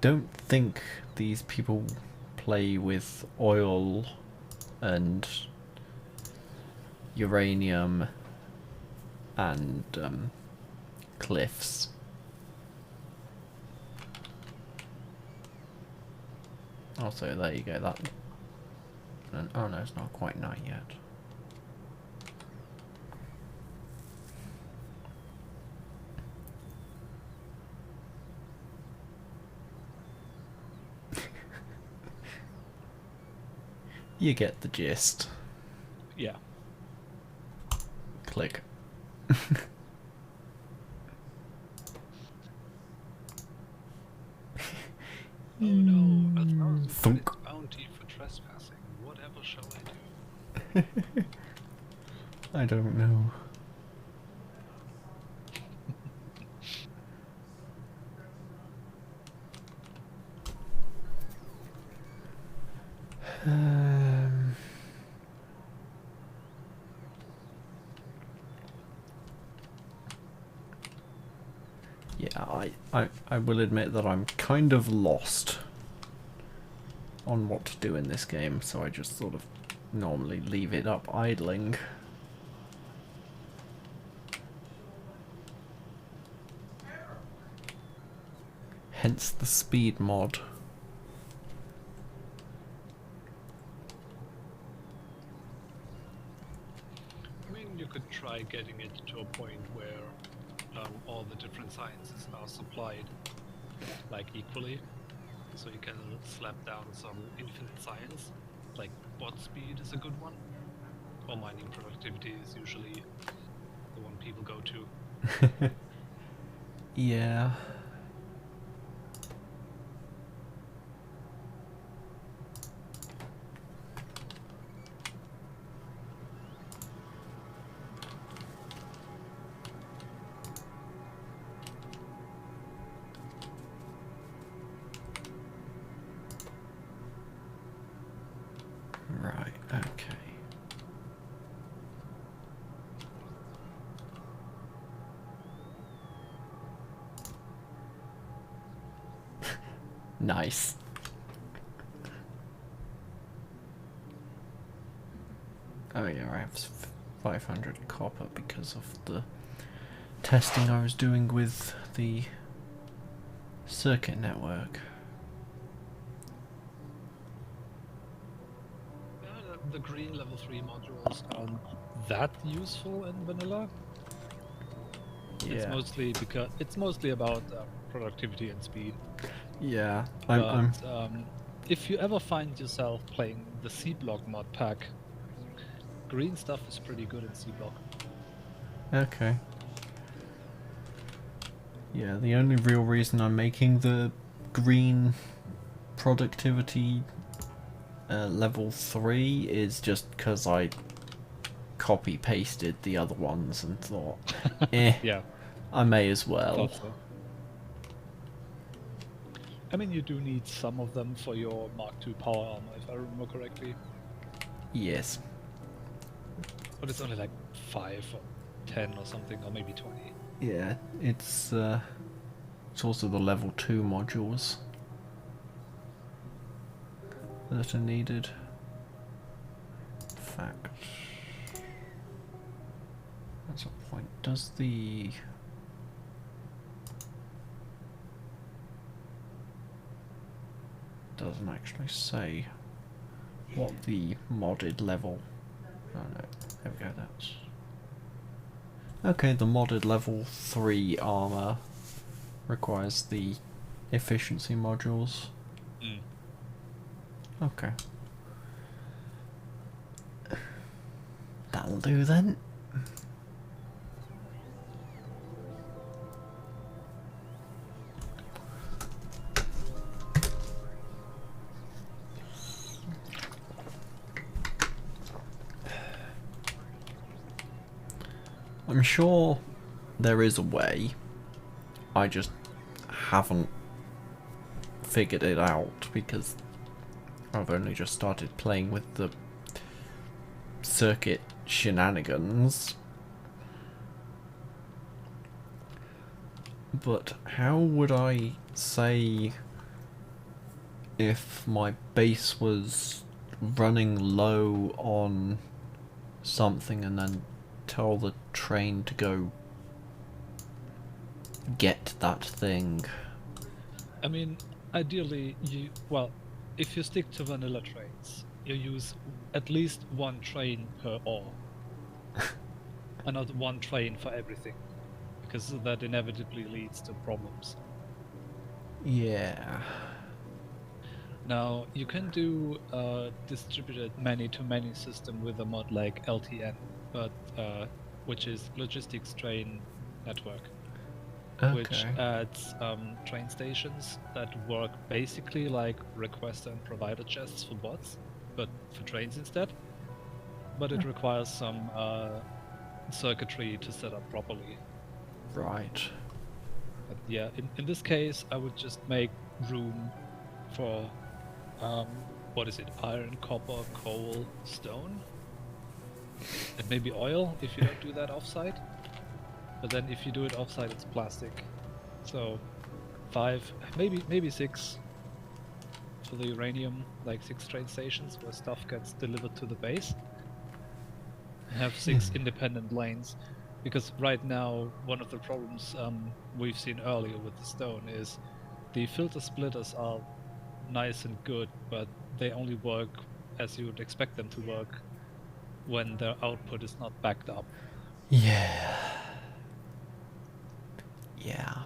don't think these people play with oil and uranium and cliffs. Also, there you go, that... Oh no, it's not quite night yet. You get the gist. Yeah. Click. Oh no, 1,000 Thunk. credit bounty for trespassing. Whatever shall I do? I don't know. Um, yeah, I will admit that I'm kind of lost on what to do in this game, so I just sort of normally leave it up idling. Hence the speed mod. I mean, you could try getting it to a point where all the different sciences are supplied like equally, so you can slap down some infinite science. Like bot speed is a good one, or mining productivity is usually the one people go to. Yeah. Right, okay. Nice. Oh yeah, I have 500 copper because of the testing I was doing with the circuit network. The green level 3 modules aren't that useful in vanilla. It's Yeah, mostly about productivity and speed. yeah. But if you ever find yourself playing the C block mod pack, green stuff is pretty good in C block. Okay. Yeah, the only real reason I'm making the green productivity level 3 is just because I copy pasted the other ones and thought, Yeah, I may as well. thought so. I mean, you do need some of them for your Mark II power armor, if I remember correctly. Yes. But it's only like 5 or 10 or something, or maybe 20. Yeah, it's also the level 2 modules that are needed. Fact. That's a point. Does the doesn't actually say what the modded level. Oh no, there we go. That's okay. The modded level 3 armor requires the efficiency modules. Mm. Okay. That'll do then. I'm sure there is a way. I just haven't figured it out because I've only just started playing with the circuit shenanigans. But how would I say if my base was running low on something and then tell the train to go get that thing? I mean, ideally, if you stick to vanilla trains, you use at least one train per ore. And not one train for everything. Because that inevitably leads to problems. Yeah. Now, you can do a distributed many-to-many system with a mod like LTN, but which is Logistics Train Network, which Okay. adds train stations that work basically like requester and provider chests for bots, but for trains instead. But it requires some circuitry to set up properly. Right. But yeah, in this case, I would just make room for, what is it, iron, copper, coal, stone? And maybe oil, if you don't do that offsite. But then if you do it offsite, it's plastic. So 5, maybe 6 for the uranium, like 6 train stations where stuff gets delivered to the base. Have 6 independent lanes, because right now one of the problems we've seen earlier with the stone is the filter splitters are nice and good, but they only work as you would expect them to work when their output is not backed up. Yeah. Yeah.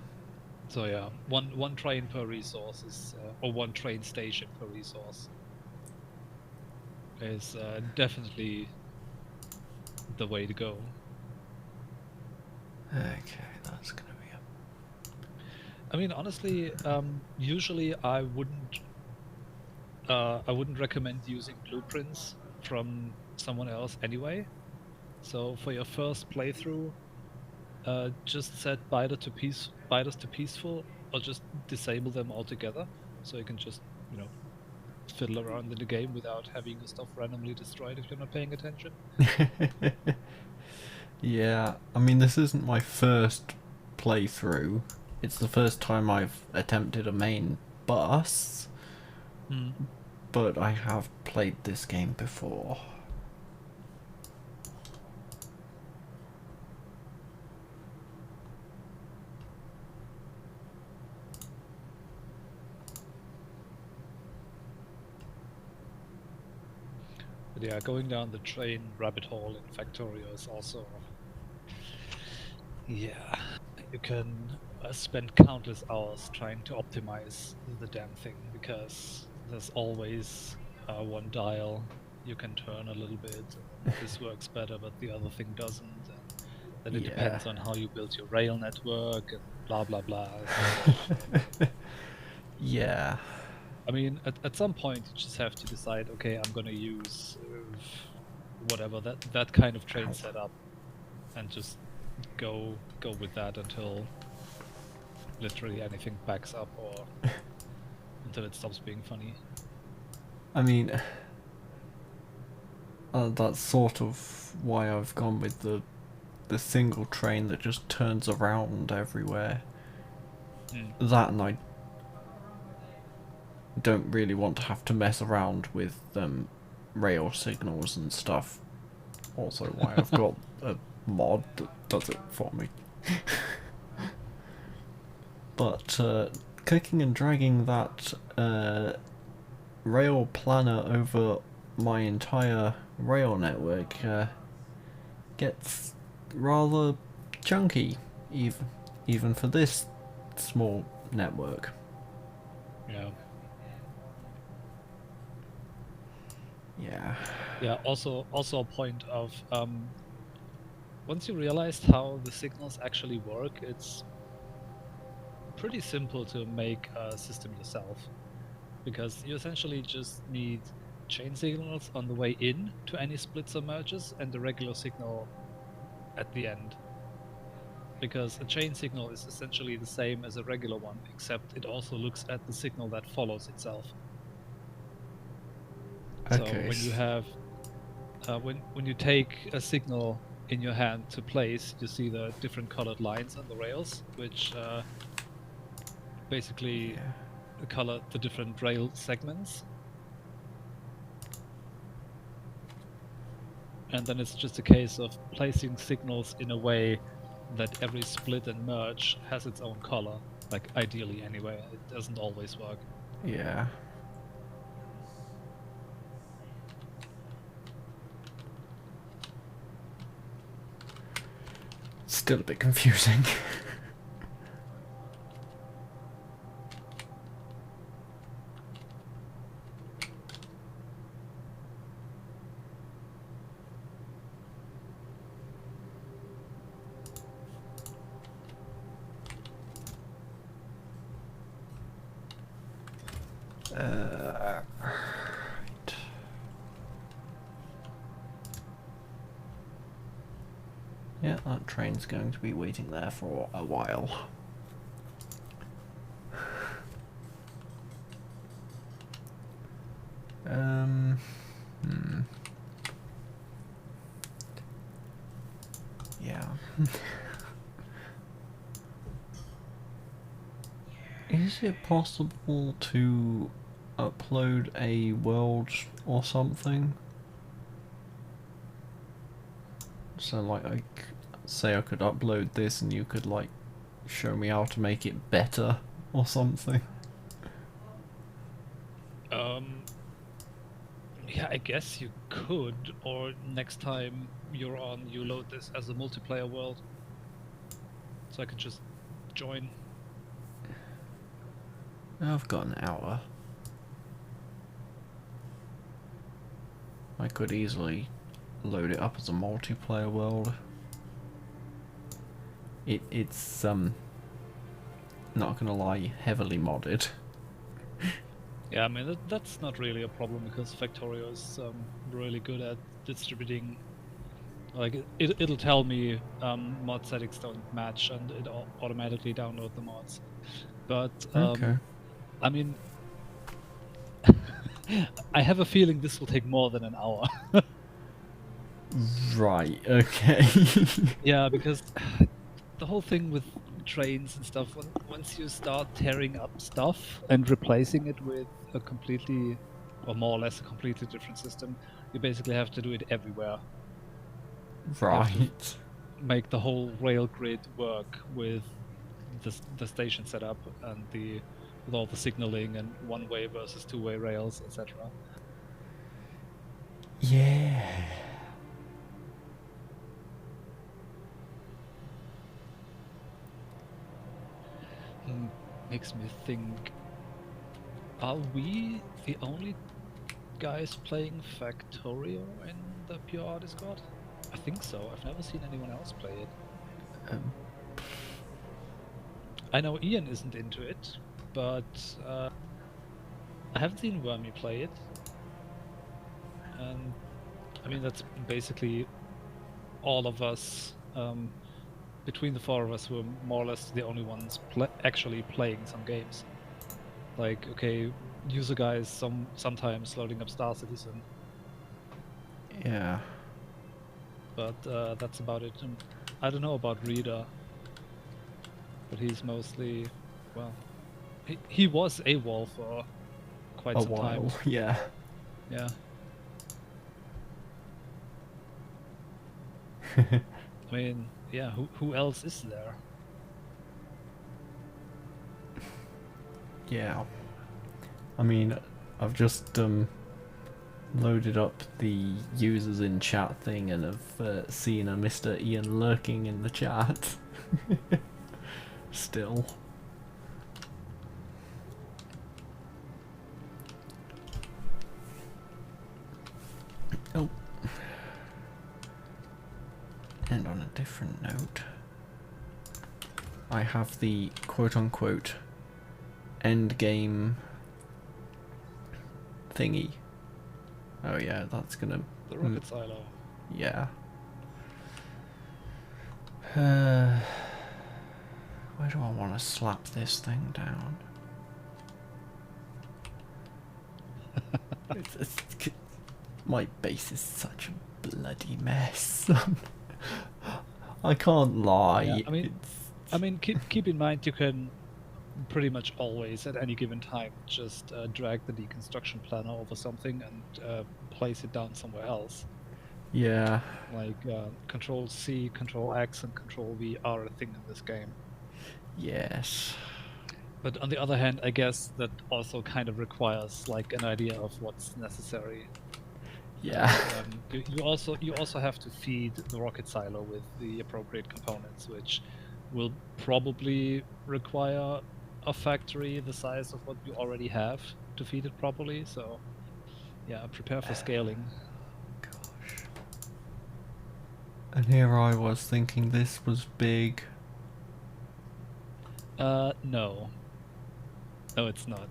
So yeah, one train per resource is, or one train station per resource is definitely the way to go. Okay, that's gonna be a... I mean, honestly, usually I wouldn't recommend using blueprints from someone else anyway. So for your first playthrough, just set biters to peaceful, or just disable them altogether, so you can just, you know, fiddle around in the game without having your stuff randomly destroyed if you're not paying attention. Yeah, I mean, this isn't my first playthrough. It's the first time I've attempted a main bus, but I have played this game before. But yeah, going down the train rabbit hole in Factorio is also... Yeah, you can spend countless hours trying to optimize the damn thing, because there's always one dial you can turn a little bit, and this works better but the other thing doesn't, and then it depends on how you build your rail network and blah blah blah. Yeah. I mean, at some point you just have to decide, okay, I'm gonna use whatever that kind of train setup, and just go with that until literally anything backs up, or until it stops being funny. I mean, that's sort of why I've gone with the single train that just turns around everywhere. That, and I don't really want to have to mess around with rail signals and stuff. Also why I've got a mod that does it for me. But clicking and dragging that rail planner over my entire rail network gets rather chunky, even for this small network. Yeah. Yeah. Yeah, also a point of, once you realized how the signals actually work, it's pretty simple to make a system yourself, because you essentially just need chain signals on the way in to any splits or merges, and the regular signal at the end. Because a chain signal is essentially the same as a regular one, except it also looks at the signal that follows itself. So when you have, when you take a signal in your hand to place, you see the different colored lines on the rails, which basically color the different rail segments. And then it's just a case of placing signals in a way that every split and merge has its own color. Like, ideally anyway, it doesn't always work. Yeah. Still a bit confusing. Right. Yeah, that train's going to be waiting there for a while. Hmm. Yeah. Is it possible to upload a world or something? So like say I could upload this and you could like show me how to make it better or something. Yeah, I guess you could, or next time you're on, you load this as a multiplayer world. So I could just join. I've got an hour. I could easily load it up as a multiplayer world. It's not gonna lie, heavily modded. Yeah, I mean, that's not really a problem because Factorio is really good at distributing. Like, it'll tell me mod settings don't match and it automatically download the mods. But, Okay. I mean, I have a feeling this will take more than an hour. Right, okay. Yeah, because the whole thing with trains and stuff, once you start tearing up stuff and replacing it with a completely, or more or less a completely different system, you basically have to do it everywhere. Right. Make the whole rail grid work with the station setup and with all the signaling and one-way versus two-way rails, etc. Yeah. Makes me think, are we the only guys playing Factorio in the PR Discord? I think so. I've never seen anyone else play it. I know Ian isn't into it, but I haven't seen Wormy play it. And I mean, that's basically all of us, between the four of us, who are more or less the only ones actually playing some games. Like, okay, user guys sometimes loading up Star Citizen. Yeah. But that's about it. And I don't know about Reader, but he's mostly, well, he was AWOL for quite A some while, time. yeah. Yeah. I mean, yeah, who else is there? Yeah. I mean, I've just loaded up the users in chat thing and have seen a Mr. Ian lurking in the chat. Still. Oh. And on a different note, I have the quote-unquote end game thingy. Oh yeah, that's gonna... The rocket silo. Yeah. Where do I want to slap this thing down? My base is such a bloody mess. I can't lie. Yeah, I mean, keep in mind you can pretty much always at any given time just drag the deconstruction planner over something and place it down somewhere else. Yeah. Like Control C, Control X, and Control V are a thing in this game. Yes. But on the other hand, I guess that also kind of requires like an idea of what's necessary. Yeah. You also have to feed the rocket silo with the appropriate components, which will probably require a factory the size of what you already have to feed it properly. So, yeah, prepare for scaling. Gosh. And here I was thinking this was big. No, it's not.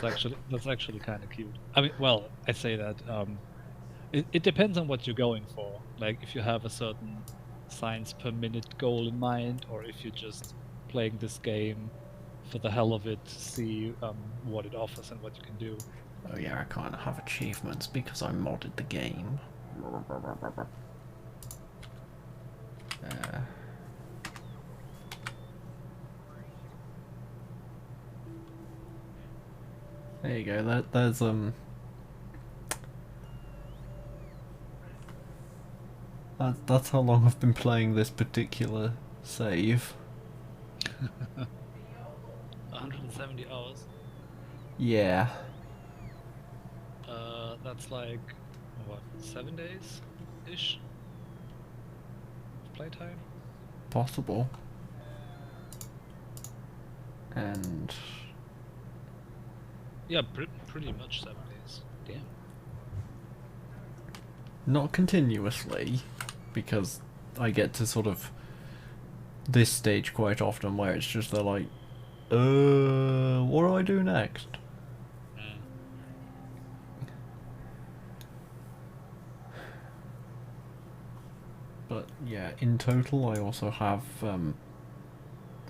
That's actually kind of cute. I mean, well, I say that. It depends on what you're going for. Like if you have a certain signs per minute goal in mind, or if you're just playing this game for the hell of it to see what it offers and what you can do. Oh yeah, I can't have achievements because I modded the game. There you go. There's That's how long I've been playing this particular save. 170 hours. Yeah. That's like what, 7 days ish playtime. Possible. And Yeah, pretty much 7 days. Damn. not continuously, because I get to sort of this stage quite often where it's just they're like, what do I do next? But yeah, in total I also have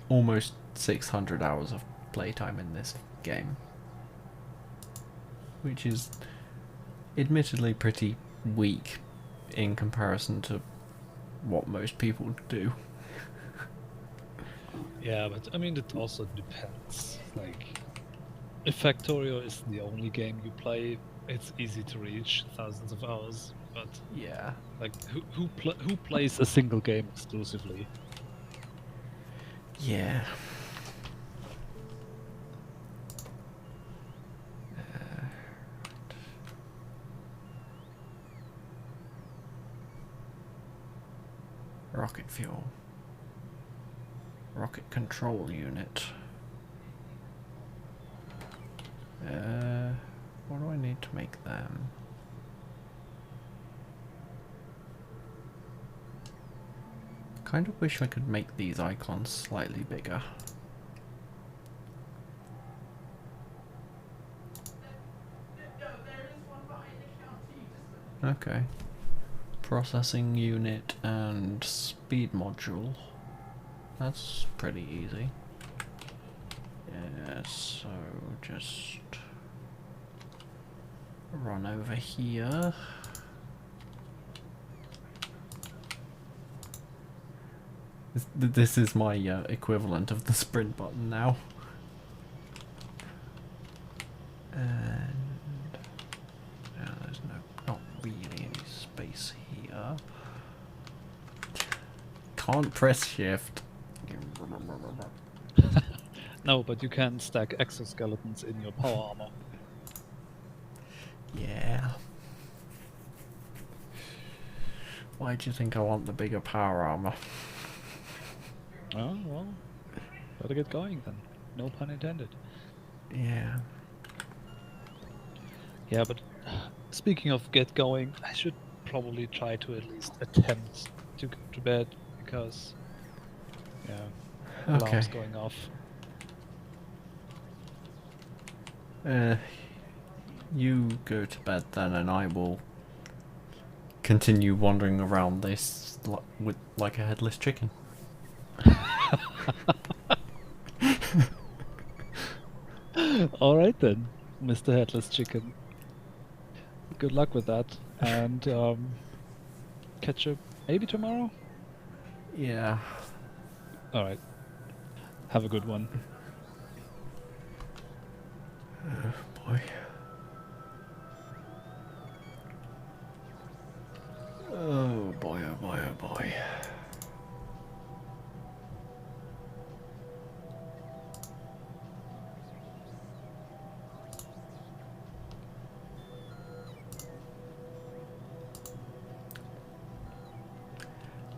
almost 600 hours of playtime in this game, which is admittedly pretty weak in comparison to what most people do. Yeah, but I mean, it also depends. Like, if Factorio is the only game you play, it's easy to reach thousands of hours. But Yeah. like, who plays a single game exclusively? Yeah. Rocket fuel. Rocket control unit. What do I need to make them? Kind of wish I could make these icons slightly bigger. Okay. Processing unit and speed module. That's pretty easy. Yeah, so just run over here. This is my equivalent of the sprint button now. And there's not really any space here. Can't press shift. No, but you can stack exoskeletons in your power armor. Yeah. Why do you think I want the bigger power armor? Oh, well, gotta get going then. No pun intended. Yeah. Yeah, but speaking of get going, I should probably try to at least attempt to go to bed because, yeah, alarm's going off. You go to bed then, and I will continue wandering around this with like a headless chicken. All right then, Mr. Headless Chicken. Good luck with that, and catch up maybe tomorrow. Yeah. All right. Have a good one. Boy. Oh boy, oh boy, oh boy.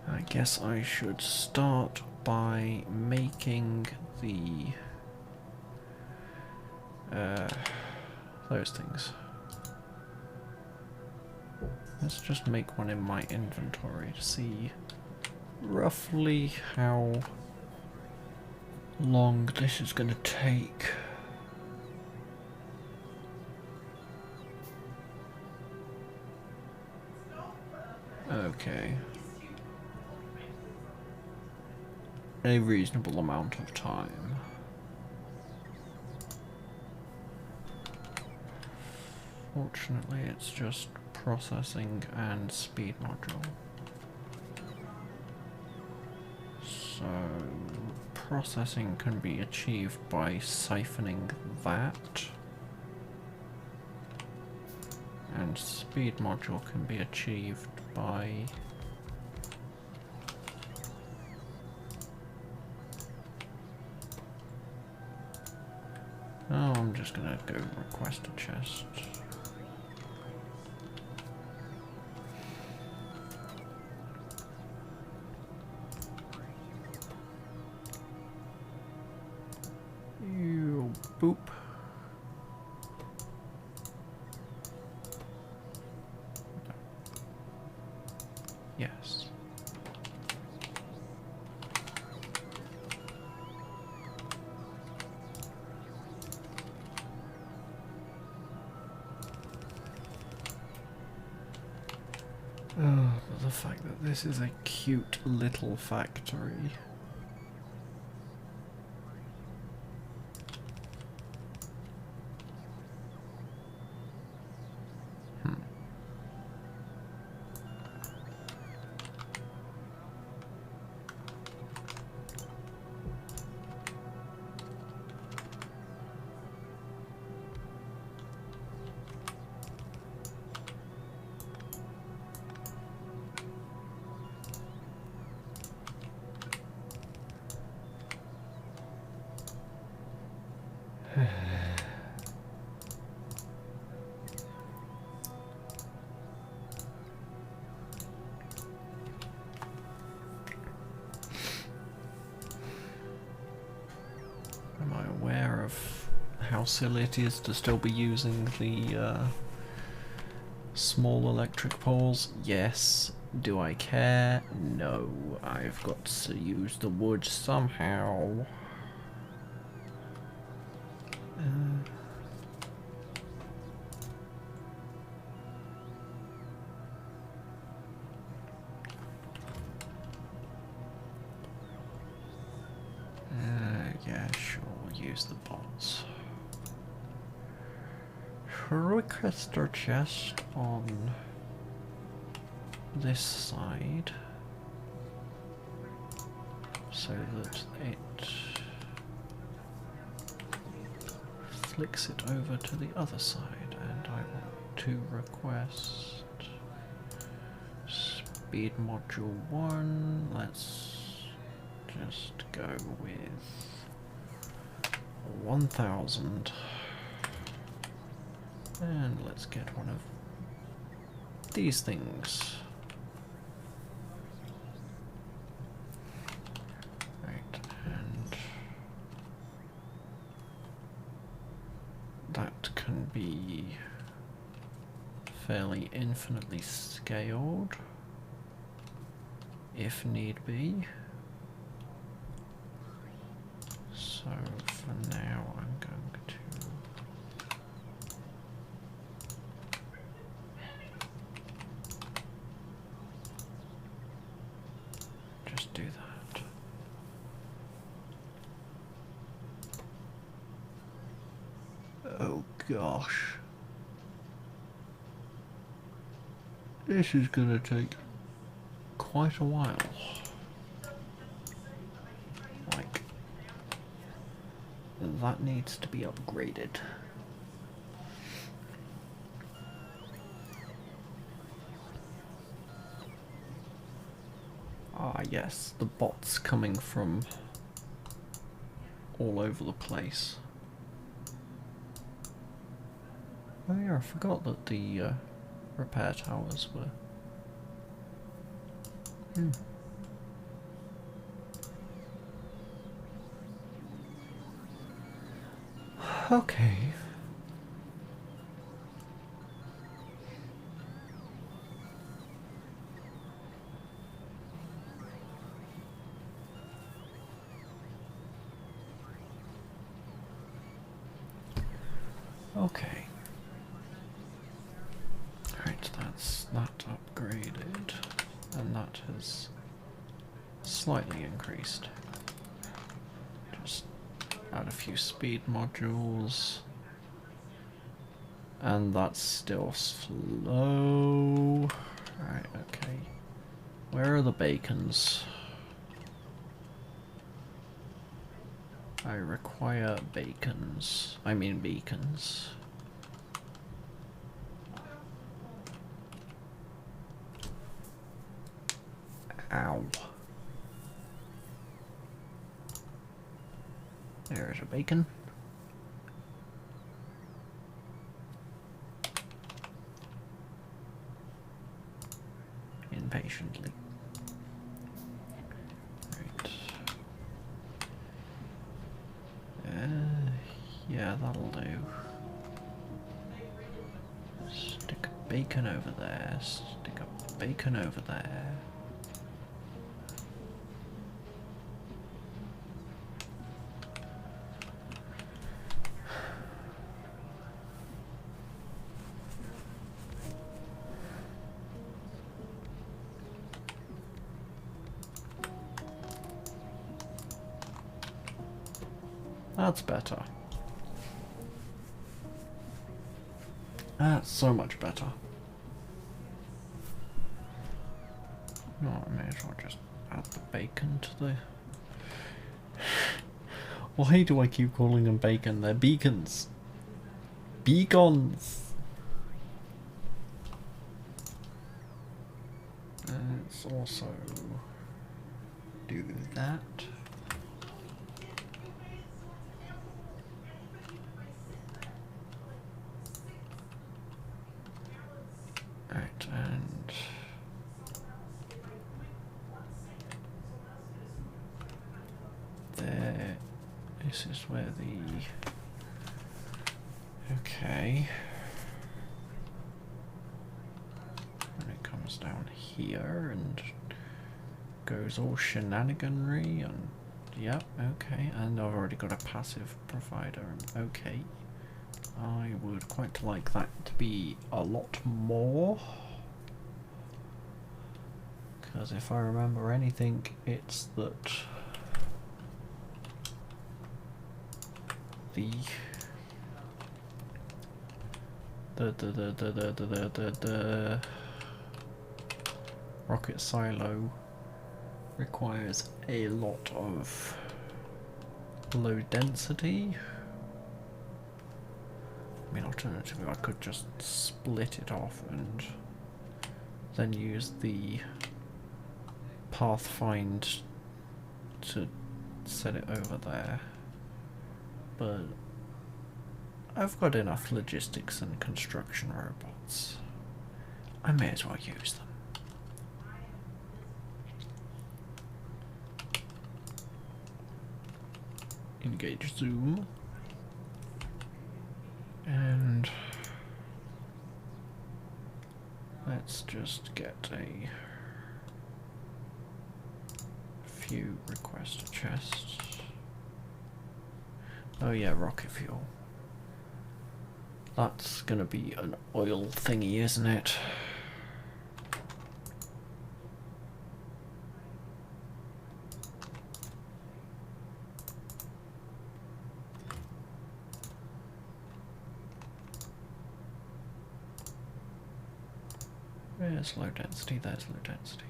I guess I should start by making the those things. Let's just make one in my inventory to see roughly how long this is going to take. Okay. A reasonable amount of time. Fortunately, it's just processing and speed module. So, processing can be achieved by siphoning that, and speed module can be achieved by I'm just gonna go request a chest. You boop. Yes. Oh, but the fact that this is a cute little factory. Am I aware of how silly it is to still be using the small electric poles? Yes. Do I care? No. I've got to use the wood somehow. Yeah, sure, we'll use the bots. Request our chest on this side so that it flicks it over to the other side, and I want to request speed module 1. Let's just go with 1000, and let's get one of these things. Right, and that can be fairly infinitely scaled if need be. So for now I'm going to just do that. Oh gosh. This is gonna take quite a while. Like, that needs to be upgraded. Ah yes, the bots coming from all over the place. Oh yeah, I forgot that the repair towers were... Okay. Okay. Right, that's that upgraded. And that has slightly increased. Just add a few speed modules. And that's still slow. Right, okay. Where are the bacons? I require bacons. I mean beacons. Ow. There's a bacon. Impatiently. Right. Yeah, that'll do. Stick a bacon over there. Stick a bacon over there. That's better. That's so much better. No, I may as well just add the bacon to the... Why do I keep calling them bacon? They're beacons. Beacons! Let's also do that. Right, and there, this is where the, okay, and it comes down here and goes all shenaniganry and, yep, okay, and I've already got a passive provider, and okay. I would quite like that to be a lot more, because if I remember anything, it's that the rocket silo requires a lot of low density. I mean, alternatively, I could just split it off and then use the pathfind to set it over there. But I've got enough logistics and construction robots. I may as well use them. Engage zoom. And let's just get a few request chests. Oh yeah, rocket fuel. That's gonna be an oil thingy, isn't it? There's low density, there's low density.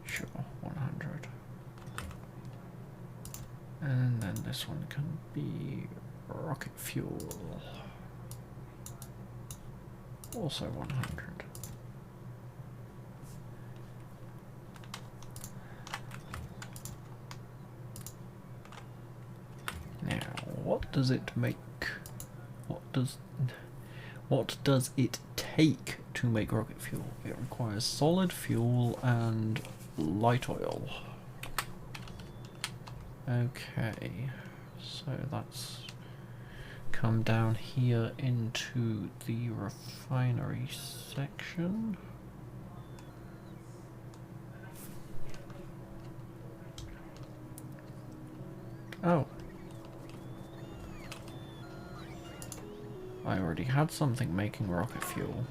Sure, 100. And then this one can be rocket fuel. Also 100. Now, what does it make? What does it take to make rocket fuel? It requires solid fuel and light oil. Okay, so that's come down here into the refinery section. Oh. I already had something making rocket fuel.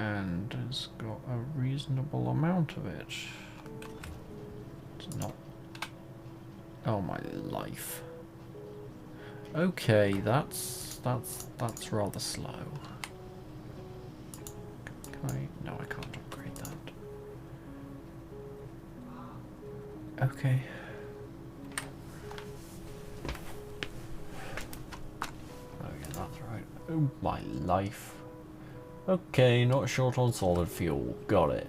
And it's got a reasonable amount of it. It's not... Oh my life. Okay, that's rather slow. Can I? No, I can't upgrade that. Okay. Oh yeah, that's right. Oh my life. Okay, not short on solid fuel. Got it.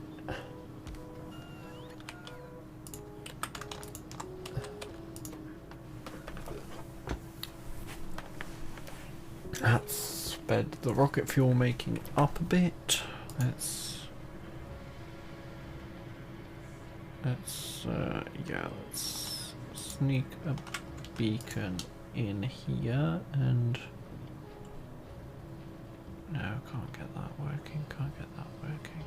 That's sped the rocket fuel making up a bit. Yeah, let's sneak a beacon in here and no, can't get that working, can't get that working.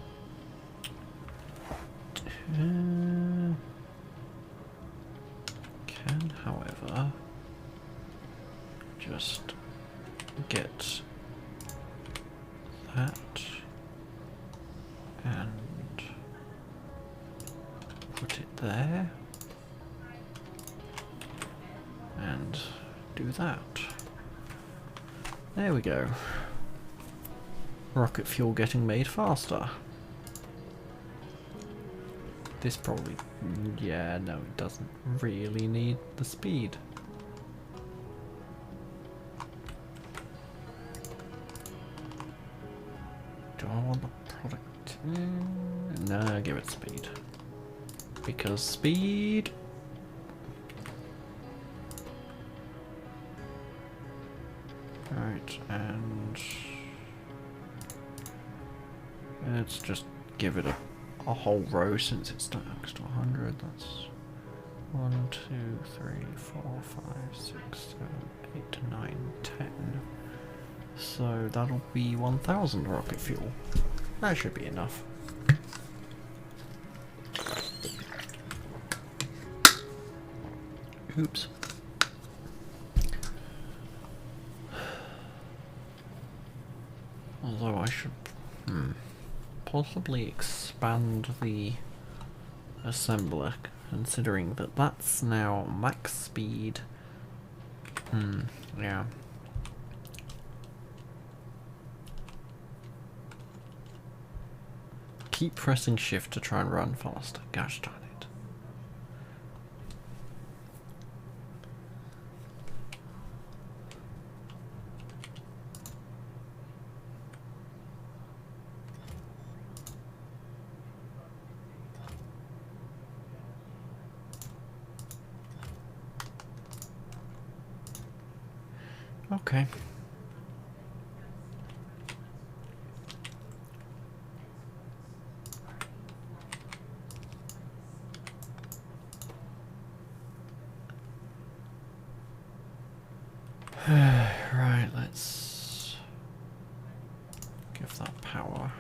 Can, however, just get that and put it there and do that. There we go. Rocket fuel getting made faster. This probably... yeah, no, it doesn't really need the speed. Do I want the product? No, give it speed. Because speed... Right, and... let's just give it a whole row since it's next to 100. That's 1, 2, 3, 4, 5, 6, 7, 8, 9, 10. So that'll be 1,000 rocket fuel. That should be enough. Oops. Although I should possibly expand the assembler, considering that that's now max speed. Yeah. Keep pressing shift to try and run faster. Gosh darn it. Okay. Right, let's give that power.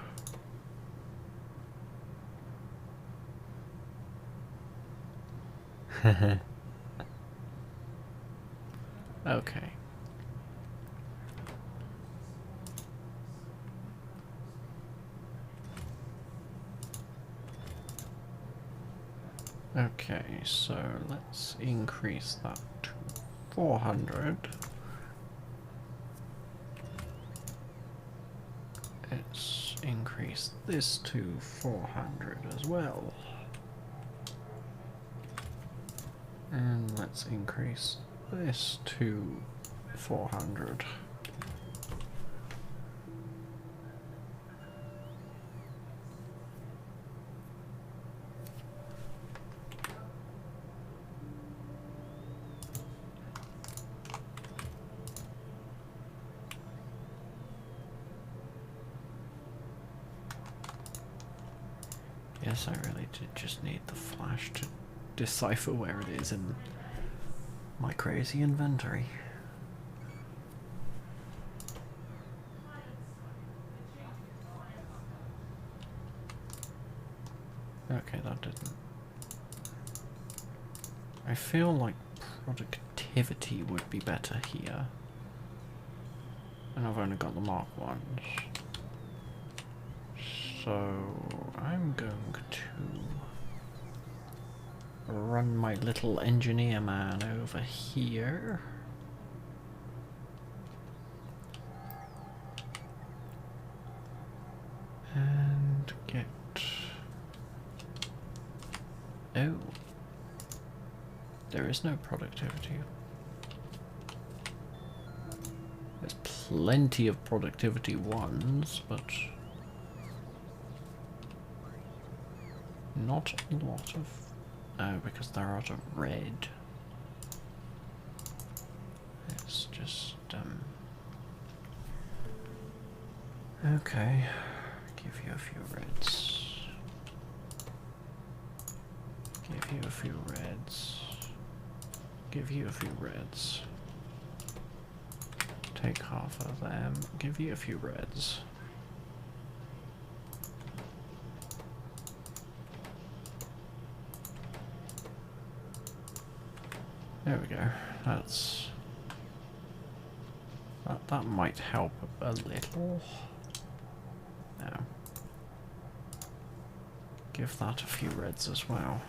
Okay. Okay, so let's increase that to 400. Let's increase this to 400 as well. And let's increase this to 400. Yes, I really did just need the flash to decipher where it is in my crazy inventory. Okay, that didn't. I feel like productivity would be better here. And I've only got the Mark 1s. So I'm going to run my little engineer man over here. And get... Oh. There is no productivity. There's plenty of productivity ones, but not a lot of... Oh, because they're out of red. It's just, okay. Give you a few reds. Give you a few reds. Give you a few reds. Take half of them. Give you a few reds. There we go. That's... That might help a little. Now, give that a few reds as well.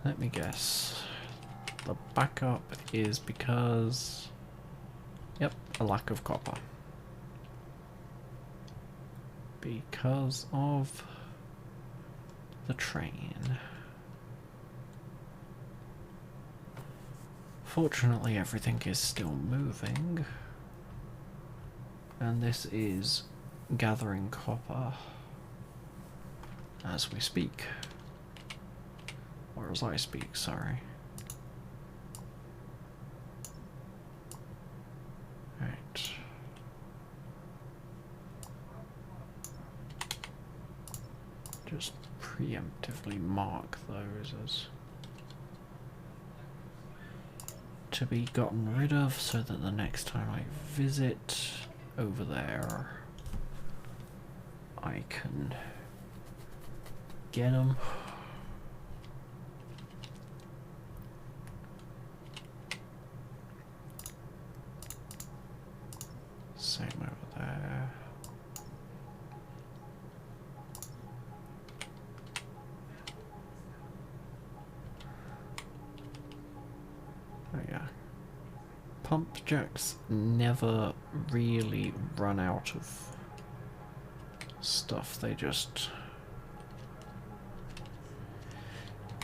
Let me guess. The backup is because... Yep, a lack of copper. Because of the train. Fortunately, everything is still moving. And this is gathering copper as we speak. Or as I speak, sorry. Right. Just preemptively mark those as to be gotten rid of so that the next time I visit over there I can get them. Same over there. Oh yeah. Pump jacks never really run out of stuff, they just...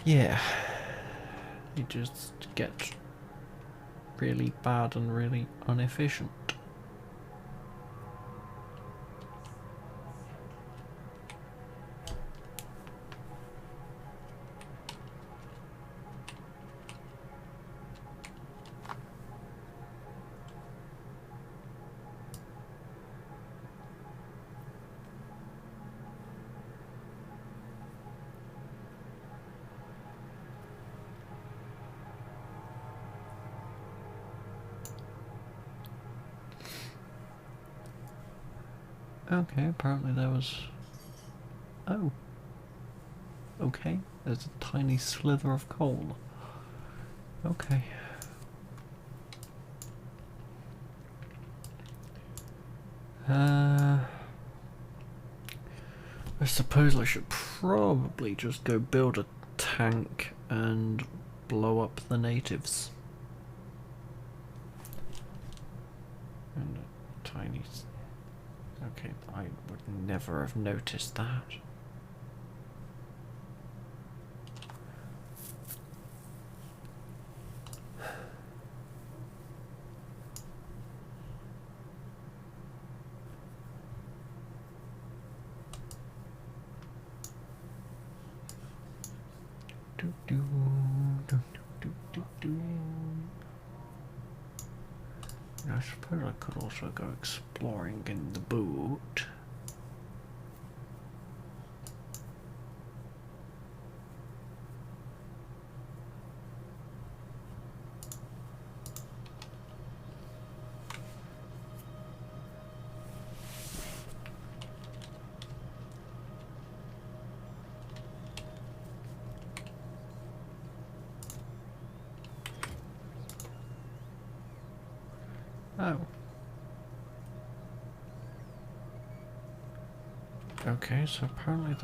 Yeah. They just get really bad and really inefficient. Okay, apparently there was... Oh. Okay, there's a tiny slither of coal. Okay. I suppose I should probably just go build a tank and blow up the natives. And a tiny... Okay, I would never have noticed that. Do, do, do, do, do, do. I suppose I could also go exploring in the boat. Oh. Okay, so apparently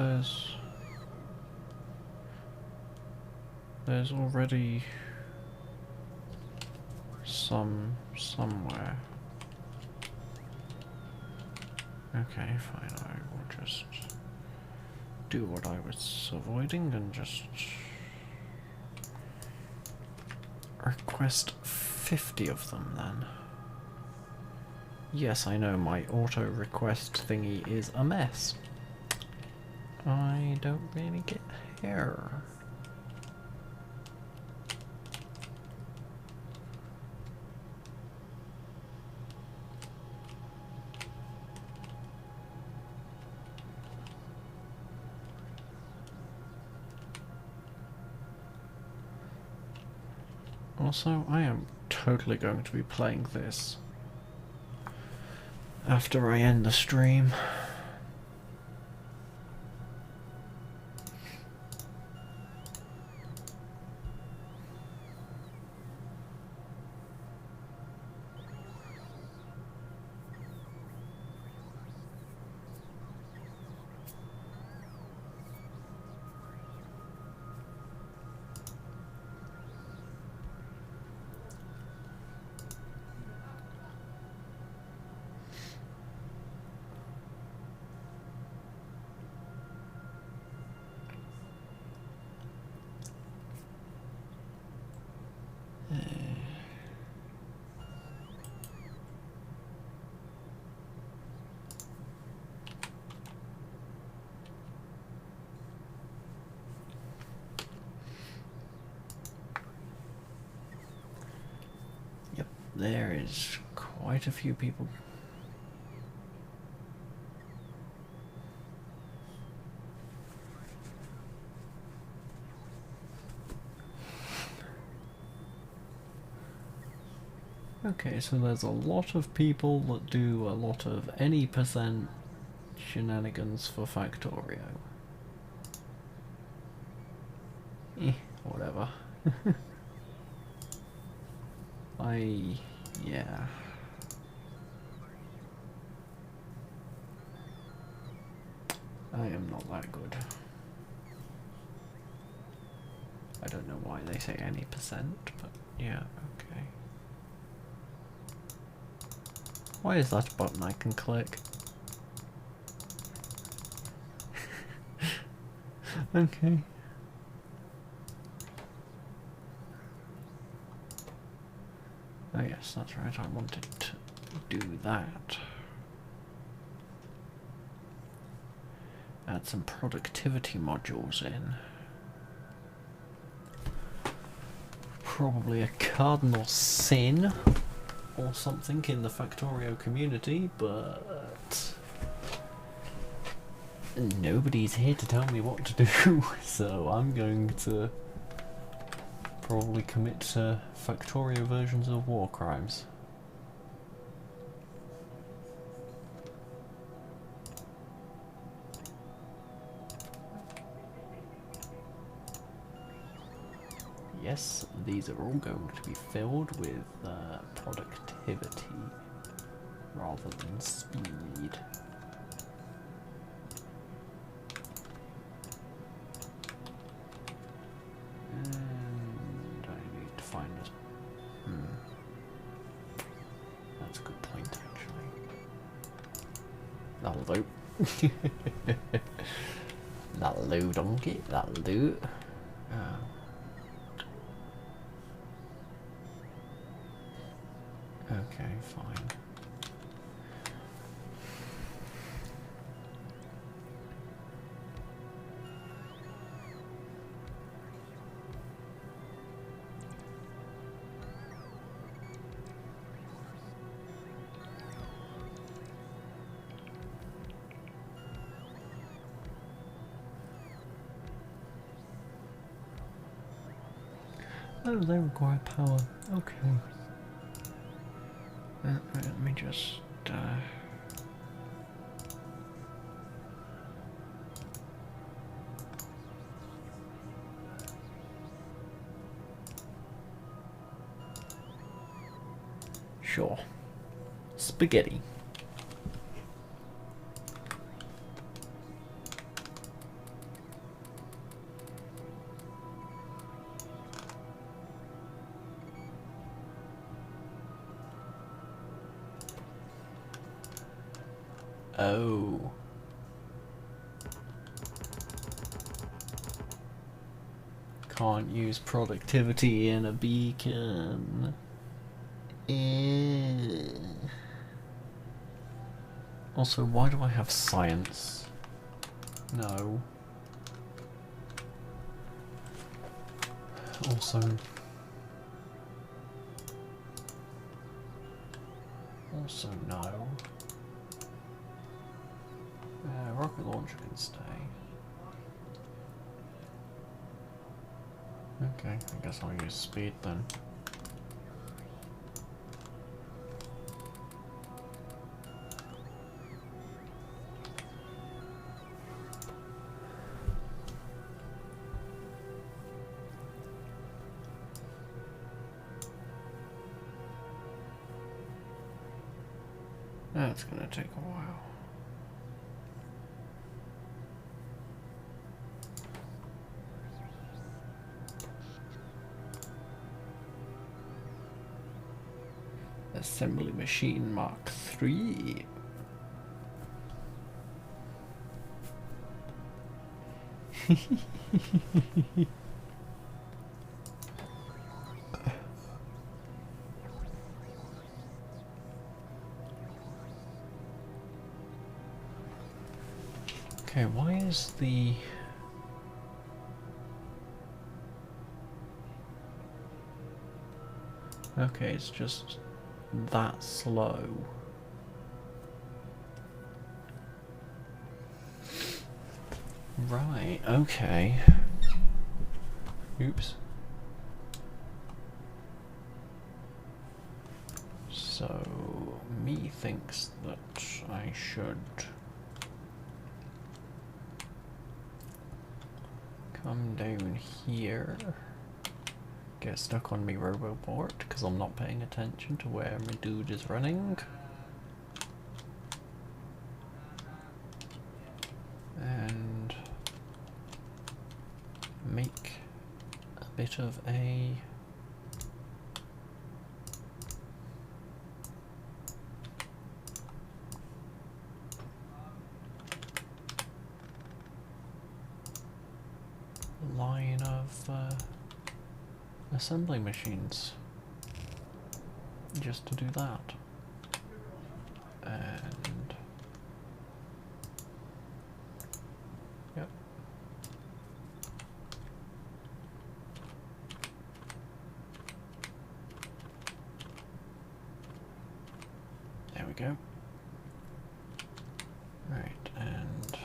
there's already some somewhere. Okay, fine, I will just do what I was avoiding and just request 50 of them then. Yes, I know my auto request thingy is a mess. I don't really care. Also, I am totally going to be playing this after I end the stream. Yep, there is quite a few people. Okay, so there's a lot of people that do a lot of any percent shenanigans for Factorio. Whatever. Yeah. I am not that good. I don't know why they say any percent, but yeah, okay. Why is that a button I can click? Okay. Oh yes, that's right, I wanted to do that. Add some productivity modules in. Probably a cardinal sin or something in the Factorio community, but nobody's here to tell me what to do, so I'm going to probably commit to Factorio versions of war crimes. Yes, these are all going to be filled with productivity rather than speed. And I need to find it. That's a good point, actually. That'll do. That'll do, donkey. That'll do. Okay, fine. Oh, they require power. Okay. Let me just sure. Spaghetti. Oh. Can't use productivity in a beacon. Also, why do I have science? No. Also, no. Rocket launcher can stay. Okay, I guess I'll use speed then. That's gonna take a while. Assembly machine Mark III. Okay, why is the... Okay, it's just that slow. Right, okay. Oops. So, me thinks that I should come down here, get stuck on me roboport because I'm not paying attention to where my dude is running, and make a bit of a line of assembly machines just to do that. And yep. There we go. Right, and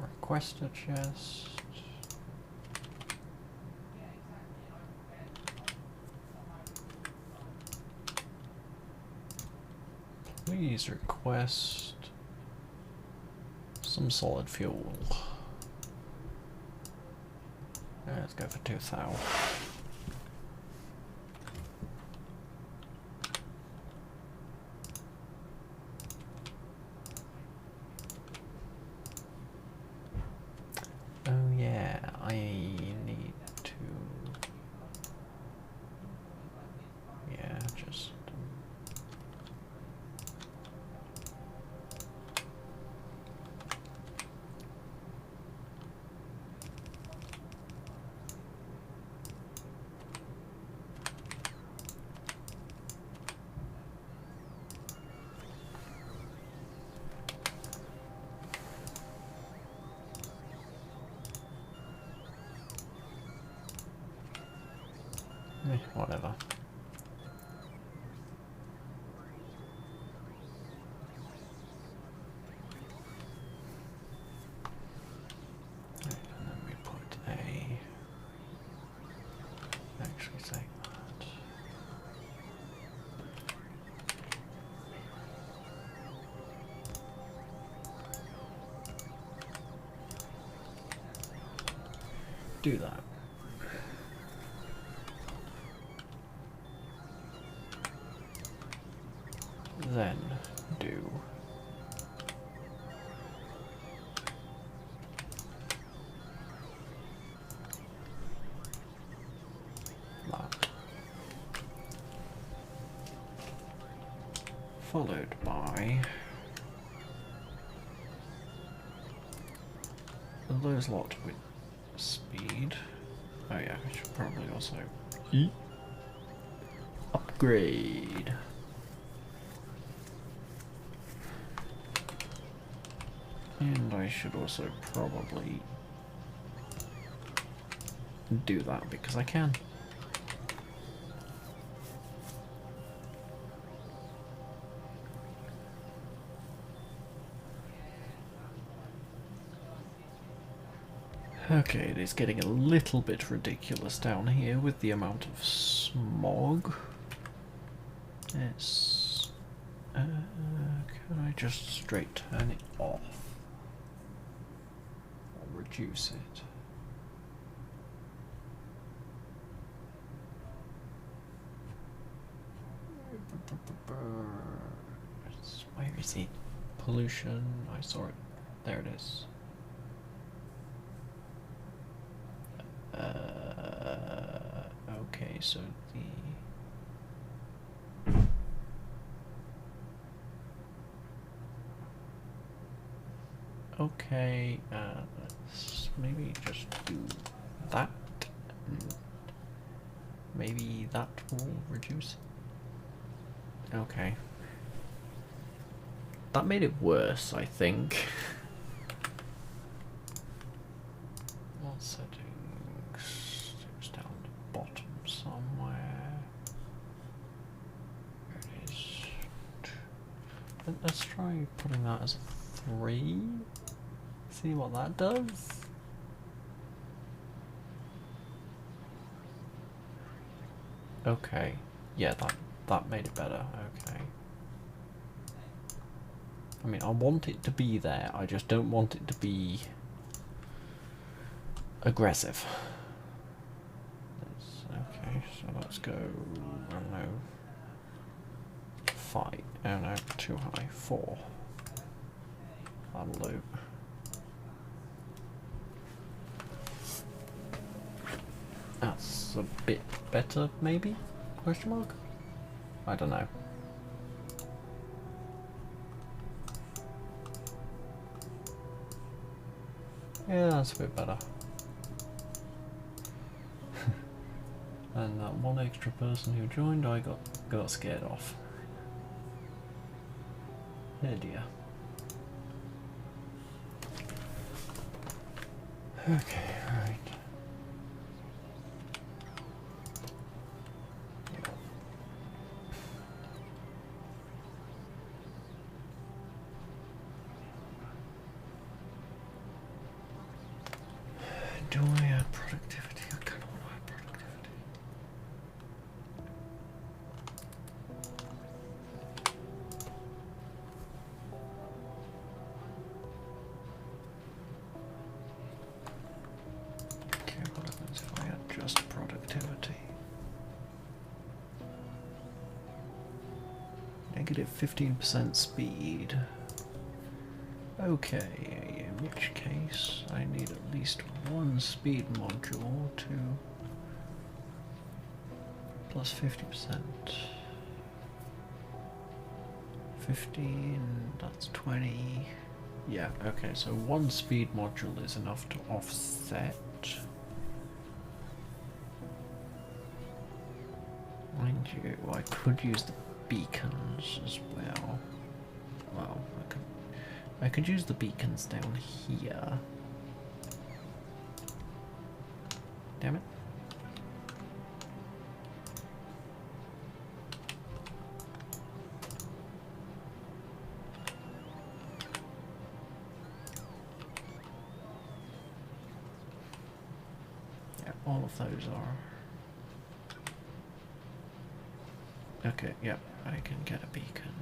request a chest. Please request some solid fuel. Let's go for 2,000. Oh yeah, I need to... Yeah, just... whatever. Right, and then we put a... Actually say that. Do that. Then do followed by those lot with speed. Oh yeah, we should probably also upgrade. And I should also probably do that because I can. Okay, it is getting a little bit ridiculous down here with the amount of smog. It's... can I just straight turn it off? Or reduce it? Where is it? Pollution, I saw it. There it is. Okay, so okay, let's maybe just do that. Maybe that will reduce. Okay. That made it worse, I think. What settings? It was down the bottom somewhere. There it is. Let's try putting that as a 3. See what that does. Okay. Yeah, that made it better. Okay. I mean, I want it to be there, I just don't want it to be aggressive. Okay, so let's go, I don't know, 5, oh no, too high, 4. That'll do. That's a bit better, maybe? Question mark? I don't know. Yeah, that's a bit better. And that one extra person who joined, I got scared off. Oh dear. Okay, right. Do I add productivity? I kind of want to add productivity. Okay, what happens if I adjust productivity? Negative 15% speed. Okay, in which case I need at least one speed module to plus 50%. 15, that's 20. Yeah, okay, so one speed module is enough to offset. Mind you, I could use the beacons as well. Well, I could use the beacons down here. Damn it. Yeah, all of those are. Okay, yep, I can get a beacon.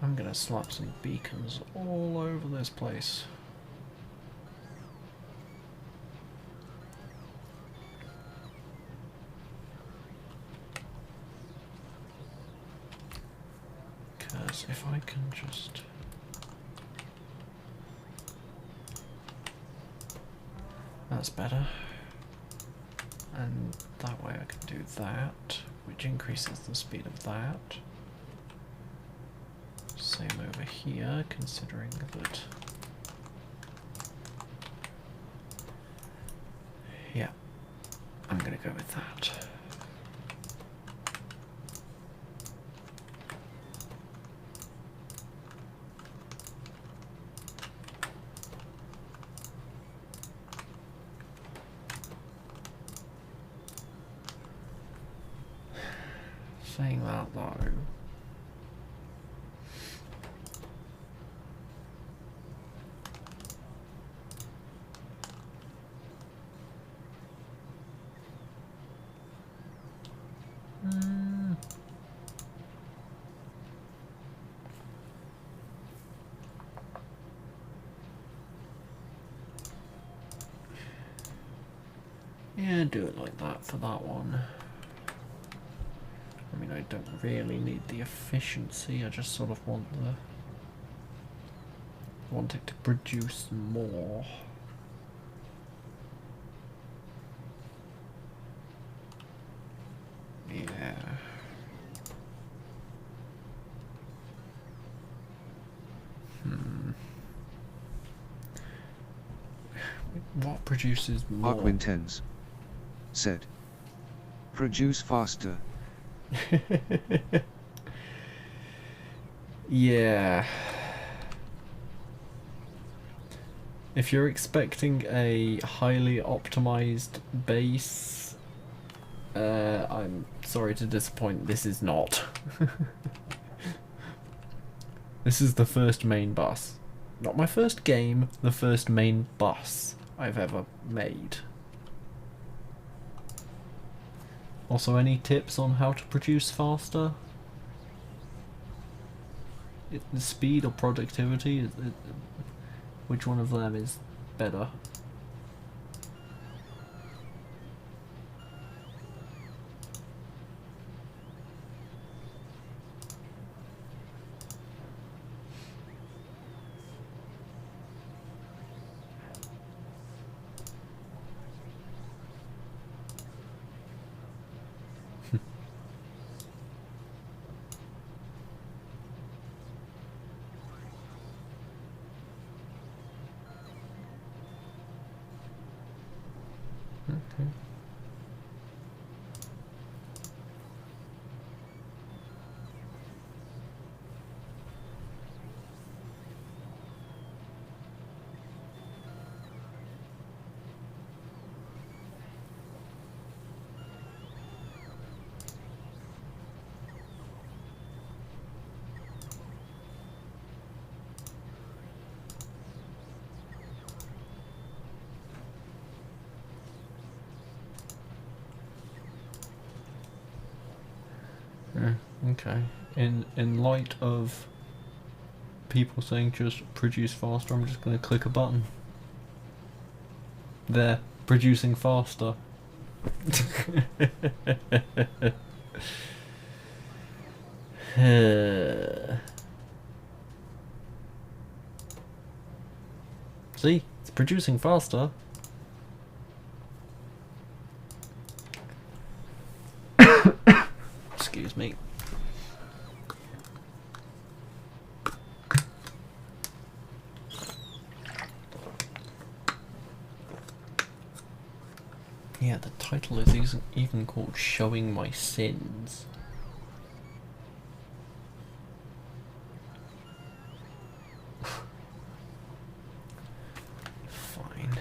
I'm gonna slap some beacons all over this place. Because if I can just... That's better. And that way I can do that, which increases the speed of that. Same over here, considering that... Yeah, I'm gonna go with that. Saying that though, yeah, do it like that for that one. I mean, I don't really need the efficiency, I just sort of want it to produce more. Yeah. What produces more? Arkwintens said, produce faster. Yeah. If you're expecting a highly optimized base, I'm sorry to disappoint, this is not. This is the first main bus. Not my first game, the first main bus I've ever made. Also, any tips on how to produce faster? Speed or productivity? Which one of them is better? Okay. Okay. In light of people saying just produce faster, I'm just going to click a button. There, producing faster. See, it's producing faster. Excuse me. Yeah, the title is even called Showing My Sins. Fine.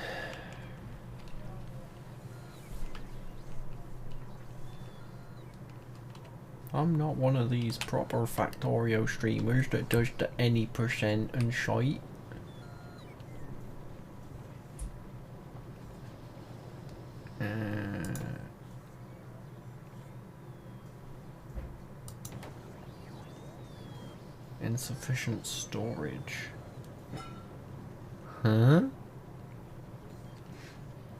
I'm not one of these proper Factorio streamers that does the any percent and shite. Insufficient storage. Huh?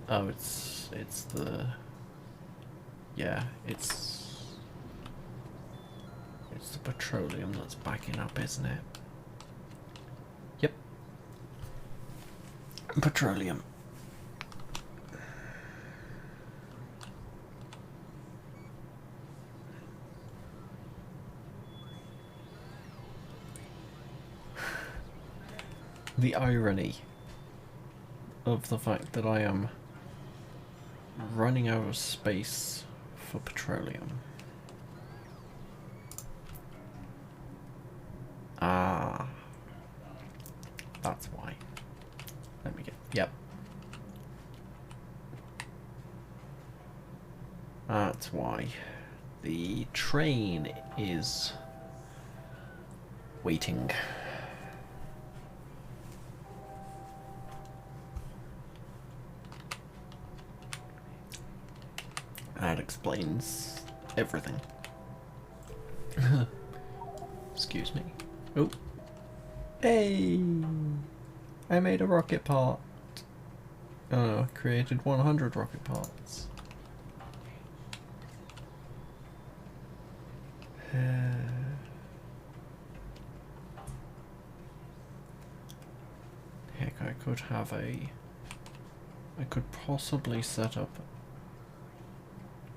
Oh, it's the... Yeah, it's the petroleum that's backing up, isn't it? Yep. Petroleum. the irony of the fact that I am running out of space for petroleum. Ah, that's why. Let me get, yep. That's why. The train is waiting. That explains everything. Excuse me. Oh. Hey! I made a rocket part. Created 100 rocket parts. Heck, I could have a... I could possibly set up...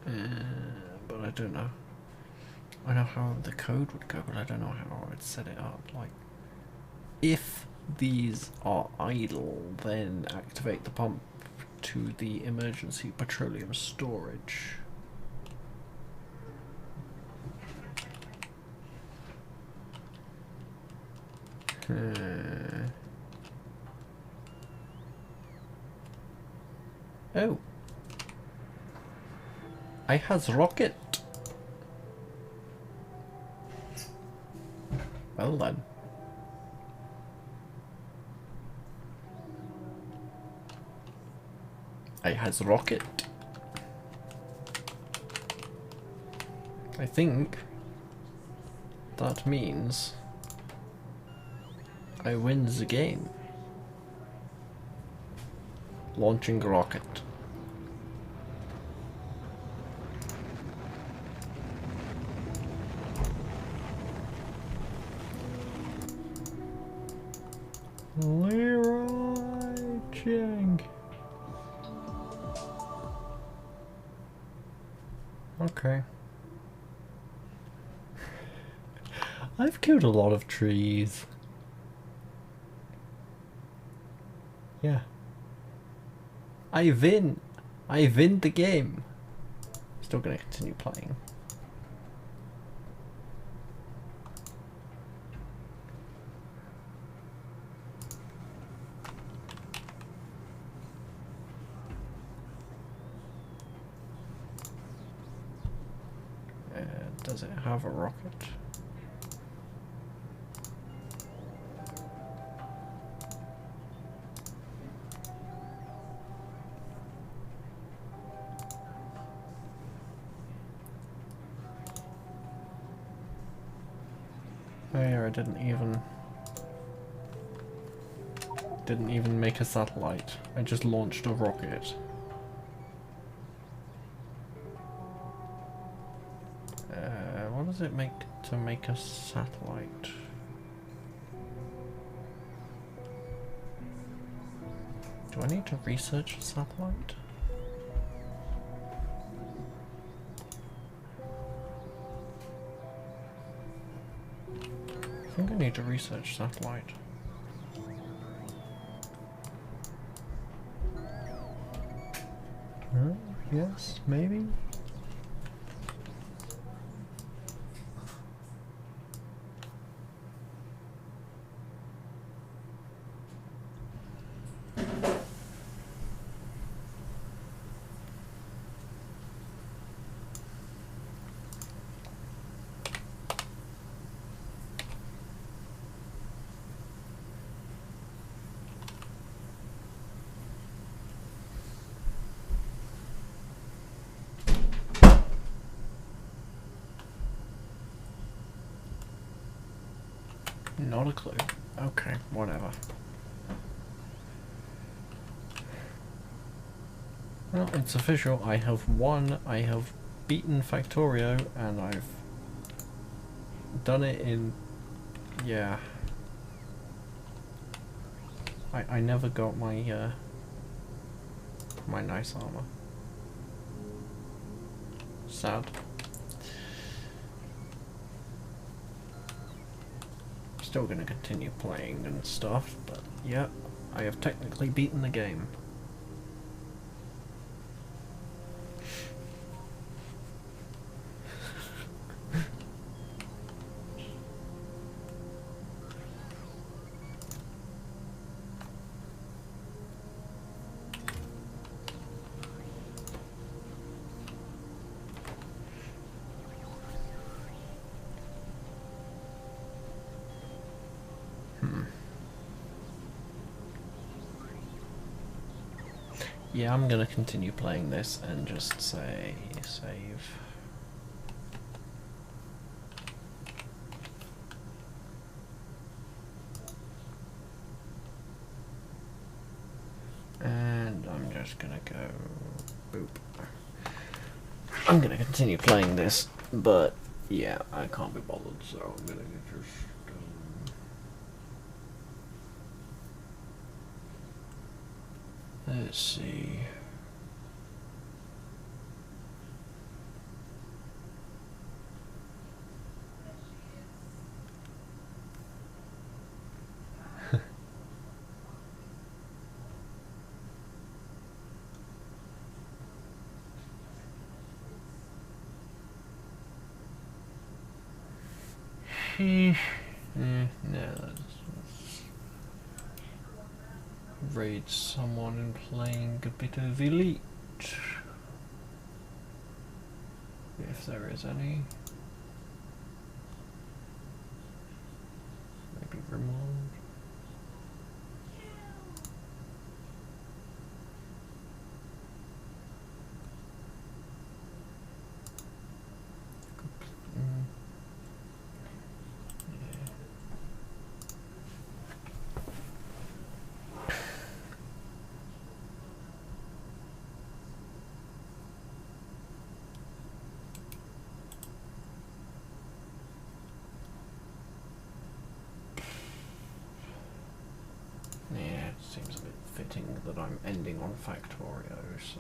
but I don't know. I know how the code would go, but I don't know how I would set it up. Like, if these are idle, then activate the pump to the emergency petroleum storage. Oh. I has rocket. Well then. I has rocket. I think that means I win the game. Launching rocket. Leroy Ching. Okay. I've killed a lot of trees. Yeah. I win the game. Still gonna continue playing. Does it have a rocket? Oh yeah, I didn't even make a satellite. I just launched a rocket. What does it make to make a satellite? Do I need to research a satellite? I think I need to research satellite. Yes, maybe? Not a clue. Okay, whatever. Well, it's official. I have won. I have beaten Factorio, and I've done it in... yeah. I never got my, my nice armor. Sad. still going to continue playing and stuff, but yeah, I have technically beaten the game. Yeah, I'm gonna continue playing this and just say save. And I'm just gonna go boop. I'm gonna continue playing this, but yeah, I can't be bothered, so I'm gonna just let's see. No, let's raid someone and playing a bit of Elite. If there is any. Maybe Ramon. Yeah, it seems a bit fitting that I'm ending on Factorio, so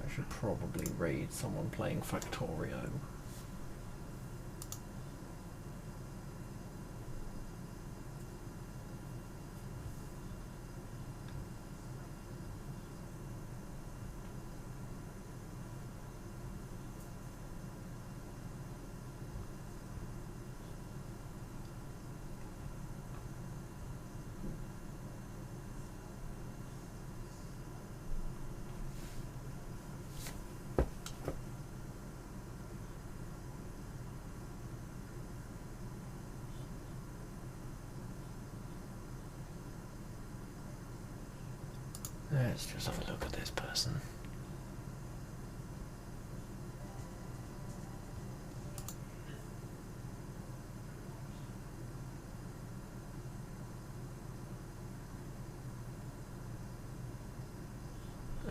I should probably raid someone playing Factorio. Let's just have a look at this person.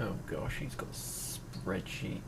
Oh gosh, he's got spreadsheets.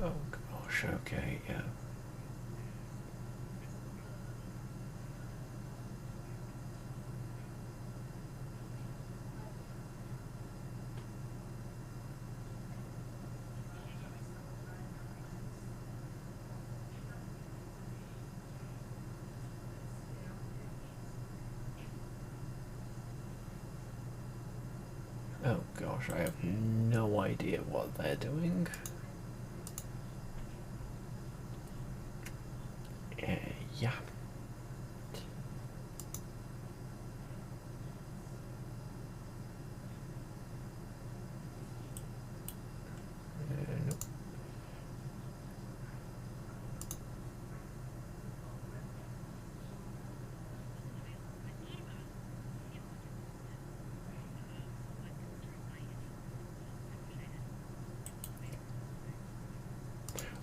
Oh gosh, okay, yeah. Oh gosh, I have no idea what they're doing. Yeah.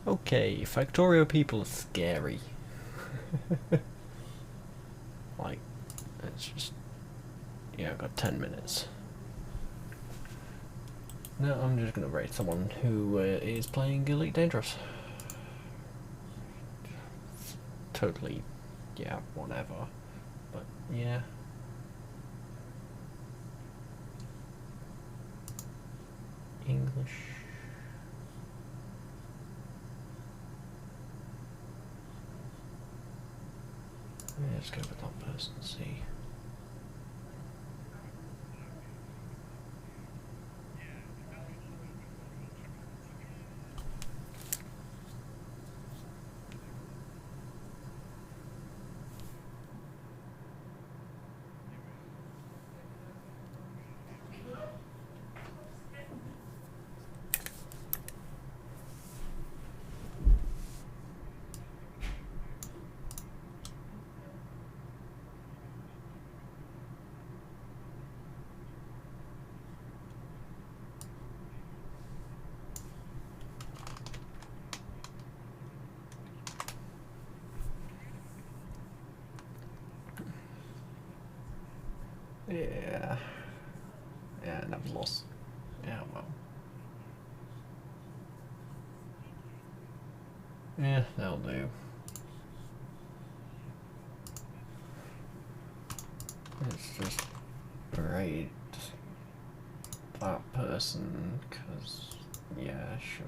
Okay, Factorio people are scary. Like, it's just... Yeah, I've got 10 minutes. No, I'm just gonna rate someone who is playing Elite Dangerous. Totally, yeah, whatever. But, yeah. English. Yeah, let's go with that person, see. Yeah. Yeah, never lost. Yeah, well. Yeah, that'll do. Let's just rate that person, cause, yeah, sure.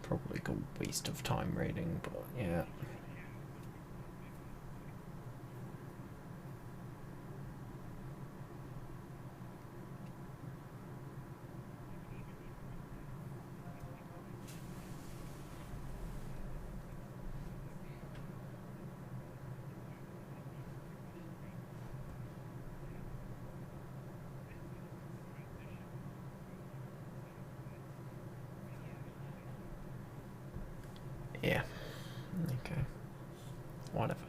Probably a waste of time rating, but yeah. Yeah. Okay. Whatever.